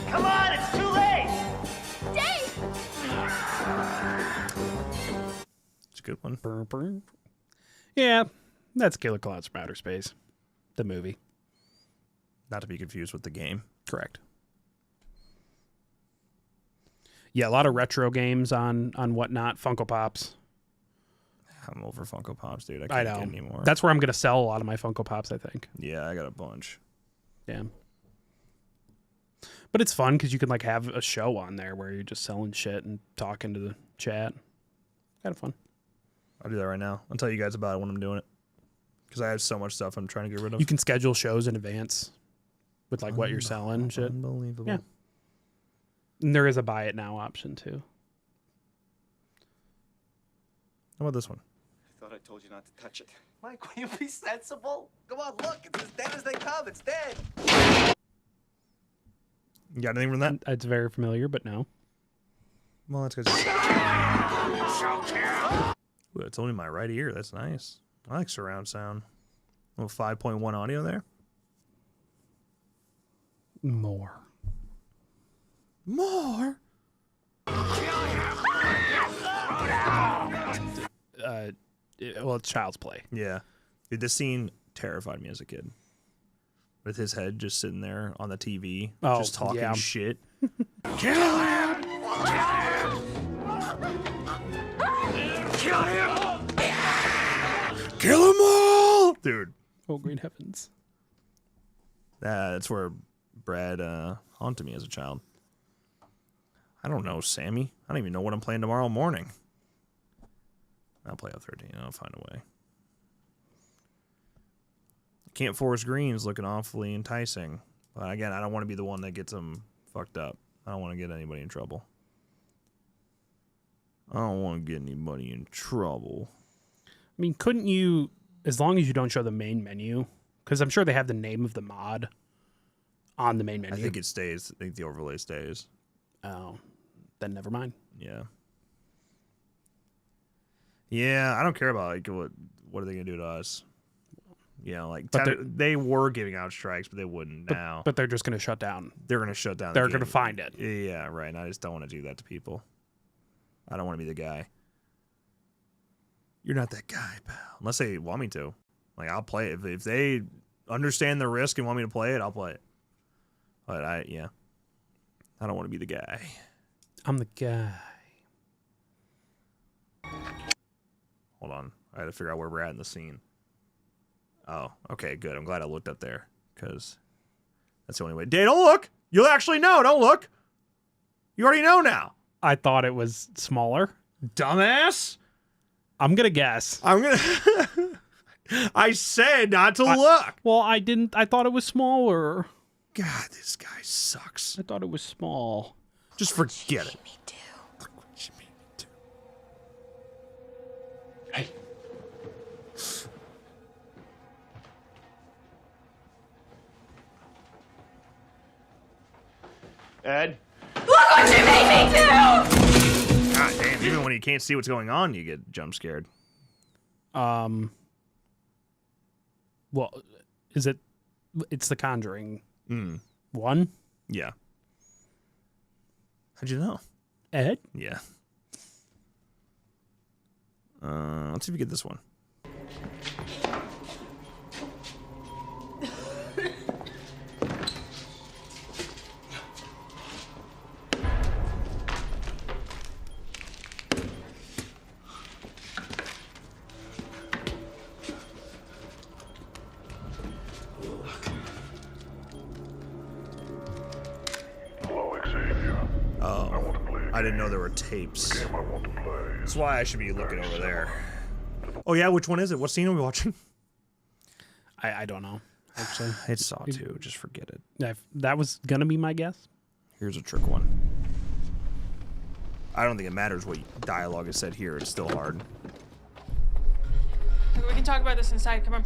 Come on, it's too late! Dave! It's a good one. Burr, burr. Yeah, that's Killer Clowns from Outer Space, the movie. Not to be confused with the game. Correct. Yeah, a lot of retro games on Whatnot, Funko Pops. I'm over Funko Pops, dude. I I can't know. get anymore. That's where I'm going to sell a lot of my Funko Pops, I think. Yeah, I got a bunch. Damn. But it's fun because you can like have a show on there where you're just selling shit and talking to the chat. Kind of fun. I'll do that right now. I'll tell you guys about it when I'm doing it. Because I have so much stuff I'm trying to get rid of. You can schedule shows in advance with like what you're selling and shit. Unbelievable. Yeah. And there is a buy it now option too. How about this one? I thought I told you not to touch it. Mike, will you be sensible? Come on, look. It's as dead as they come. It's dead. You got anything from that? It's very familiar, but no. Well, that's because it's only my right ear. That's nice. I like surround sound. A little 5.1 audio there. More. Well, it's Child's Play. Yeah. Dude, this scene terrified me as a kid. With his head just sitting there on the TV, just talking shit. Kill him! Kill him! Kill them all! Dude. Oh, great heavens. That's where Brad haunted me as a child. I don't know, Sammy. I don't even know what I'm playing tomorrow morning. I'll play up 13. I'll find a way. Camp Forest Green's looking awfully enticing. But again, I don't want to be the one that gets them fucked up. I don't want to get anybody in trouble. I don't want to get anybody in trouble. I mean, couldn't you, as long as you don't show the main menu, because I'm sure they have the name of the mod on the main menu. I think it stays. I think the overlay stays. Oh, then never mind. Yeah. Yeah, I don't care about like what are they gonna do to us? You know, like they were giving out strikes, but they wouldn't now. But they're just gonna shut down. They're gonna shut down. They're gonna find it. Yeah, right. And I just don't want to do that to people. I don't want to be the guy. You're not that guy, pal. Unless they want me to. Like I'll play it if they understand the risk and want me to play it. I'll play it. But I don't want to be the guy. I'm the guy. Hold on. I had to figure out where we're at in the scene. Oh, okay, good. I'm glad I looked up there because that's the only way. Dave, don't look. You'll actually know. Don't look. You already know now. I thought it was smaller. Dumbass. I'm going to guess. I said not to look. Well, I didn't. I thought it was smaller. God, this guy sucks. I thought it was small. Just forget it. Hey. Ed? Look what you made me do! God damn, even when you can't see what's going on, you get jump scared. Well, it's The Conjuring. One? Yeah. How'd you know? Ed? Yeah. Let's see if we get this one. I didn't know there were tapes. That's why I should be looking over there. Oh yeah, which one is it? What scene are we watching? I don't know. Actually, It's Saw 2. Just forget it. That was gonna be my guess. Here's a trick one. I don't think it matters what dialogue is said here. It's still hard. We can talk about this inside. Come on.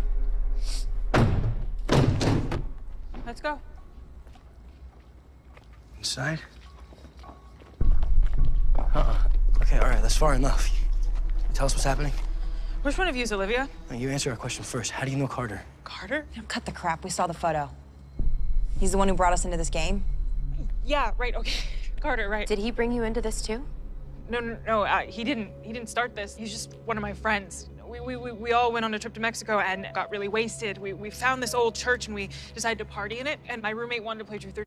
Let's go. Inside? Okay, all right, that's far enough. Tell us what's happening. Which one of you is Olivia? No, you answer our question first. How do you know Carter? Carter? Cut the crap. We saw the photo. He's the one who brought us into this game. Yeah, right. Okay, Carter. Right. Did he bring you into this too? No. He didn't. He didn't start this. He's just one of my friends. We all went on a trip to Mexico and got really wasted. We found this old church and we decided to party in it. And my roommate wanted to play Truth or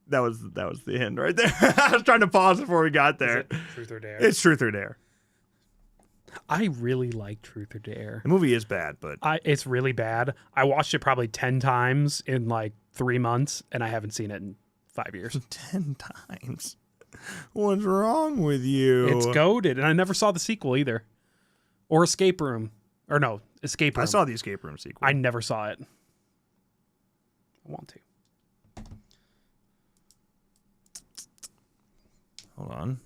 That was the end right there. I was trying to pause before we got there. Is it Truth or Dare? It's Truth or Dare. I really like Truth or Dare. The movie is bad, but It's really bad. I watched it probably 10 times in like 3 months, and I haven't seen it in 5 years. 10 times. What's wrong with you? It's goated, and I never saw the sequel either. Or Escape Room. Or no, Escape Room. I saw the Escape Room sequel. I never saw it. I want to. Hold on.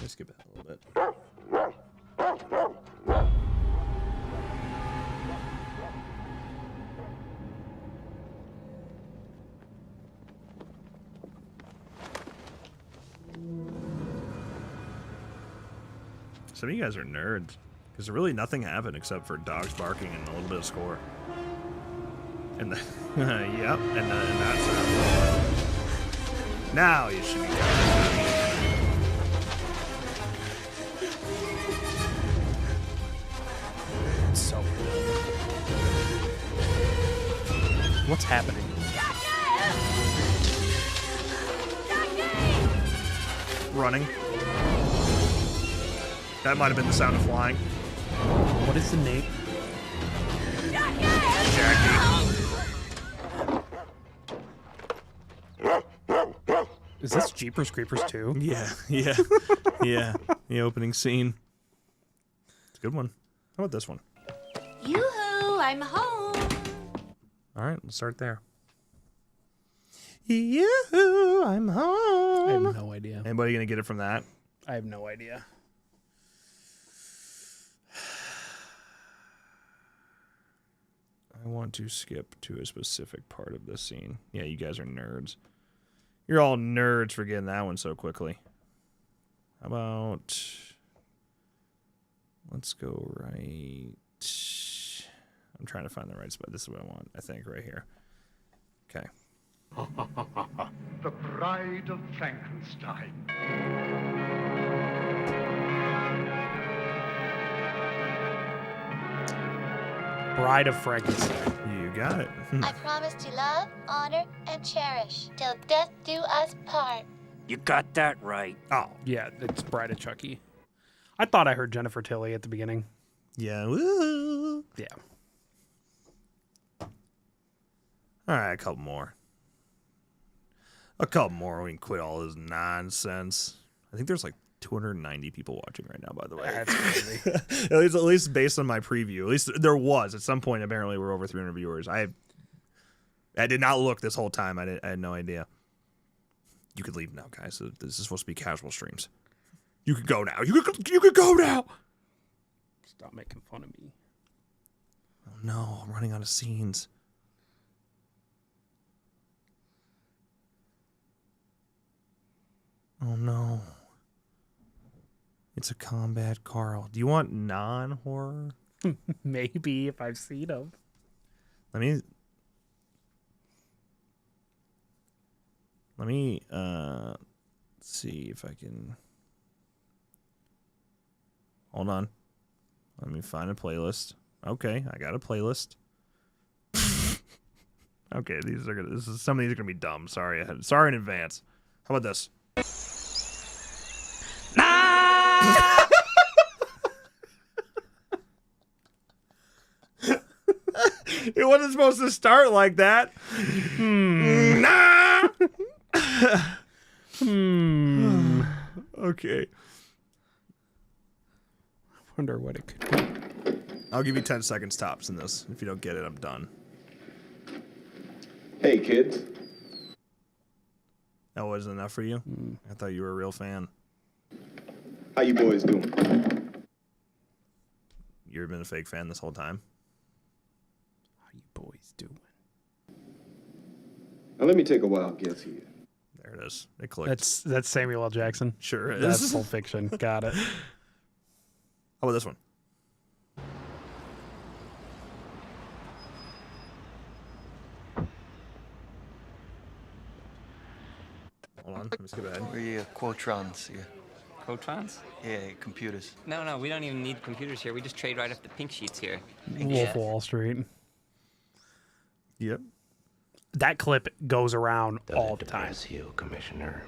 Let's skip it a little bit. Some of you guys are nerds, because really nothing happened except for dogs barking and a little bit of score. And the yep, and that's now you should be counting. So what's happening? Running. That might have been the sound of flying. What is the name? Jackie. Is this Jeepers Creepers 2? Yeah. The opening scene. It's a good one. How about this one? Yoo-hoo, I'm home. All right, let's start there. Yoo-hoo, I'm home. I have no idea. Anybody gonna get it from that? I have no idea. I want to skip to a specific part of this scene. Yeah, you guys are nerds. You're all nerds for getting that one so quickly. How about... Let's go right... I'm trying to find the right spot. This is what I want, I think, right here. Okay. The Bride of Frankenstein. Bride of Frankenstein. You got it. I promise to love, honor, and cherish till death do us part. You got that right. Oh. Yeah, it's Bride of Chucky. I thought I heard Jennifer Tilly at the beginning. Yeah. Woo. Yeah. All right, a couple more. A couple more. We can quit all this nonsense. I think there's like 290 people watching right now, by the way. That's crazy. at least based on my preview. At least there was. At some point, apparently, we're over 300 viewers. I did not look this whole time. I had no idea. You could leave now, guys. This is supposed to be casual streams. You could go now. You could go now. Stop making fun of me. Oh no, I'm running out of scenes. Oh no. It's a combat Carl. Do you want non-horror? Maybe if I've seen them. Let me see if I can. Hold on. Let me find a playlist. Okay, I got a playlist. Okay, some of these are gonna be dumb. Sorry in advance. How about this? It wasn't supposed to start like that. Okay. I wonder what it could be. I'll give you 10 seconds tops in this. If you don't get it, I'm done. Hey, kids. That wasn't enough for you? I thought you were a real fan. How you boys doing? You've been a fake fan this whole time? How you boys doing? Now let me take a wild guess here. There it is. It clicked. That's Samuel L. Jackson. Sure is. That's Pulp Fiction. Got it. How about this one? Hold on, let me skip ahead. We're Quotrons here. Quotrons? Yeah, computers. No, we don't even need computers here. We just trade right off the pink sheets here. Wolf of Wall Street. Yep. That clip goes around all the time. You, Commissioner,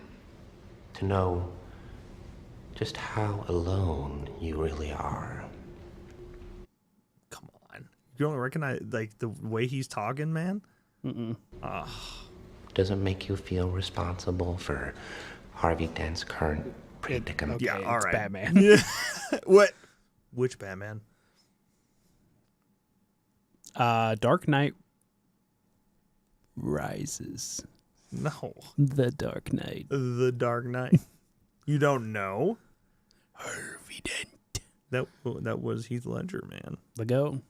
to know just how alone you really are. Come on. You don't recognize, like, the way he's talking, man? Mm-mm. Does it make you feel responsible for Harvey Dent's current predicament? Okay, yeah, all it's right. Batman. Yeah. What? Which Batman? Dark Knight Rises. No. The Dark Knight. The Dark Knight. You don't know? Harvey Dent. That was Heath Ledger, man. The go.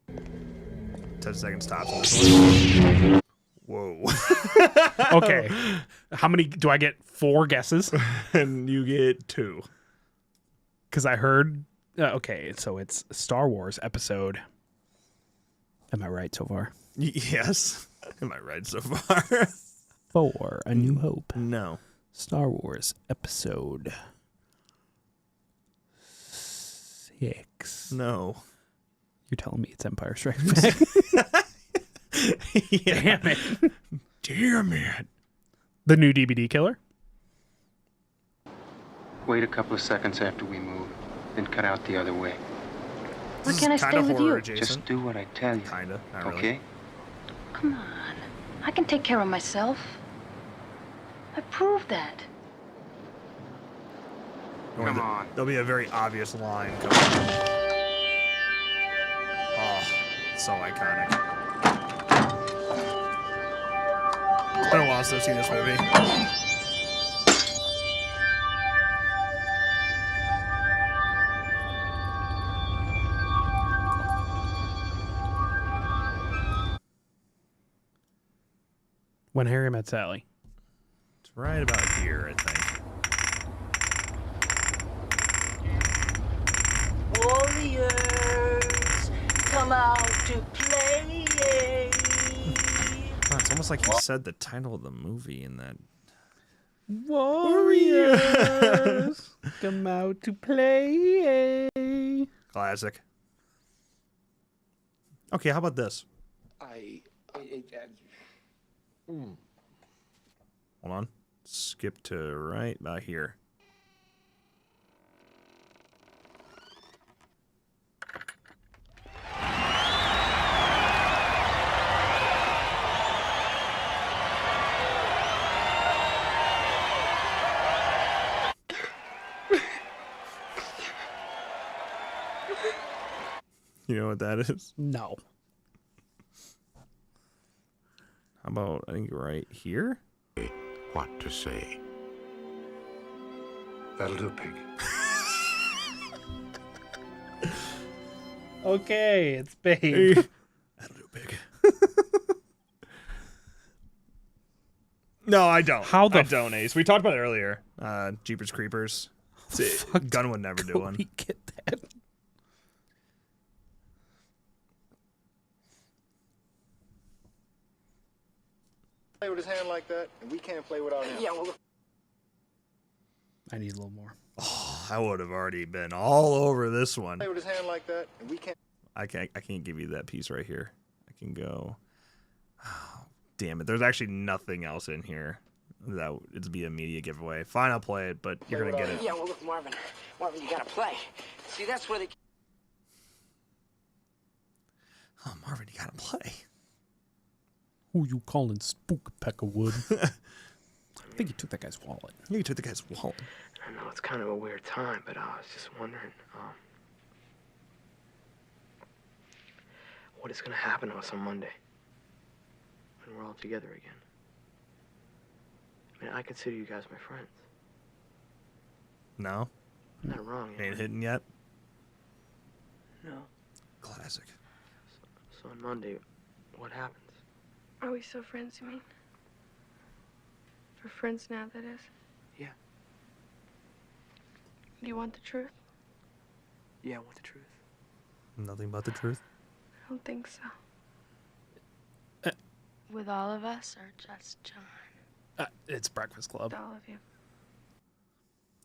10 seconds tops. Whoa. Okay. How many do I get? 4 guesses? And you get 2. Because I heard. Okay, so it's Star Wars episode. Am I right so far? Yes. Am I right so far? 4, A New Hope. No. Star Wars episode 6. No. You're telling me it's Empire Strikes Back? Yeah. Damn it. Damn it. The new DVD killer? Wait a couple of seconds after we move, then cut out the other way. Why can't I stay with you? Just do what I tell you. Kinda, not really. Okay? Come on. I can take care of myself. I proved that. Come on. There'll be a very obvious line coming. Oh, so iconic. It's been a while since I've seen this movie. When Harry Met Sally. It's right about here, I think. Warriors, come out to play. Oh, it's almost like he said the title of the movie in that. Warriors, come out to play. Classic. Okay, how about this? Hold on. Skip to right about here. You know what that is? No. How about, I think, right here? What to say? That'll do, pig. Okay, it's Babe. That'll do, pig. No, I don't. How the I don't, Ace. We talked about it earlier. Jeepers Creepers. Gun would never do one. Get that. Play with his hand like that, and we can't play without him. Yeah, well, I need a little more. Oh, I would have already been all over this one. Play with his hand like that, and we can't. I can't give you that piece right here. I can go. Damn it. There's actually nothing else in here that it'd be a media giveaway. Fine, I'll play it, but you're going to get it. Yeah, well, look, Marvin, you gotta play. See, that's where they... Oh, Marvin, you got to play. Who you calling Spook Peckerwood? I think you took that guy's wallet. Yeah, you took the guy's wallet. I know it's kind of a weird time, but I was just wondering, what is going to happen to us on Monday when we're all together again? I mean, I consider you guys my friends. No? I'm not wrong. Ain't hitting yet? No. Classic. So on Monday, what happens? Are we still friends, you mean? We're friends now, that is? Yeah. Do you want the truth? Yeah, I want the truth. Nothing but the truth? I don't think so. With all of us or just John? It's Breakfast Club. With all of you.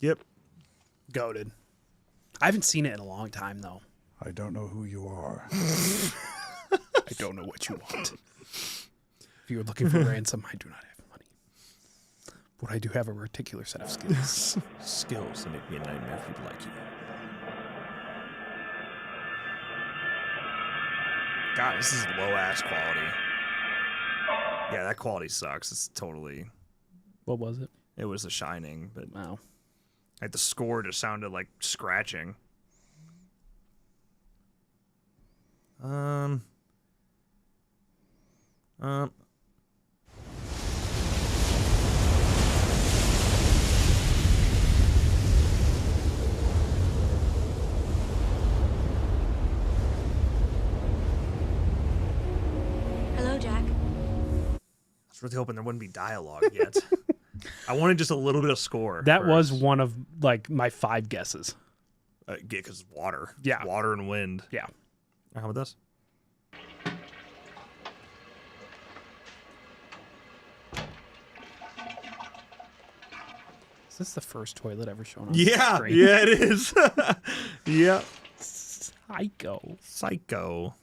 Yep. Goated. I haven't seen it in a long time, though. I don't know who you are. I don't know what you want. If you're looking for ransom, I do not have money. But I do have a particular set of skills. Skills that make me a nightmare for people like you. God, this is low-ass quality. Yeah, that quality sucks. It's totally... What was it? It was The Shining, but... Wow. Like, the score just sounded like scratching. Hello, Jack. I was really hoping there wouldn't be dialogue yet. I wanted just a little bit of score. That first. was one of, like, my 5 guesses. Because water. Yeah. Water and wind. Yeah. How about this? Is this the first toilet ever shown on Yeah. screen? Yeah, it is. Yeah. Psycho. Psycho.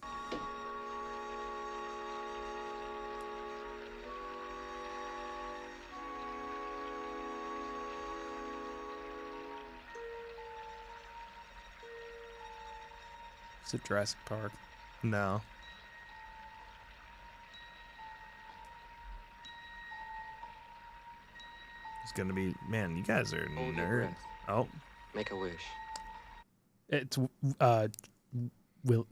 Is it Jurassic Park? No. It's gonna be, man, you guys are Hold your nerds. breath. Oh. Make a wish. It's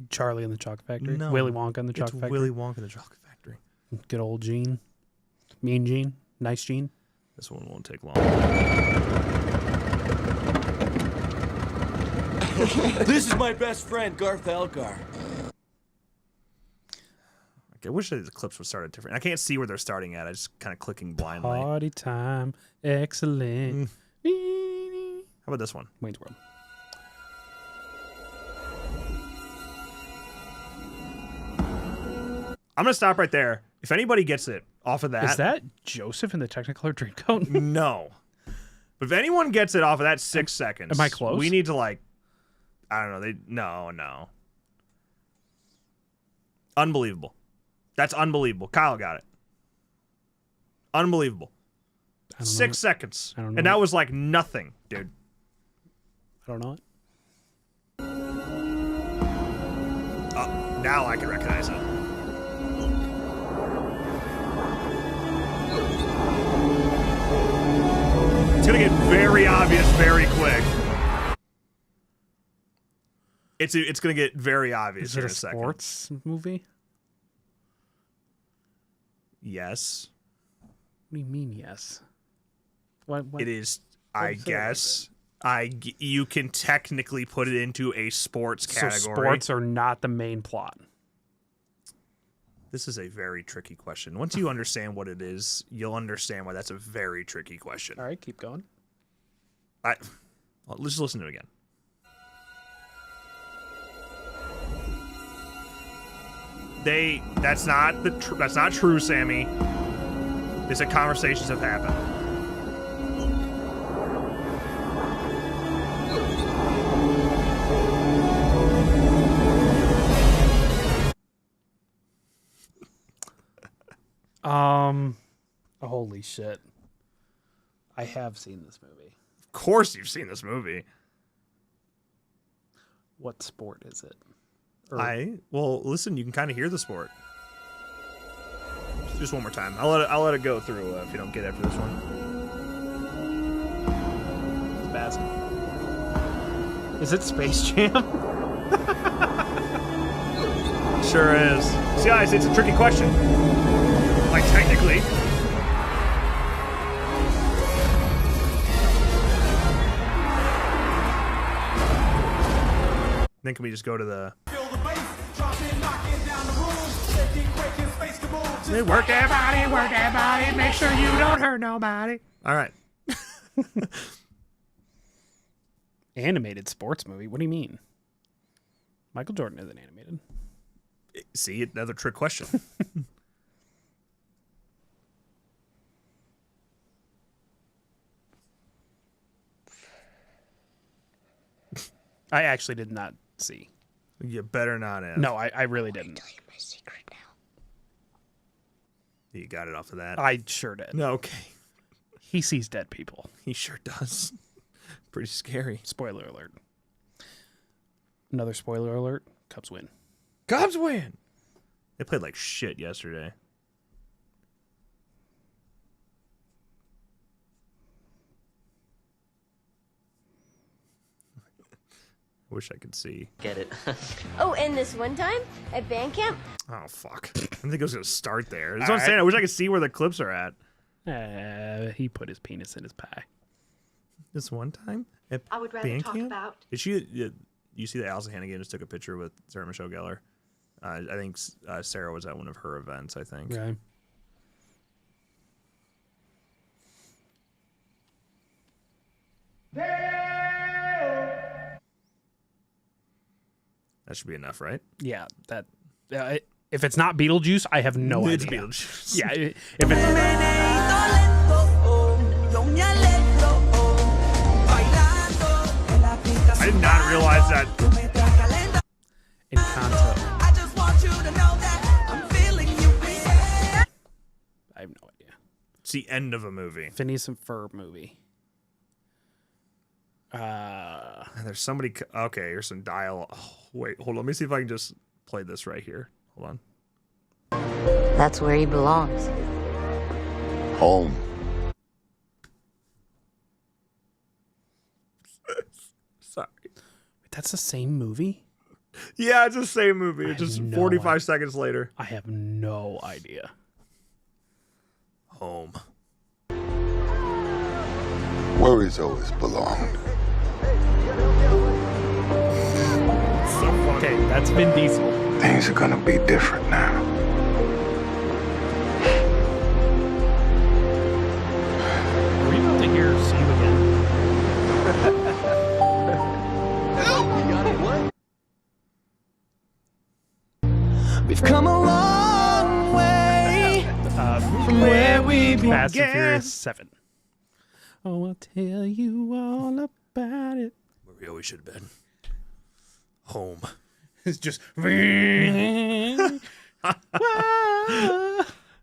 Charlie and the Chocolate Factory? No. Willy Wonka and the Chocolate It's Factory? Willy Wonka and the Chocolate Factory. Good old Gene. Mean Gene. Nice Gene. This one won't take long. This is my best friend, Garth Elgar. I wish the clips would start at different. I can't see where they're starting at. I just kind of clicking blindly. Party time. Excellent. How about this one? Wayne's World. I'm going to stop right there. If anybody gets it off of that. Is that Joseph in the Technicolor Dreamcoat? No. But if anyone gets it off of that 6 seconds. Am I close? We need to, like, I don't know. No. Unbelievable. That's unbelievable. Kyle got it. Unbelievable. 6 seconds. I don't know and that was like nothing, dude. I don't know it. Oh, now I can recognize it. It's going to get very obvious very quick. It's going to get very obvious Is it in a a second. sports movie? Yes. What do you mean, yes? What? It is, I guess. You can technically put it into a sports category. So sports are not the main plot. This is a very tricky question. Once you understand what it is, you'll understand why that's a very tricky question. All right, keep going. Well, let's listen to it again. That's not true, Sammy. These are conversations have happened. Holy shit. I have seen this movie. Of course you've seen this movie. What sport is it? Well, listen, you can kind of hear the sport. Just one more time. I'll let it go through if you don't get after this one. It's basketball. Is it Space Jam? Sure is. See, guys, it's a tricky question. Like, technically. Then can we just go to the... Work that body, make sure you don't hurt nobody. All right. Animated sports movie? What do you mean? Michael Jordan isn't animated. See, another trick question. I actually did not see. You better not have. No, I really didn't. Tell you my secret now. You got it off of that. I sure did. No, okay. He sees dead people. He sure does. Pretty scary. Spoiler alert. Another spoiler alert. Cubs win. Cubs win! They played like shit yesterday. I wish I could see. Get it. Oh, and this one time at band camp? Oh, fuck. I didn't think it was going to start there. That's what I'm saying. I wish I could see where the clips are at. He put his penis in his pie. This one time? At I would rather band talk camp? about... Did you see that Allison Hannigan just took a picture with Sarah Michelle Gellar? I think Sarah was at one of her events, I think. Right. That should be enough, right? Yeah, that. If it's not Beetlejuice, I have no idea. It's Beetlejuice. Yeah, if it's. I did not realize that. Encanto. I have no idea. It's the end of a movie. Phineas and Ferb movie. There's somebody. Okay, here's some dialogue. Oh, wait, hold on. Let me see if I can just play this right here. Hold on. That's where he belongs. Home. Sorry. That's the same movie? Yeah, it's the same movie. It's just 45 seconds later. I have no idea. Home. Where he's always belonged. Okay, that's Vin Diesel. Things are gonna be different now. Are we about to hear "See You Again"? We've come a long way from where we began. Fast and Furious 7. Oh, I'll tell you all about it. Where we always should have been. Home. It's just.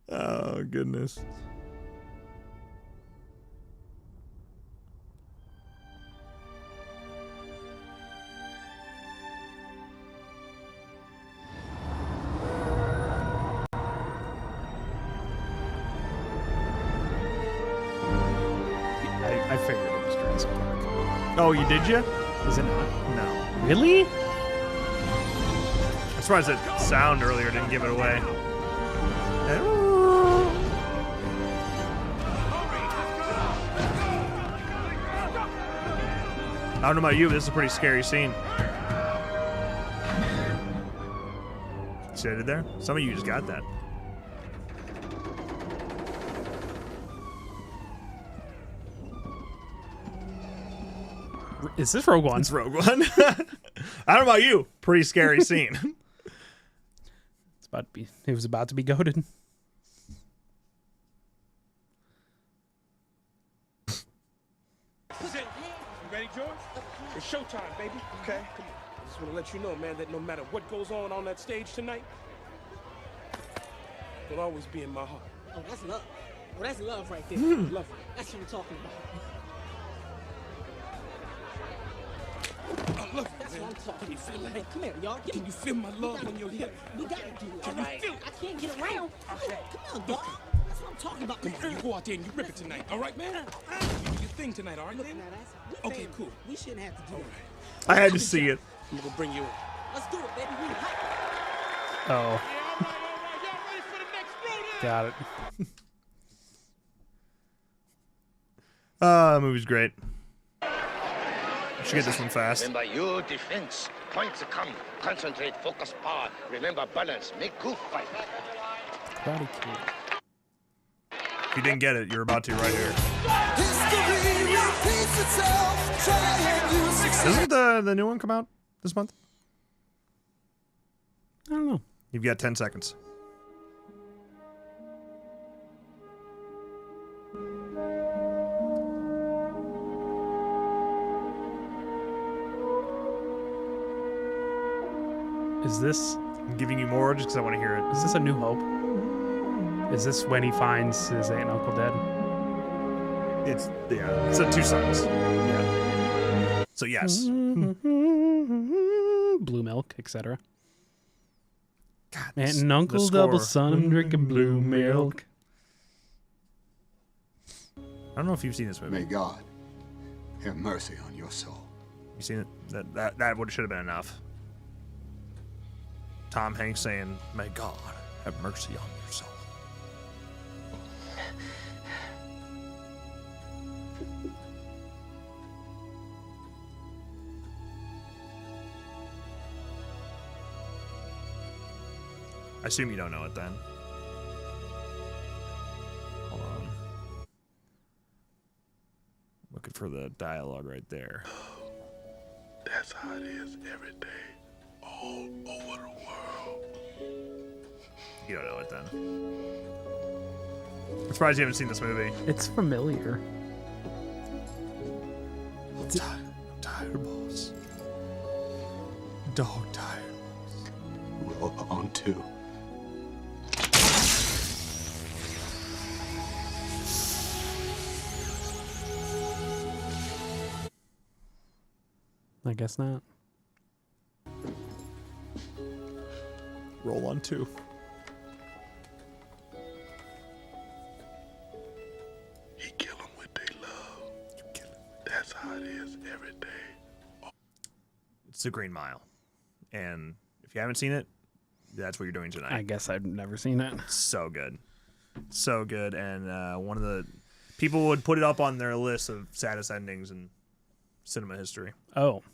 Oh, goodness. I figured it was Jurassic Park. Oh, you did you? Is it not? No. Really? I'm surprised that sound earlier didn't give it away. I don't know about you, but this is a pretty scary scene. See what I did there? Some of you just got that. Is this Rogue One? It's Rogue One. I don't know about you. Pretty scary scene. It was about to be goated. You ready, George? It's showtime, baby. Okay, come on. I just want to let you know, man, that no matter what goes on that stage tonight, you'll always be in my heart. Oh, that's love. Oh, that's love right there. Love. That's what I'm talking about. Oh, look, that's what I'm talking about. Hey, come here, y'all. Can you feel my love on your hip? We gotta do it. Can you feel it? I can't get around. Come on, dog. That's what I'm talking about. Come on, you go out there and you rip it tonight. All right, man? You do your thing tonight, all right, man? Okay, cool. We shouldn't have to do it. I had to see it. I'm gonna bring you in. Let's do it, baby. We hot. Oh. Got it. Movie's great. Should get this one fast. Remember your defense. Points come. Concentrate, focus, power. Remember balance. Make good fight. Karate Kid. If you didn't get it, you're about to right here. Doesn't the new one come out this month? I don't know. You've got 10 seconds. Is this? I'm giving you more just because I want to hear it. Is this A New Hope? Is this when he finds his aunt and uncle dead? It's a two sons. Yeah. So yes. Blue milk, etc. Aunt and uncle double son, I'm drinking blue milk. I don't know if you've seen this movie. May God have mercy on your soul. You seen it? That would should have been enough. Tom Hanks saying, "May God have mercy on your soul." I assume you don't know it then. Hold on. Looking for the dialogue right there. That's how it is every day, all over the world. You don't know it then. I'm surprised you haven't seen this movie. It's familiar. I'm tired, boss. Dog tired. Roll on two. I guess not. Roll on two. He kill them with their love. You kill him. That's how it is every day. It's The Green Mile. And if you haven't seen it, that's what you're doing tonight. I guess I've never seen it. So good. So good. And one of the people would put it up on their list of saddest endings in cinema history. Oh.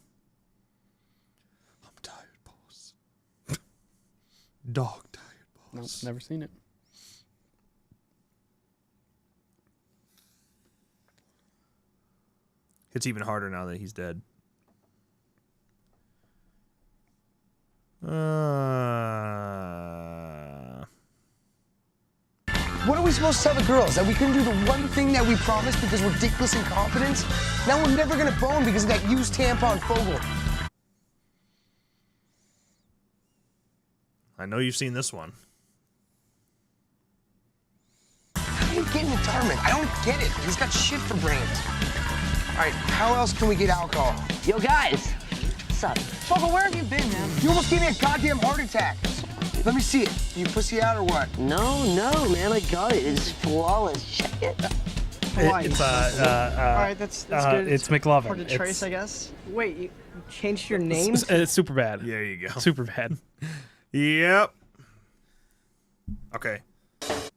I'm tired, boss. Dog tired, boss. Nope, never seen it. It's even harder now that he's dead. What are we supposed to tell the girls? That we couldn't do the one thing that we promised because we're dickless incompetence? Now we're never gonna bone because of that used tampon Fogel. I know you've seen this one. How do you get an retirement? I don't get it. He's got shit for brains. All right, how else can we get alcohol? Yo, guys. What's up? Fogel, where have you been, man? You almost gave me a goddamn heart attack. Let me see it. You pussy out or what? No, man, I got it. It's flawless. Check it. It's all right, that's good. It's McLovin. Hard to trace, I guess. Wait, you changed your name? It's super bad. There you go. Super bad. Yep. Okay. Was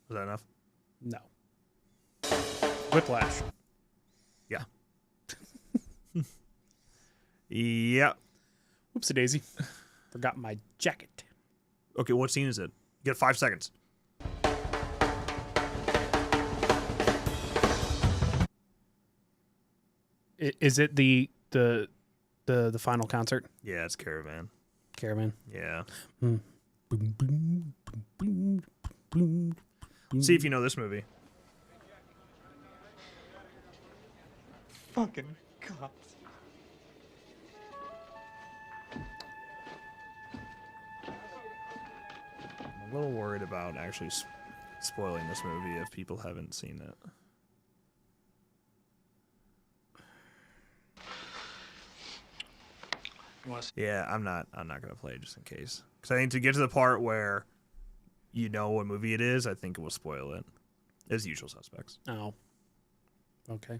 that enough? No. Whiplash. Yeah. Yep. Whoopsie daisy. Forgot my jacket. Okay, what scene is it? You get 5 seconds. Is it the final concert? Yeah, it's Caravan. Caravan. Yeah. Boom, boom, boom, boom, boom. See if you know this movie. Fucking cops. I'm a little worried about actually spoiling this movie if people haven't seen it. Yeah, I'm not gonna play it just in case. Because I think to get to the part where you know what movie it is, I think it will spoil it. As Usual Suspects. Oh. Okay.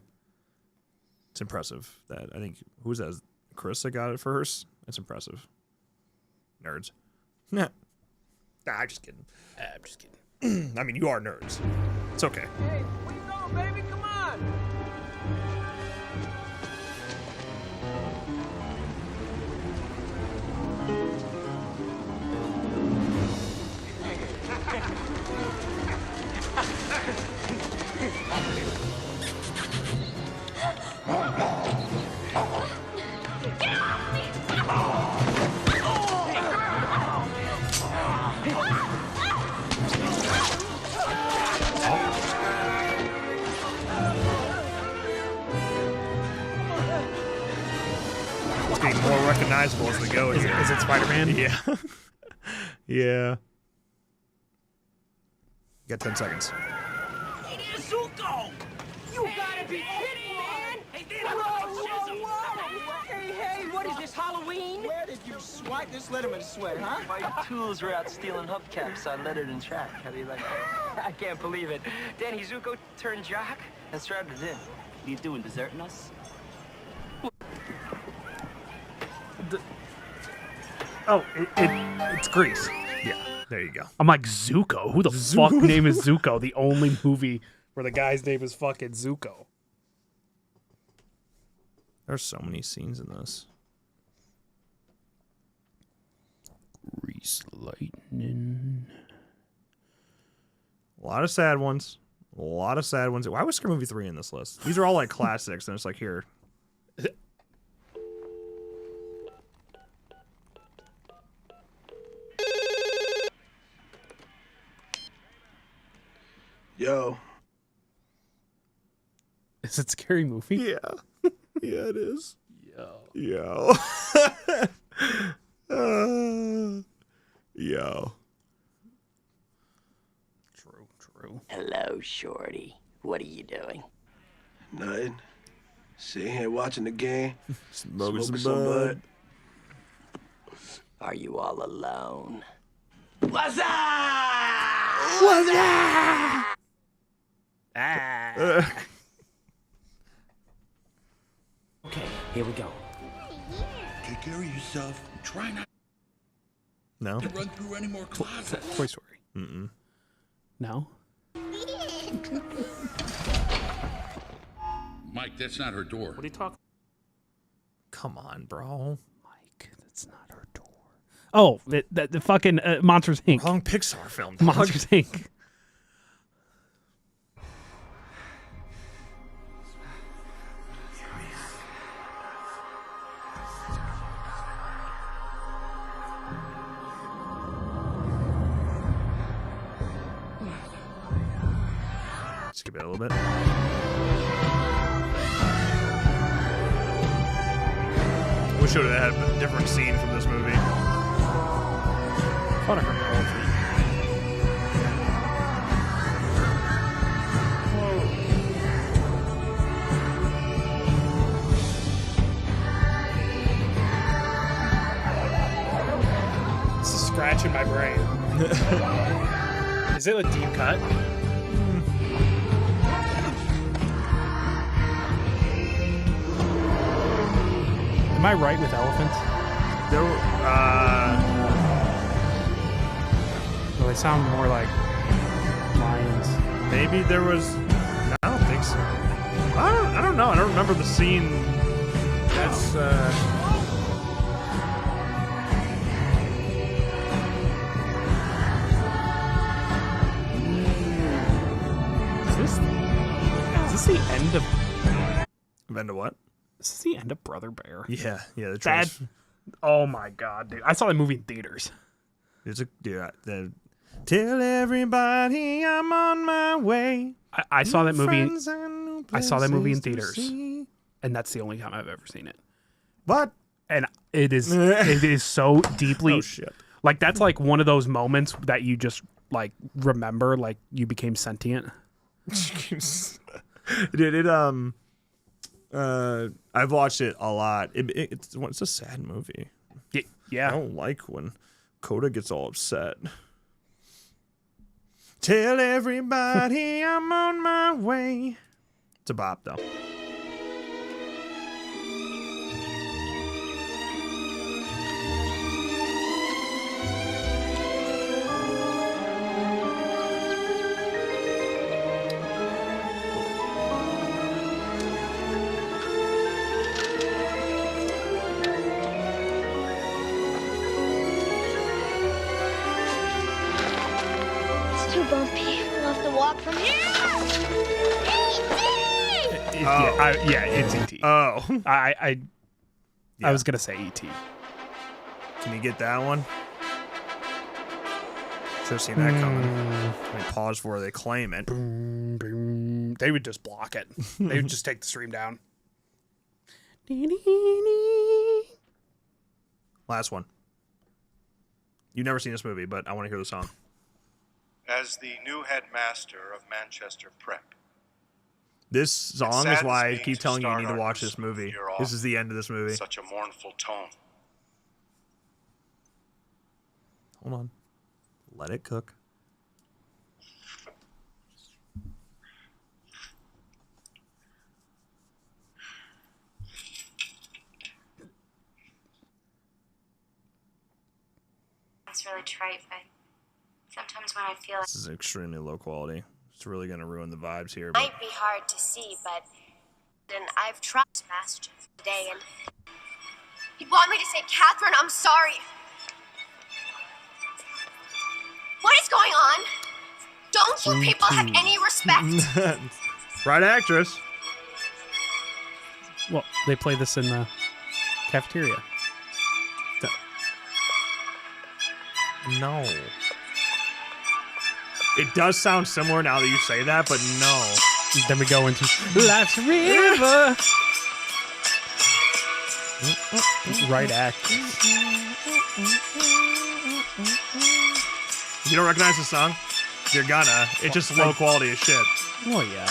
It's impressive that I think who's that? Chris that got it first. That's impressive. Nerds. Nah, I'm just kidding. I'm just kidding. I mean, you are nerds. It's okay. Hey, where you going, baby? Come on. It's getting more recognizable as we go. Is it Spider-Man? Yeah. Yeah. You got 10 seconds. Hey, there's Zuko! You gotta be kidding, man! Hey, there's Hey, what is this, Halloween? Where did you swipe this Letterman sweat, huh? My tools were out stealing hubcaps on lettered and track. How do you like that? I can't believe it. Danny Zuko turned jock? That's right, it did. What are you doing, deserting us? It's Grease. Yeah, there you go. I'm like, Zuko? Who the fuck name is Zuko? The only movie where the guy's name is fucking Zuko. There's so many scenes in this. Grease lightning. A lot of sad ones. A lot of sad ones. Why was Scary Movie 3 in this list? These are all like classics, and it's like here. Yo. Is it Scary Movie? Yeah. Yeah, it is. Yo. Yo. True. Hello, Shorty. What are you doing? Nothing. Sitting here watching the game. Smoking some bud. Are you all alone? What's up? What's up? Okay, here we go. Take care of yourself. Try not No. to run through any more closets. Toy Story. Mm-mm. No. Mike, that's not her door. What are you talking? Come on, bro. Mike, that's not her door. Oh, the fucking Monsters Inc. Wrong Pixar film. Monsters Inc. Skip it a little bit. Wish it would have had a different scene from this movie. Thought I heard poetry. This is scratching my brain. Is it a deep cut? Am I right with elephants? Well, they sound more like lions. Maybe there was. I don't think so. I don't know. I don't remember the scene. That's. Is this the end of? End of what? Is this the end of Brother Bear? Yeah. The That. Oh my god, dude! I saw that movie in theaters. It's a tell everybody I'm on my way. I saw that movie. I saw that movie in places to theaters, see. and that's the only time I've ever seen it. What? And it is so deeply Oh shit. like that's like one of those moments that you just like remember like you became sentient. Dude, I've watched it a lot. It's a sad movie. Yeah. I don't like when Coda gets all upset. Tell everybody I'm on my way. It's a bop, though. Too bumpy. We'll have to walk from here. It's E.T. Oh. I was gonna say E.T. Can you get that one? Should have seen that coming. Let me pause before they claim it. They would just block it. They would just take the stream down. Last one. You've never seen this movie, but I want to hear the song. As the new headmaster of Manchester Prep. This song is why I keep telling you you need to watch this movie. This is the end of this movie. Such a mournful tone. Hold on. Let it cook. It's really trite, but sometimes when I feel like This is extremely low quality. It's really going to ruin the vibes here. it might be hard to see, but then I've tried Sebastian today, and he'd want me to say, Catherine, I'm sorry. What is going on? Don't you people have any respect? Right actress. Well, they play this in the cafeteria. No. It does sound similar now that you say that, but no. Then we go into Life's River. Right act. You don't recognize the song? You're gonna. It's just low quality as shit. Oh, yeah.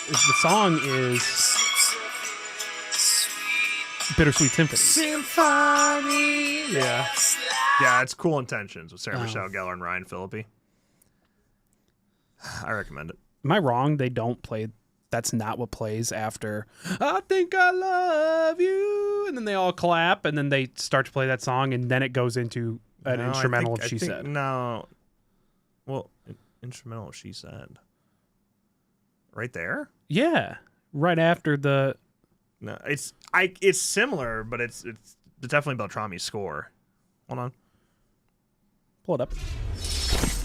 The song is Bittersweet Symphony. Yeah. Yeah, it's Cool Intentions with Sarah Michelle Gellar and Ryan Phillippe. I recommend it. Am I wrong? They don't play. That's not what plays after I Think I Love You. And then they all clap, and then they start to play that song, and then it goes into an instrumental of She Said. No. Well, instrumental of She Said. Right there? Yeah. Right after the. No, it's similar, but it's definitely Beltrami's score. Hold on. Pull it up.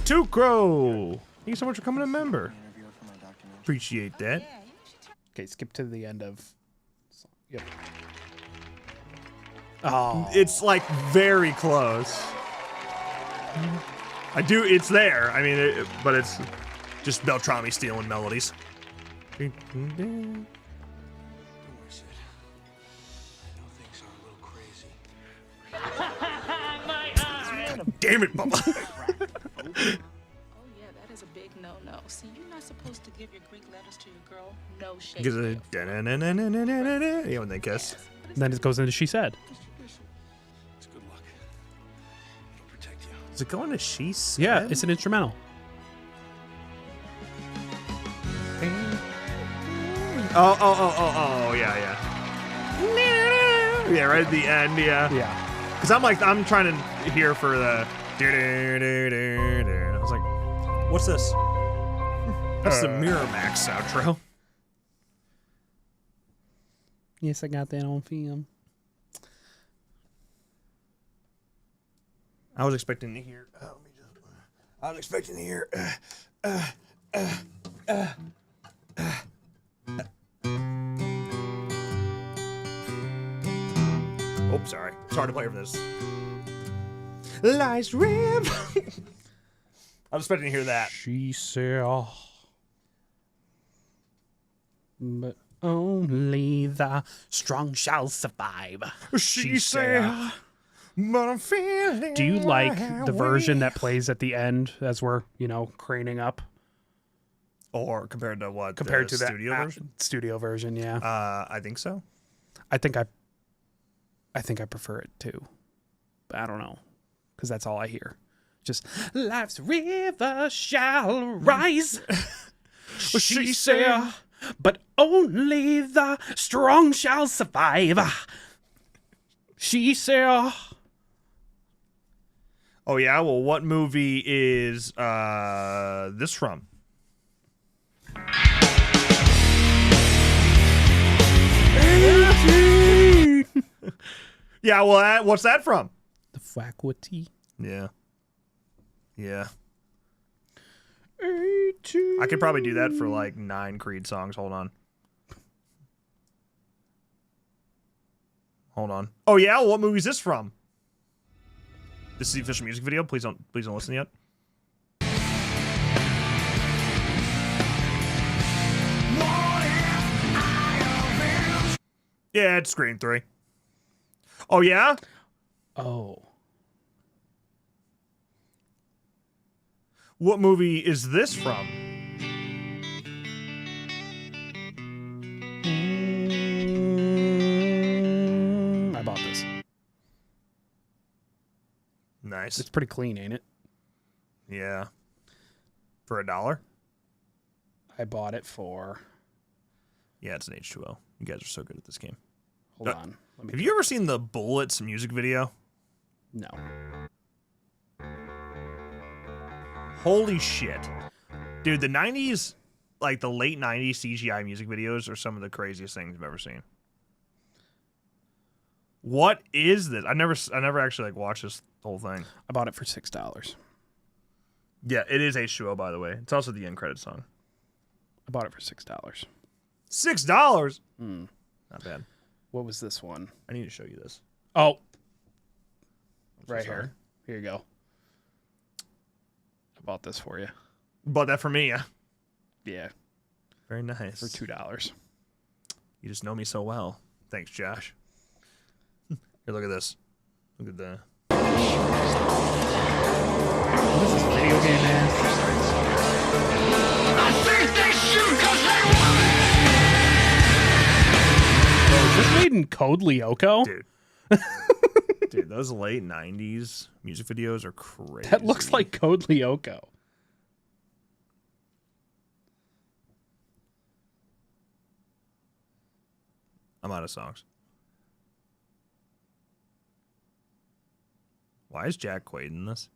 Tucro! Thank you so much for coming a member. Appreciate that. Okay, skip to the end of. Yep. Oh. It's like very close. It's there. I mean, but it's just Beltrami stealing melodies. Damn it, Bubba. Oh, yeah, that is a big no-no. See, you're not supposed to give your Greek letters to your girl. No shade. Because when they kiss. Then it goes into She Said. It's good luck. It'll protect you. Is it going to She Said? Yeah, it's an instrumental. Oh, yeah. Yeah, right at the end, yeah. Yeah. Because I'm trying to hear for the. I was like, what's this? That's the Miramax outro. Yes, I got that on film. I was expecting to hear. I was expecting to hear. Oh, sorry. It's hard to play for this. Life's River. I was expecting to hear that. She said, but only the strong shall survive. She said, But I'm feeling. Do you like the version way. that plays at the end as we're, craning up? Or compared to what? Compared the to studio that version? studio version, yeah. I think so. I think I prefer it too. But I don't know, because that's all I hear. Just life's river shall rise. She said, but only the strong shall survive. She said. Oh yeah. Well, what movie is this from? Yeah. Well, what's that from? The Faculty. Yeah. Yeah. I could probably do that for like 9 Creed songs. Hold on. Oh yeah, well, what movie is this from? This is the official music video. Please don't listen yet. Yeah, it's Scream 3. Oh yeah? Oh. What movie is this from? I bought this. Nice. It's pretty clean, ain't it? Yeah. For $1? I bought it for... Yeah, it's an H2O. You guys are so good at this game. Hold on. Have you ever seen the Bullets music video? No. Holy shit. Dude, the 90s, like the late 90s CGI music videos are some of the craziest things I've ever seen. What is this? I never actually watched this whole thing. I bought it for $6. Yeah, it is H2O, by the way. It's also the end credit song. I bought it for $6. $6? Not bad. What was this one? I need to show you this. Oh. So right sorry. here. Here you go. I bought this for you. Bought that for me, yeah. Yeah. Very nice. For $2. You just know me so well. Thanks, Josh. Here, look at this. Look at that. What is this video game, man? I think they shoot 'cause they want Is this made in Code Lyoko? Dude. Dude, those late 90s music videos are crazy. That looks like Code Lyoko. I'm out of songs. Why is Jack Quaid in this?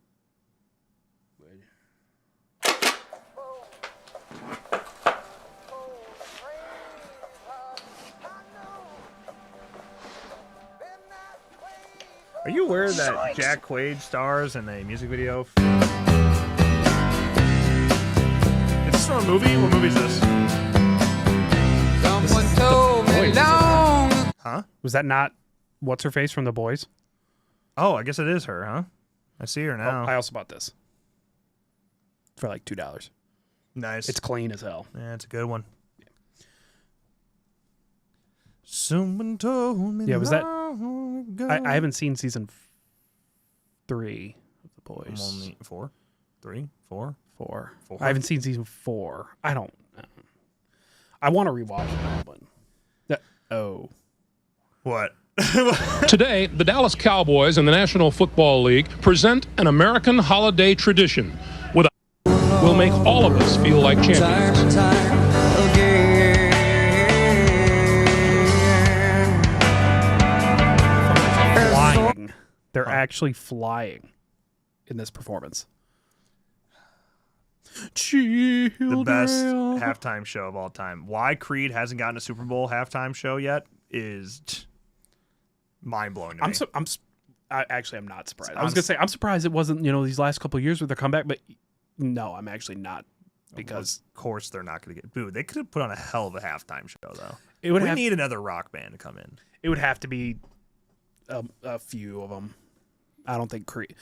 Are you aware that Jack Quaid stars in a music video? Is this from a movie? What movie is this? Someone told me long. Huh? Was that not what's her face from The Boys? Oh, I guess it is her, huh? I see her now. Oh, I also bought this for like $2. Nice. It's clean as hell. Yeah, it's a good one. Someone told me. Yeah, was that? long ago. I haven't seen season 3 of The I'm Boys. only 4, 3, 4, 4. 4. I haven't seen season 4. I don't. I want to rewatch it, but what? Today, the Dallas Cowboys and the National Football League present an American holiday tradition. Will make all of us feel like champions. Flying. They're actually flying in this performance. The best halftime show of all time. Why Creed hasn't gotten a Super Bowl halftime show yet is mind blowing to me. I'm not surprised. I was gonna say I'm surprised it wasn't these last couple of years with their comeback, but no, I'm actually not, because of course they're not going to get. Dude, they could have put on a hell of a halftime show though. We need another rock band to come in. It would have to be a few of them. I don't think Creed.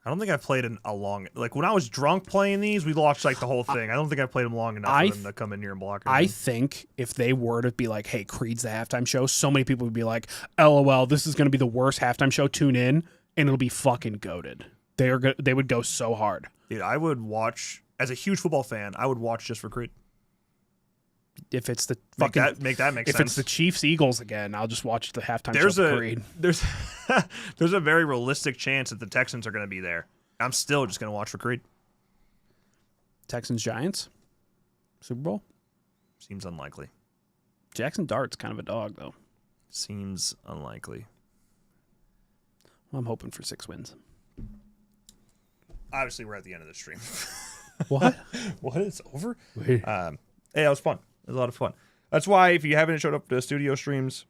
I don't think I've played in a long. Like when I was drunk playing these, we watched like the whole thing. I don't think I played them long enough for them to come in here and block it. I think if they were to be like, "Hey, Creed's the halftime show," so many people would be like, "LOL, this is going to be the worst halftime show. Tune in." and it'll be fucking goated. They would go so hard. Dude, I would watch, as a huge football fan, I would watch just for Creed. If it's the Make fucking that make if sense. it's the Chiefs Eagles again, I'll just watch the halftime show for Creed. There's a very realistic chance that the Texans are going to be there. I'm still just going to watch for Creed. Texans Giants Super Bowl Seems unlikely. Jackson Dart's kind of a dog though. Seems unlikely. Well, I'm hoping for 6 wins. Obviously, we're at the end of the stream. What? What? It's over? Hey, that was fun. It was a lot of fun. That's why if you haven't showed up to studio streams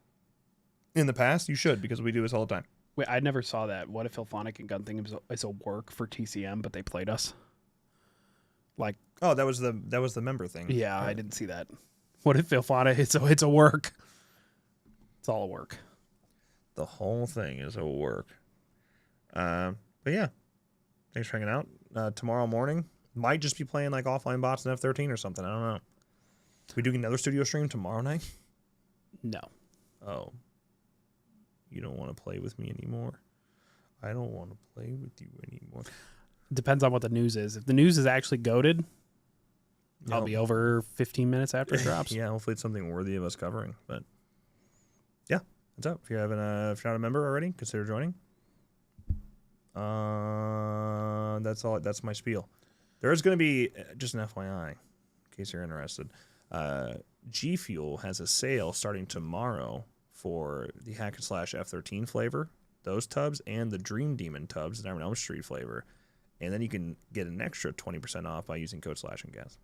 in the past, you should, because we do this all the time. Wait, I never saw that. What if Illfonic and Gun Thing is a work for TCM, but they played us? Like, oh, that was the member thing. Yeah, I didn't see that. What if Illfonic? It's a work. It's all a work. The whole thing is a work. But yeah, thanks for hanging out. Tomorrow morning might just be playing like offline bots in F13 or something. I don't know. We doing another studio stream tomorrow night? No. Oh. You don't want to play with me anymore? I don't want to play with you anymore. Depends on what the news is. If the news is actually goated, I'll Nope. be over 15 minutes after it drops. Yeah, hopefully it's something worthy of us covering. But yeah, what's up? If you're not a member already, consider joining. That's all. That's my spiel. There is going to be, just an FYI, in case you're interested, GFUEL has a sale starting tomorrow for the Hack and Slash F13 flavor, those tubs, and the Dream Demon tubs, the Nightmare on Elm Street flavor. And then you can get an extra 20% off by using code /and-gas.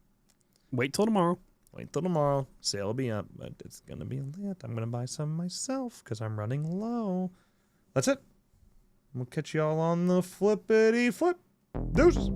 Wait till tomorrow. Wait till tomorrow. Sale will be up, but it's going to be lit. I'm going to buy some myself because I'm running low. That's it. We'll catch y'all on the flippity flip. Deuces.